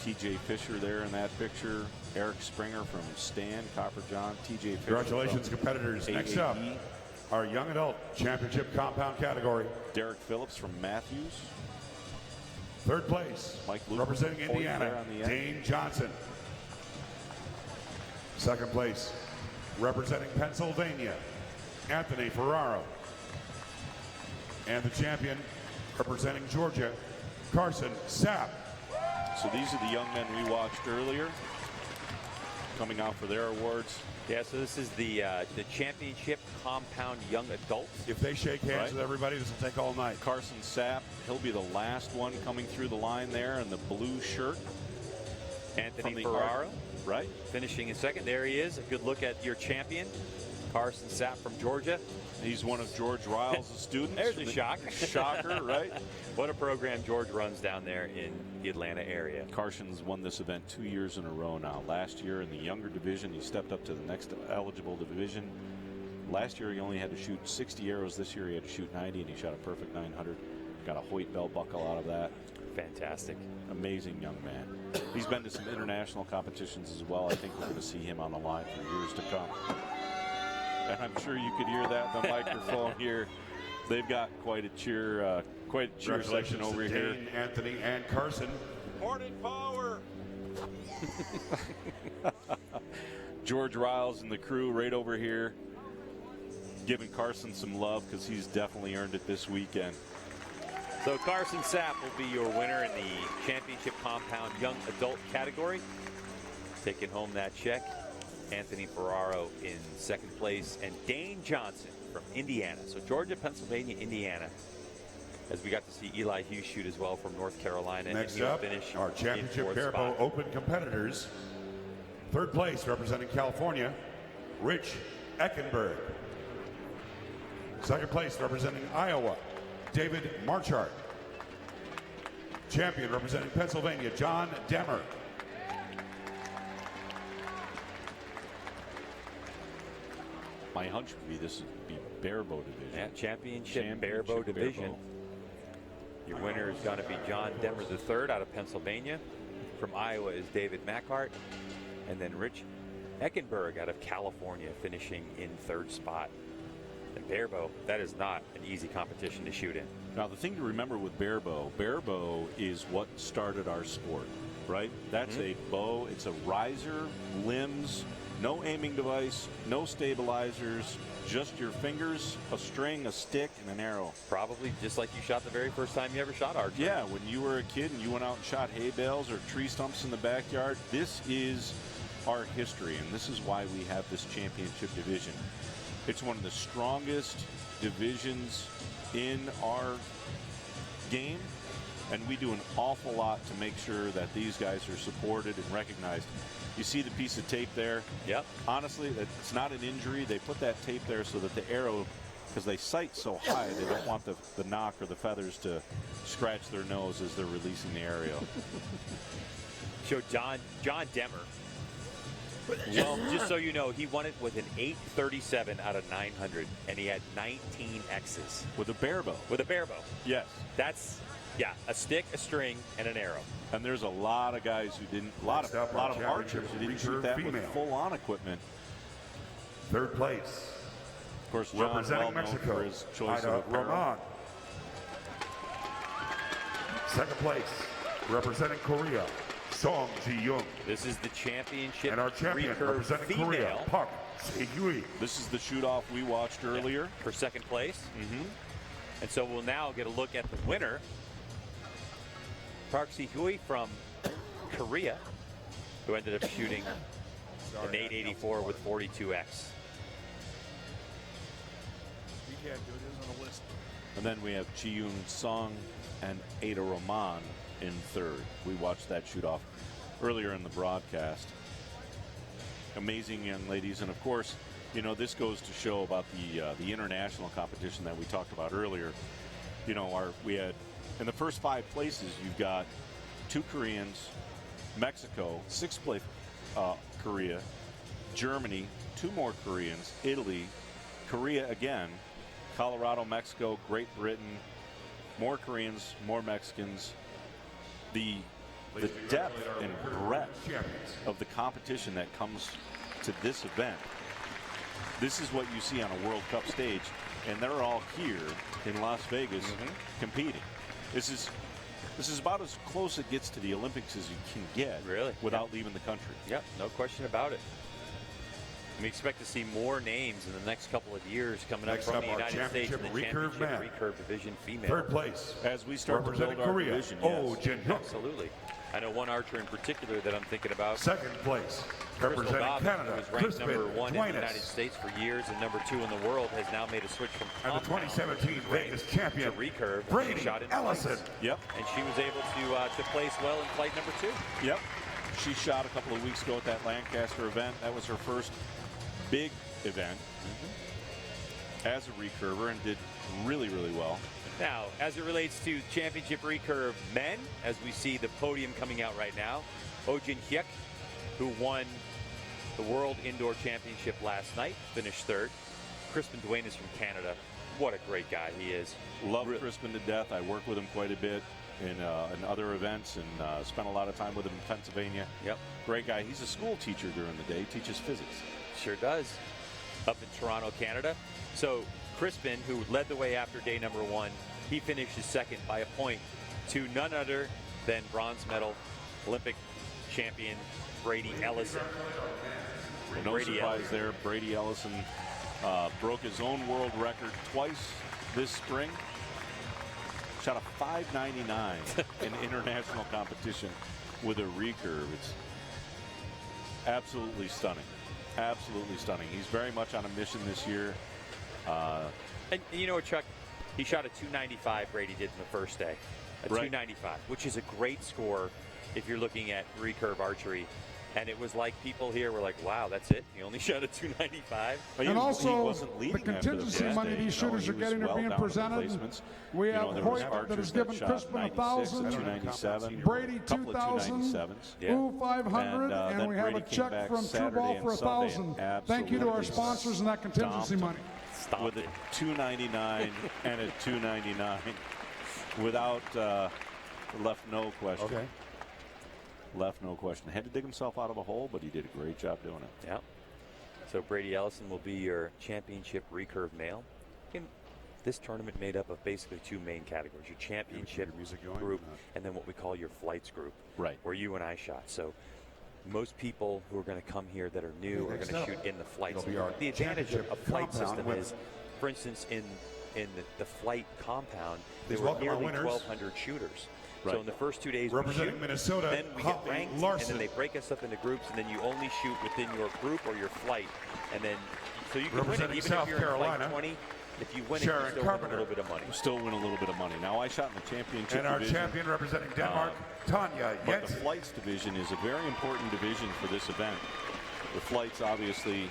TJ Fisher there in that picture. Eric Springer from Stan, Copper John, TJ Fisher. Congratulations, from competitors. Next up, AAE. our young adult championship compound category. Derek Phillips from Matthews. Third place, Mike Luke representing from Point there Indiana, on the end. Dane Johnson. Second place, representing Pennsylvania, Anthony Ferraro. And the champion, representing Georgia, Carson Sapp. So these are the young men we watched earlier coming out for their awards. Yeah, so this is the championship compound young adults. If they shake hands Right. with everybody, this will take all night. Carson Sapp, he'll be the last one coming through the line there in the blue shirt. Anthony From the Ferraro, right? finishing in second. There he is. A good look at your champion, Carson Sapp from Georgia. He's one of George Riles' students. There's a shock. Shocker, right? What a program George runs down there in the Atlanta area. Carson's won this event 2 years in a row now. Last year in the younger division, he stepped up to the next eligible division. Last year he only had to shoot 60 arrows. This year he had to shoot 90, and he shot a perfect 900. Got a Hoyt belt buckle out of that. Fantastic. Amazing young man. He's been to some international competitions as well. I think we're going to see him on the line for years to come. And I'm sure you could hear that in the microphone here. They've got quite a cheer section over to here. Dane, Anthony, and Carson. Hornet power. George Riles and the crew right over here giving Carson some love because he's definitely earned it this weekend. So Carson Sapp will be your winner in the championship compound young adult category. Taking home that check. Anthony Ferraro in second place, and Dane Johnson from Indiana. So Georgia, Pennsylvania, Indiana. As we got to see Eli Hughes shoot as well from North Carolina. Next and he'll up, finish our in championship fourth Barabo spot. Open competitors. Third place, representing California, Rich Eckenberg. Second place, representing Iowa, David Marchart. champion representing Pennsylvania, John Demmer. My hunch would be this would be barebow division. Yeah, championship barebow division. Your winner is going to be John Demmer III out of Pennsylvania. From Iowa is David Mackhart. And then Rich Eckenberg out of California finishing in 3rd spot. And barebow, that is not an easy competition to shoot in. Now, the thing to remember with barebow is what started our sport, right? That's a bow. It's a riser, limbs, no aiming device, no stabilizers, just your fingers, a string, a stick, and an arrow. Probably just like you shot the very first time you ever shot archery. Yeah, when you were a kid and you went out and shot hay bales or tree stumps in the backyard, this is our history, and this is why we have this championship division. It's one of the strongest divisions in our game, and we do an awful lot to make sure that these guys are supported and recognized. You see the piece of tape there? Yep. Honestly, it's not an injury. They put that tape there so that the arrow, because they sight so high, they don't want the knock or the feathers to scratch their nose as they're releasing the arrow. Show John Demmer. Well, just so you know, he won it with an 837 out of 900, and he had 19 X's. With a barebow. With a barebow. Yes. That's, yeah, a stick, a string, and an arrow. And there's a lot of guys who didn't, a lot of archers who didn't shoot that with full-on equipment. 3rd place. Of course, John, representing well known Mexico, for his choice Ida of apparel. Roman. 2nd place, representing Korea, Song Ji-young. This is the championship And our champion recurve representing female. Korea, Park Se-hui. This is the shoot-off we watched earlier. For 2nd place. And so we'll now get a look at the winner. Park Se-hui from Korea, who ended up shooting an 884 with 42X. He can't do it. It is on the list. And then we have Chi-Yoon Sung and Ada Roman in 3rd. We watched that shoot-off earlier in the broadcast. Amazing young ladies. And, of course, you know, this goes to show about the international competition that we talked about earlier. You know, we had, in the first 5 places, you've got 2 Koreans, Mexico, 6th place Korea, Germany, 2 more Koreans, Italy, Korea again, Colorado, Mexico, Great Britain, more Koreans, more Mexicans. The depth and breadth of the competition that comes to this event. This is what you see on a World Cup stage, and they're all here in Las Vegas competing. This is about as close it gets to the Olympics as you can get, really, without leaving the country. Yep, no question about it. We expect to see more names in the next couple of years coming up from the United States in the championship recurve division female. 3rd place, as we start to build our Korea, division. Oh Jin-hyuk. Absolutely. I know one archer in particular that I'm thinking about. 2nd place, Crystal representing Dobbin, Canada, who was ranked Crispin number 1 in the United Duenas. States for years and number 2 in the world, has now made a switch from And the 2017 Vegas champion, to recurve. Brady She shot in Ellison. flights. Yep. And she was able to place well in flight number 2. Yep. She shot a couple of weeks ago at that Lancaster event. That was her first big event as a recurver, and did really, really well. Now, as it relates to championship recurve men, as we see the podium coming out right now, Oh Jin-hyuk, who won the World Indoor Championship last night, finished 3rd. Crispin Duenas from Canada. What a great guy he is. Love Crispin to death. I work with him quite a bit in other events, and spent a lot of time with him in Pennsylvania. Yep. Great guy. He's a school teacher during the day, teaches physics. Sure does. Up in Toronto, Canada. So Crispin, who led the way after day number 1, he finished 2nd by a point to none other than bronze medal Olympic champion Brady Ellison. No surprise there. Brady Ellison broke his own world record twice this spring. Shot a 599 in international competition with a recurve. It's absolutely stunning. Absolutely stunning. He's very much on a mission this year. And you know what, Chuck? He shot a 295, Brady did in the first day. A 295, which is a great score if you're looking at recurve archery. And it was like people here were like, wow, that's it? He only shot a 295? And also, the contingency money these shooters are getting are being presented. We have Hoyt that has given Crispin 1,000, Brady 2,000, Ooh 500, and we have a check from True Ball for 1,000. Thank you to our sponsors and that contingency money. With a 299 and a 299 without left no question. Okay. Left no question. Had to dig himself out of a hole, but he did a great job doing it. Yeah. So Brady Ellison will be your championship recurve male. This tournament made up of basically two main categories: your championship group and then what we call your flights group, right, where you and I shot. So most people who are going to come here that are new are going to shoot in the flights. The advantage of a flight system is, for instance, in the flight compound, there were nearly 1,200 shooters. Right. So in the first 2 days, representing Minnesota, then we get ranked, and then they break us up into groups, and then you only shoot within your group or your flight, and then so you can win it even if you're in flight 20. If you win it, you still win a little bit of money. Still win a little bit of money. Now I shot in the championship and our division, champion representing Denmark, Tanya Jensen. But the flights division is a very important division for this event. The flights, obviously,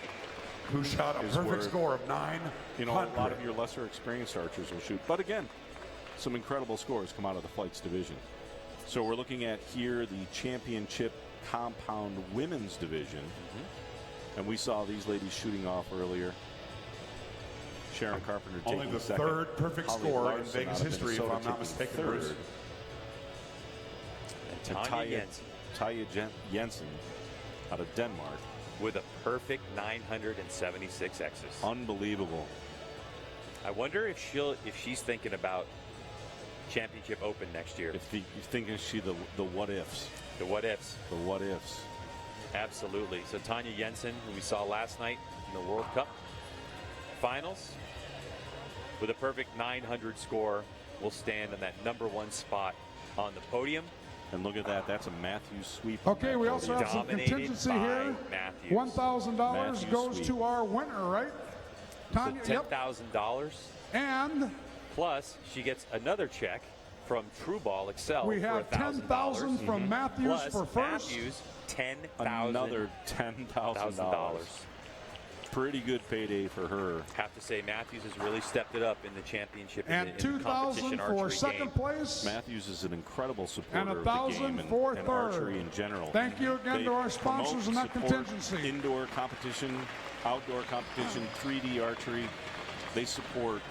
who shot a perfect score of 900. You know, a lot of your lesser experienced archers will shoot, but again, some incredible scores come out of the flights division. So we're looking at here the championship compound women's division. And we saw these ladies shooting off earlier. Sharon Carpenter only taking the second. Third perfect Holly score Larson in Vegas history, if I'm not mistaken. Third. And Tanya Jensen out of Denmark with a perfect 976 X's. Unbelievable. I wonder if she's thinking about Championship Open next year. If you're thinking the what ifs. The what ifs. The what ifs. Absolutely. So Tanya Jensen, who we saw last night in the World Cup Finals, with a perfect 900 score, will stand in that #1 spot on the podium. And look at that. That's a Matthews sweep. Okay, we also have some contingency here. $1,000 goes to our winner, right? Tanya, so $10,000. And plus, she gets another check from True Ball Excel. We have $10,000 from Matthews plus for first. Matthews, $10,000. Another $10,000. Pretty good payday for her. Have to say, Matthews has really stepped it up in the championship. And $2,000 for second place. Matthews is an incredible supporter and of the game and third. archery in general. Thank you again to our sponsors and that contingency. Indoor competition, outdoor competition, 3D archery. They support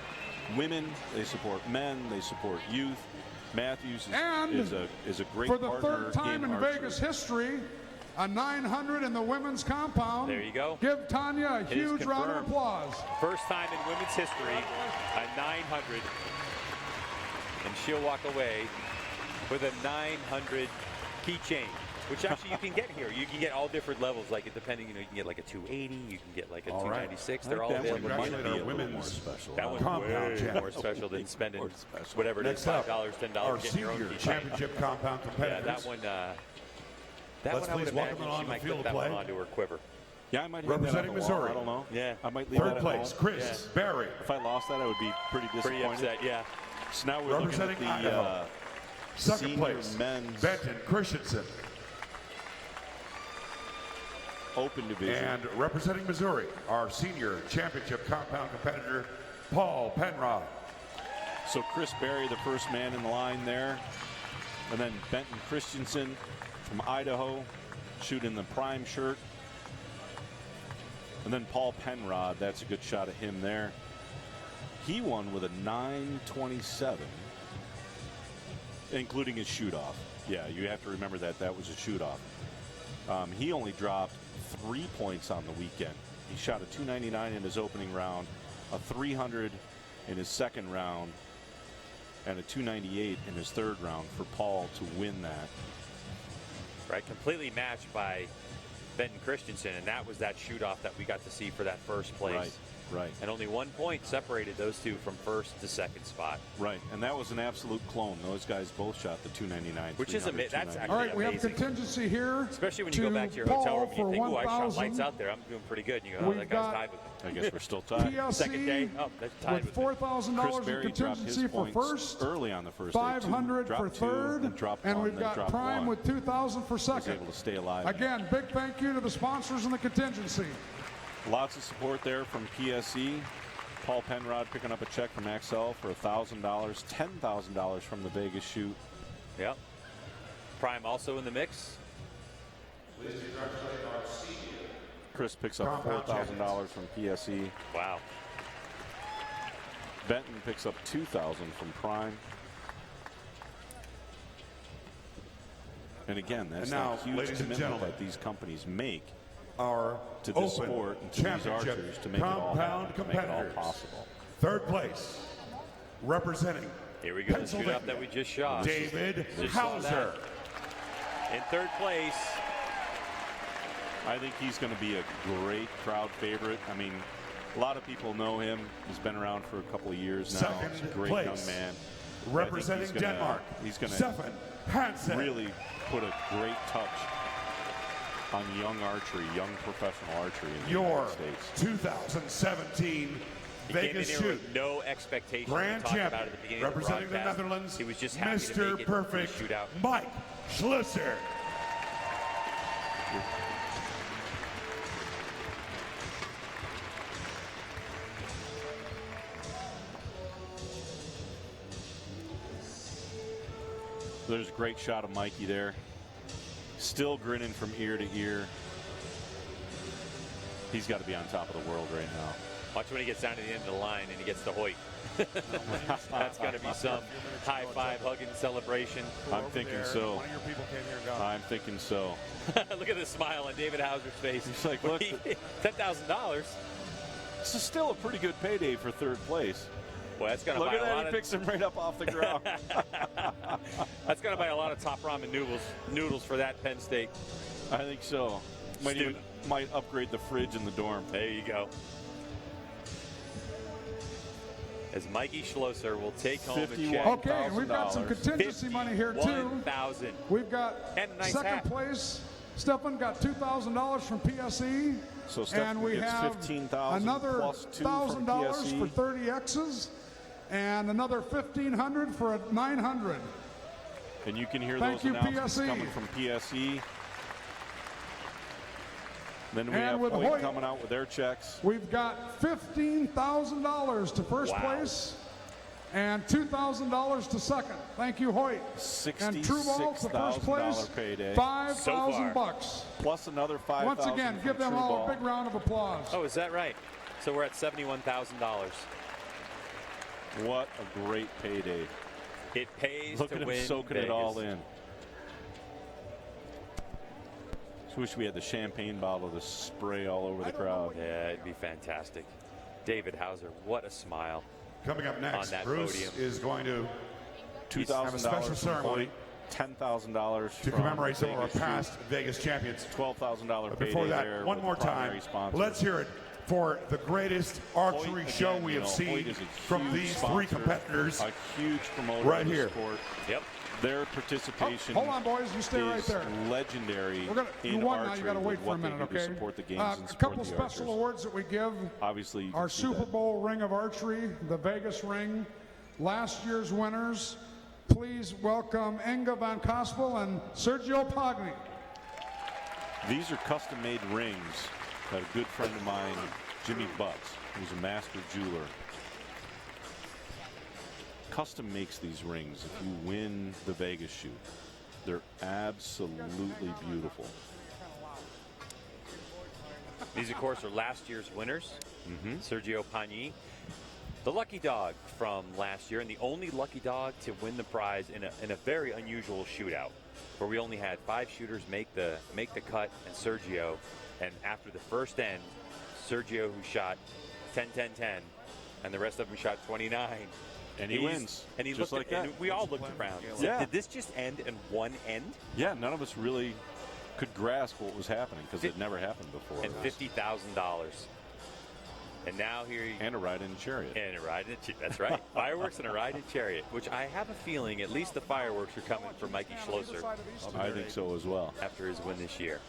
women, they support men, they support youth. Matthews is a great partner. For the third time in Vegas history, a 900 in the women's compound. There you go. Give Tanya a huge round of applause. First time in women's history, a 900. And she'll walk away with a 900 keychain, which actually you can get here. You can get all different levels, like it depending, you can get like a 280, you can get like a 296. They're all available. Might be a little more special. That one's way more special than spending whatever it is, $5, $10, getting your own keychain. Championship compound competitors. Yeah, that one. That one I would imagine she might put that one onto her quiver. Yeah, I might representing Missouri. I don't know. Yeah, I might leave third place. Chris Berry. If I lost that, I would be pretty disappointed. Pretty upset. Yeah. So now we're representing looking at the Idaho. Second place. Men's Benton Christensen. Open division. And representing Missouri, our senior championship compound competitor, Paul Penrod. So Chris Berry, the first man in the line there. And then Benton Christensen from Idaho, shooting the prime shirt. And then Paul Penrod, that's a good shot of him there. He won with a 927, including his shoot-off. Yeah, you have to remember that was a shoot-off. He only dropped 3 points on the weekend. He shot a 299 in his opening round, a 300 in his second round, and a 298 in his third round for Paul to win that. Right, completely matched by Benton Christensen, and that was that shoot-off that we got to see for that first place. Right. Right. And only 1 point separated those two from first to second spot. Right, and that was an absolute clone. Those guys both shot the 299. Which is amazing. That's actually all right, we amazing. have contingency here. Especially when you go back to your hotel room and you think, "Oh, I shot lights out there. I'm doing pretty good." And you go, "Oh, that guy's tied with me." I guess we're still tied. PSC Second day, that's tied with with $4,000 in contingency for first, early on the first 500 day, for third, and we've got Prime with 2,000 for second. Able to stay alive. Again, big thank you to the sponsors and the contingency. Lots of support there from PSE. Paul Penrod picking up a check from Axel for $1,000, $10,000 from the Vegas shoot. Yep. Prime also in the mix. Chris picks up $4,000 from PSE. Wow. Benton picks up $2,000 from Prime. And again, that's that huge commitment that these companies make to the sport and to these archers to make it all happen, to make it all possible. Third place, representing Here we go, the shootout that we just shot. David Hauser. In third place. I think he's going to be a great crowd favorite. I mean, a lot of people know him. He's been around for a couple of years now. He's a great young man. Representing Denmark, he's going to really put a great touch on young archery, young professional archery in the United States. 2017 Vegas shoot. No expectation. Grand champion, representing the Netherlands, he was just happy Mr. to make it Perfect, to the shootout. Mike Schlusser. There's a great shot of Mikey there. Still grinning from ear to ear. He's got to be on top of the world right now. Watch when he gets down to the end of the line and he gets to Hoyt. That's going to be some high five, hugging celebration. I'm thinking so. I'm thinking so. Look at the smile on David Hauser's face. He's like, look, $10,000. This is still a pretty good payday for third place. Well, that's going to buy a lot of... He picks him right up off the ground. That's going to buy a lot of top ramen noodles for that Penn State. I think so. Might upgrade the fridge in the dorm. There you go. As Mikey Schlusser will take home a check. Okay, and we've got some contingency money here too. $51,000. We've got nice second place. Stefan got $2,000 from PSE. So Stefan we gets have $15,000 another plus $1,000 for 30 X's, and another $1,500 for a 900. And you can hear those announcements coming from PSE. Then we have Hoyt coming out with their checks. We've got $15,000 to first place and $2,000 to second. Thank you, Hoyt. And Trueball to first place, payday. $5,000 plus another $5,000. Once again, give them all a big round of applause. Oh, is that right? So we're at $71,000. What a great payday! It pays Look to at him win soaking Vegas. it all in. Just wish we had the champagne bottle to spray all over the crowd. Yeah, it'd be fantastic. David Hauser, what a smile. Coming up next, on that Bruce podium. is going to $2,000 special ceremony, $10,000 to commemorate some of our past Vegas champions. $12,000 payday. Before that, there one more time, let's hear it for the greatest archery show we have seen from these three competitors. A huge promoter right of the here. Sport. Yep. Their participation. Hold on, boys. You stay right there. Legendary. You won now. You got to wait for a minute, okay? Support the games and a support couple the special archers. awards that we give. Obviously, our Super Bowl ring of archery, the Vegas ring, last year's winners. Please welcome Inga Van Kospel and Sergio Pagni. These are custom-made rings that a good friend of mine, Jimmy Butts, who's a master jeweler, custom makes these rings. If you win the Vegas shoot, they're absolutely beautiful. These, of course, are last year's winners. Sergio Pagni, the lucky dog from last year, and the only lucky dog to win the prize in a very unusual shootout, where we only had 5 shooters make the cut, and Sergio. And after the first end, Sergio, who shot 10-10-10, and the rest of them shot 29. And he wins. And he just looked like and that. we all looked around. Yeah. Did this just end in one end? Yeah, none of us really could grasp what was happening because it never happened before. And $50,000. And now here you and a ride in a chariot. And a ride in a chariot. That's right. Fireworks and a ride in chariot, which I have a feeling at least the fireworks are coming for Mikey Schlosser. I think so as well. After his win this year.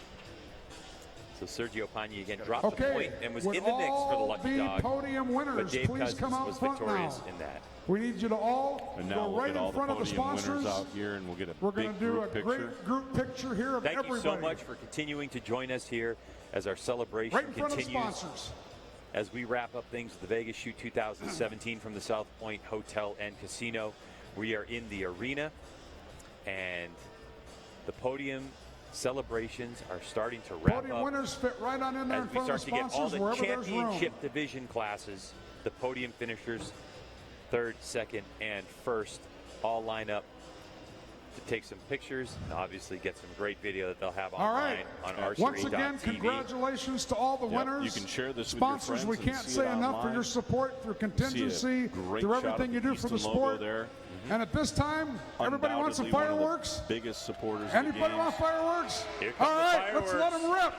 So Sergio Pagni again dropped the point and was in the mix for the Lucky Dog. Podium winners, but Dave please Cousins come out was front victorious now. in that. We need you to all and now go we'll right get all in front the of the podium sponsors. winners out here, and we'll get a We're going to do a great group picture here of everybody. Thank you so much for continuing to join us here as our celebration right in front continues. Of sponsors. As we wrap up things with the Vegas Shoot 2017 from the South Point Hotel and Casino. We are in the arena, and the podium celebrations are starting to wrap podium up. Winners fit right on in there as in we front start of the to get all sponsors, the wherever there's room. championship division classes, the podium finishers, third, second, and first, all line up to take some pictures and obviously get some great video that they'll have online on Archery.tv. Once again, congratulations to all the winners. You can share this sponsors. with your friends. We can't say enough for your support, through contingency, through everything you do for the sport. There. And at this time, everybody wants some fireworks. Biggest supporters. Anybody want fireworks? Here come all right, the fireworks. let's let them rip.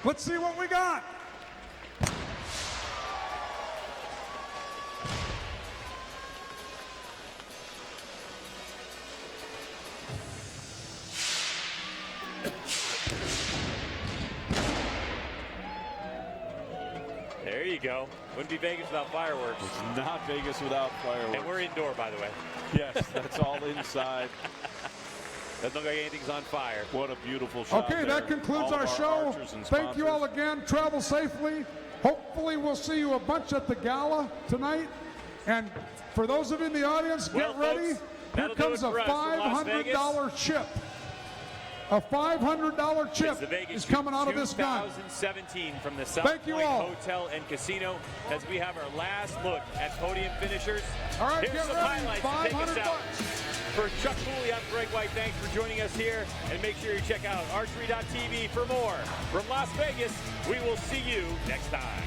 Let's see what we got. There you go. Wouldn't be Vegas without fireworks. It's not Vegas without fireworks. And we're indoor, by the way. Yes, that's all inside. Doesn't look like anything's on fire. What a beautiful shot. Okay, that concludes our show. Thank you all again. Travel safely. Hopefully we'll see you a bunch at the gala tonight. And for those of you in the audience, get ready. Here comes a $500 chip. A $500 chip is coming out of this gun. 2017 from the South Point Hotel and Casino as we have our last look at podium finishers. All right, here's some highlights to take us out. For Chuck Cooley, I'm Greg White. Thanks for joining us here. And make sure you check out Archery.tv for more. From Las Vegas, we will see you next time.